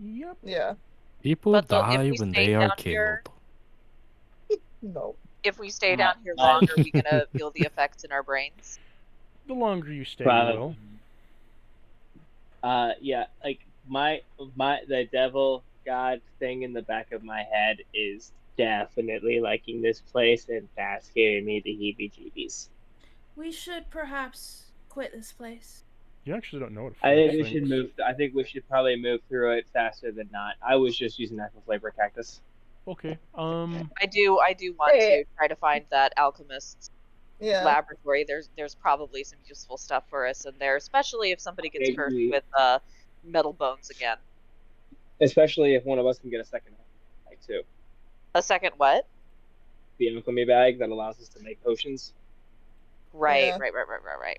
Yep. Yeah. People But die if we when stay they are down here- killed. No. If we stay down here long, are we gonna feel the effects in our brains? The longer you stay, Probably. you will. Yeah, like the devil god thing in the back of my head is definitely liking this place, and that's giving me the heebie-jeebies. We should perhaps quit this place. You actually don't know what I think Frost we should thinks. move. I think we should probably move through it faster than not. I was just using that for flavor cactus. Okay. I do want to try to find that alchemist's Yeah. laboratory. There's probably some useful stuff for us in there, especially if somebody gets cursed Maybe, with metal bones again. especially if one of us can get a second bag too. A second what? The alchemy bag that allows us to make potions. Right, Yeah. right.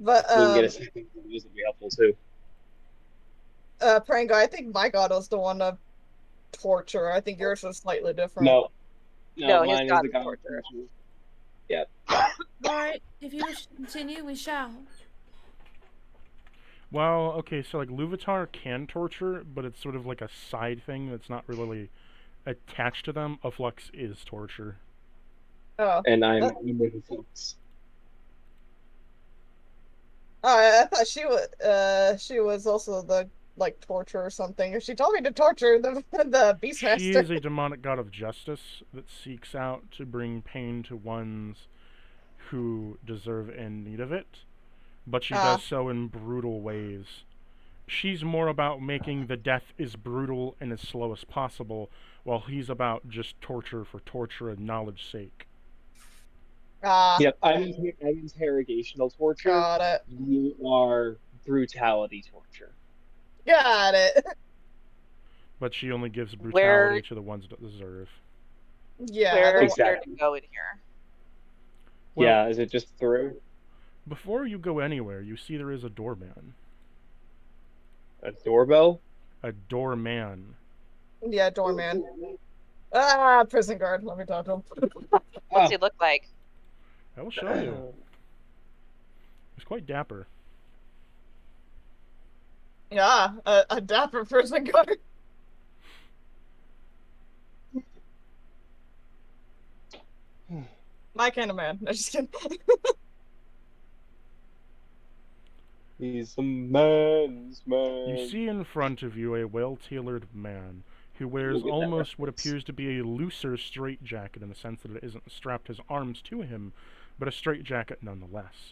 But We can get a second one of those would be helpful too. Prango, I think my god was the one of torture. I think yours was slightly different. No, his mine is god the is god of torture. torture. Yeah. Alright, if you wish to continue, we shall. Well, okay, so like Luvatar can torture, but it's sort of like a side thing that's not really attached to them. A flux is torture. Oh. And I'm with folks. Oh, I thought she was also the like torture or something. She told me to torture the the Beastmaster. She is a demonic god of justice that seeks out to bring pain to ones who deserve and need of it, but she does so in brutal ways. She's more about making the death as brutal and as slow as possible, while he's about just torture for torture and knowledge sake. Yep, I'm interrogational torture. Got it. You are brutality torture. Got it. But she only gives brutality to the ones that deserve. Yeah. Where Exactly. to go in here? Well, Yeah, is it just through? Before you go anywhere, you see there is a doorman. A doorbell? A doorman. Yeah, doorman. Prison guard. Let me talk to him. What's he look like? I will show you. He's quite dapper. Yeah, a dapper prison guard. My kind of man. No, just kidding. He's a man's man. You see in front of you a well-tailored man who wears almost what appears to be a looser straitjacket in the sense that it isn't strapped his arms to him, but a straitjacket nonetheless.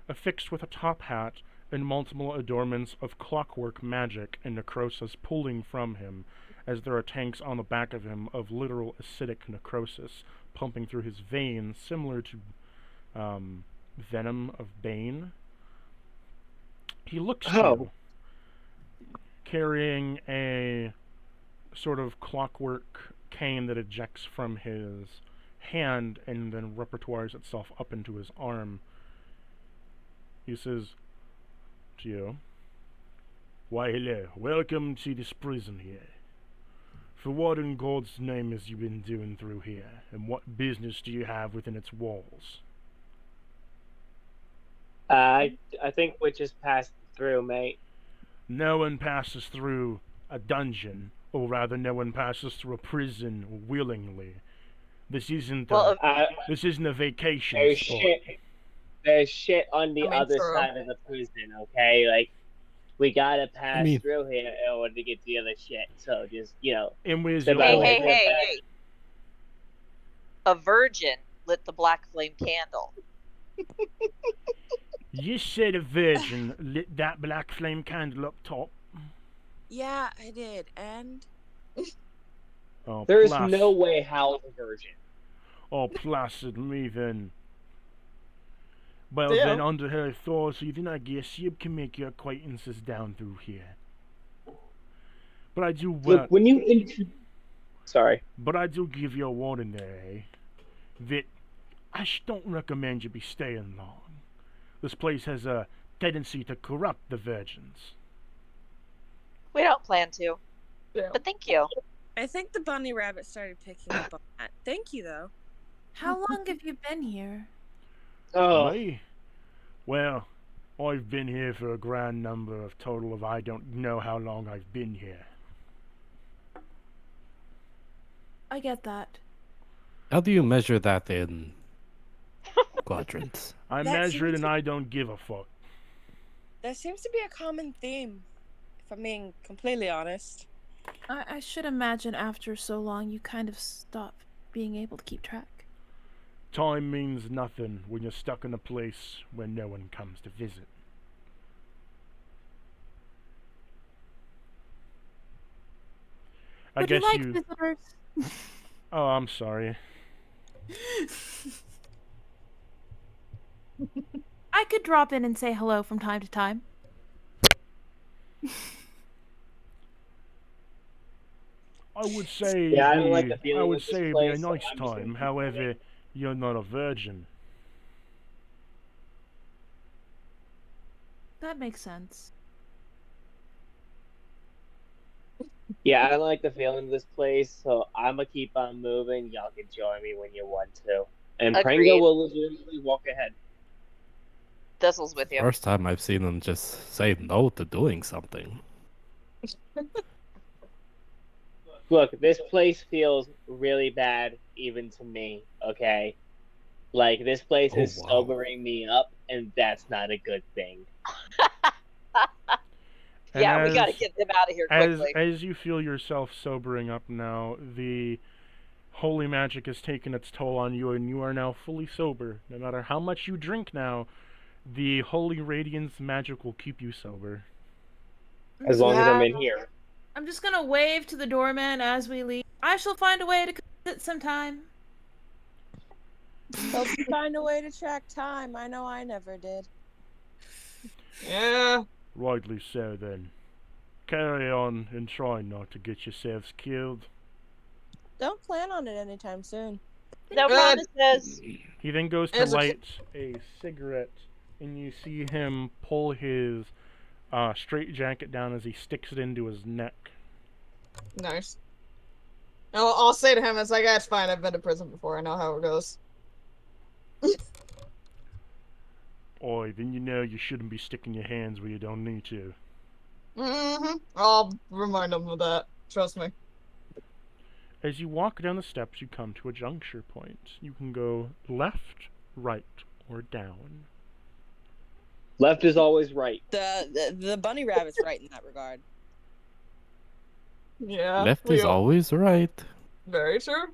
Affixed with a top hat and multiple adornments of clockwork magic and necrosis pulling from him, as there are tanks on the back of him of literal acidic necrosis pumping through his veins, similar to venom of Bane. He looks to you, carrying a sort of clockwork cane that ejects from his hand and then repertoires itself up into his arm. He says to you, "Why, hello, welcome to this prison here. For what in God's name has you been doing through here, and what business do you have within its walls?" I think we just passed through, mate. No one passes through a dungeon, or rather no one passes through a prison willingly. This isn't this isn't a vacation spot. There's shit on the I mean, other true. side of the prison, okay? Like, we gotta pass mean- through here in order to get the other shit. So just, And where's Step your out of the Hey, way. hey, hey, hey. A virgin lit the black flame candle. You said a virgin lit that black flame candle up top. Yeah, I did. And Oh, There's placid. no way Hal's a virgin. Oh, placid me then. Well Yeah. then, under her authority, then I guess you can make your acquaintances down through here. But I do Look, when you Sorry. But I do give you a warning there, eh? That I don't recommend you be staying long. This place has a tendency to corrupt the virgins. We don't plan to. Yeah. But thank you. I think the bunny rabbit started picking up on that. Thank you, though. How long have you been here? Oh, Me? Well, I've been here for a grand number of total of I don't know how long I've been here. I get that. How do you measure that in quadrants? I That measure it seems and I don't give a fuck. That seems to be a common theme, if I'm being completely honest. I should imagine after so long you kind of stop being able to keep track. Time means nothing when you're stuck in a place where no one comes to visit. I Would guess you like you... visitors? Oh, I'm sorry. I could drop in and say hello from time to time. I would say Yeah, I don't like the feeling I would with this say it'd be a place, so nice I'm just gonna time. keep However, moving. you're not a virgin. That makes sense. Yeah, I don't like the feeling of this place, so I'm gonna keep on moving. Y'all can join me when you want to. And Pringo Agreed. will legitimately walk ahead. Thistle's with you. First time I've seen him just say no to doing something. Look, this place feels really bad even to me, okay? Like, this place Oh, is wow. sobering me up, and that's not a good thing. And Yeah, we gotta get them out of here quickly. as you feel yourself sobering up now, the holy magic has taken its toll on you, and you are now fully sober. No matter how much you drink now, the holy radiance magic will keep you sober. As long as I'm Yeah. in here. I'm just gonna wave to the doorman as we leave. I shall find a way to visit sometime. Hope you find a way to track time. I know I never did. Yeah. Rightly so, then. Carry on and try not to get yourselves killed. Don't plan on it anytime soon. No Good. promises. He then goes to As a light a cigarette, and you see him pull his straight jacket down as he sticks it into his neck. Nice. I'll say to him, it's like, that's fine, I've been to prison before, I know how it goes. Oi, then you know you shouldn't be sticking your hands where you don't need to. Mm-hmm. I'll remind him of that. Trust me. As you walk down the steps, you come to a juncture point. You can go left, right, or down. Left is always right. The bunny rabbit's right in that regard. Yeah. Left we is all- always right. Very true.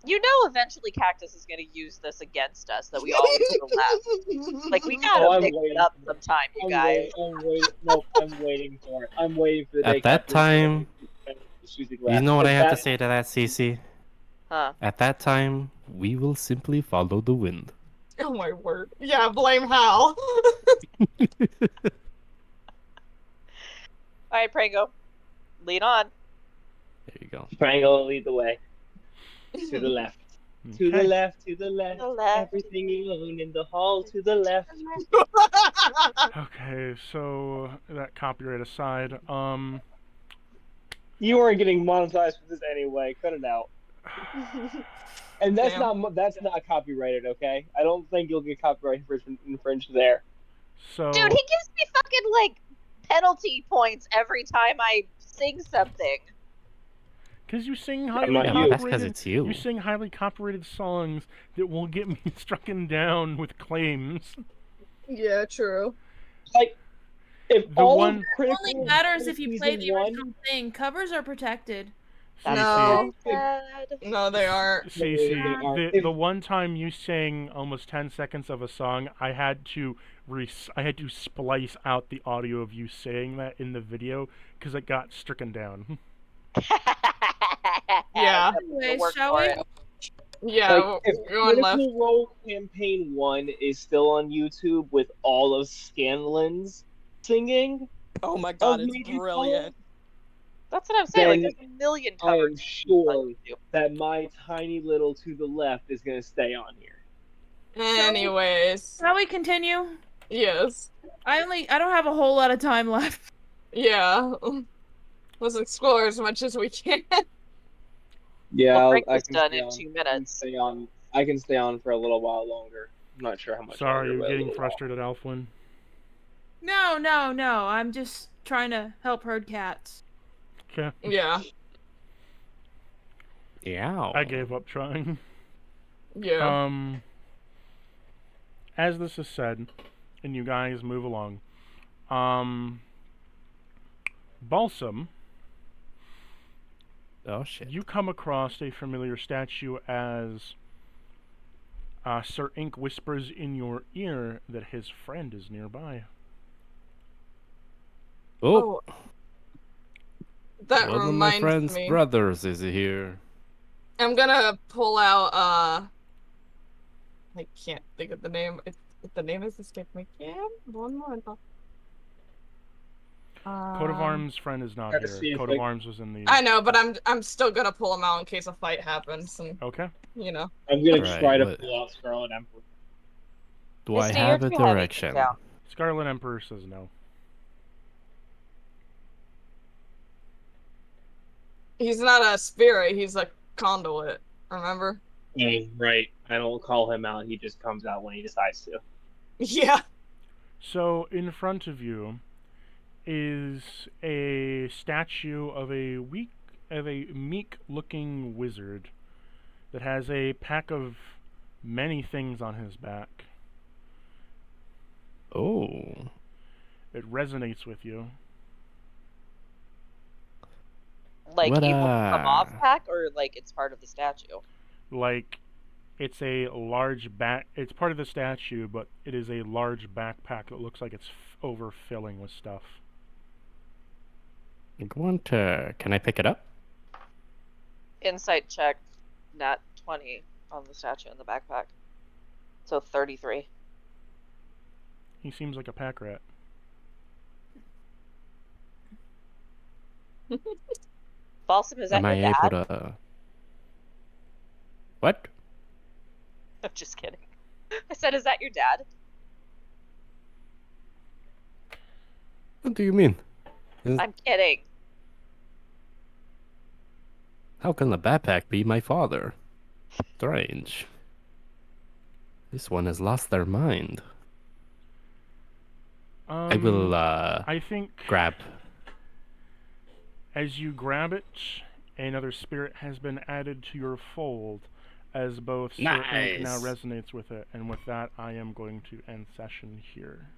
You know eventually Cactus is gonna use this against us, that we always go left. Like, we gotta I'm mix it waiting up for it. sometime, you guys. I'm waiting for it. I'm waiting for the day At that Captain America time, is choosing you left. know what I have to That- say to that, Cece? Huh. At that time, we will simply follow the wind. Oh my word. Yeah, blame Hal. Alright, Prango. Lead on. There you go. Triangle will lead the way. To the left. To the Okay. left, to the left. To the left. Everything you own in the hall to the left. Okay, so that copyright aside, You weren't getting monetized for this anyway. Cut it out. And that's Damn. not copyrighted, okay? I don't think you'll get copyright infringed there. so Dude, he gives me fucking, like, penalty points every time I sing something. because you sing not highly you. Yeah, that's because copyrighted, it's you. you sing highly copyrighted songs that will get me strucken down with claims. Yeah, true. Like, if The all one- of It Critical only matters if you Season play the 1 original thing. Covers are protected. That's No. so sad. No, they aren't. Cece, If- the one time you sang almost 10 seconds of a song, I had to splice out the audio of you saying that in the video because it got stricken down. Yeah. Anyways, Work shall for we? it. Yeah, Like, if we're going left. Critical Role Campaign 1 is still on YouTube with all of Scanlan's singing, Oh my god, Of it's Meaty brilliant. That's what I'm saying. Like, Then there's a million I am covers. sure that my tiny little to the left is going to stay on here. Anyways. Shall we continue? Yes. I don't have a whole lot of time left. Yeah. Let's explore as much as we can. Yeah, Well, I breakfast can done stay in on. 2 I can minutes. stay on. I can stay on for a little while longer. I'm not sure how much. Sorry, longer, you're but a getting little while. frustrated, Alfwin. No. I'm just trying to help herd cats. Okay, Yeah. Yeah. I gave up trying. Yeah. As this is said, and you guys move along, Balsam, Oh shit. you come across a familiar statue as Sir Ink whispers in your ear that his friend is nearby. Oh, That one of my reminds friend's me. brothers is here. I'm gonna pull out I can't think of the name. The name is escaped me. Yeah, one moment. Coat of Arms friend is not Gotta here. see if Coat I- of Arms was in the. I know, but I'm still gonna pull him out in case a fight happens, and Okay. you know. I'm gonna Right, try to what- pull out Scarlet Emperor. Do I Misty, have you're a too heavy. Get direction? down. Scarlet Emperor says no. He's not a spirit. He's a conduit. Remember? Oh, right. I don't call him out. He just comes out when he decides to. Yeah. So in front of you is a statue of a meek-looking wizard that has a pack of many things on his back. Oh. It resonates with you. Like What, he will come off uh, pack, or like it's part of the statue. Like it's a large back. It's part of the statue, but it is a large backpack that looks like it's overfilling with stuff. I'm going to. Can I pick it up? Insight check, nat 20 on the statue in the backpack. So 33. He seems like a pack rat. Balsam, is that Am your I dad? able to? What? I'm just kidding. I said, is that your dad? What do you mean? I'm kidding. How can the backpack be my father? Strange. This one has lost their mind. I will I think grab. as you grab it, another spirit has been added to your fold, as both Sir Ink now Nice. resonates with it. And with that, I am going to end session here.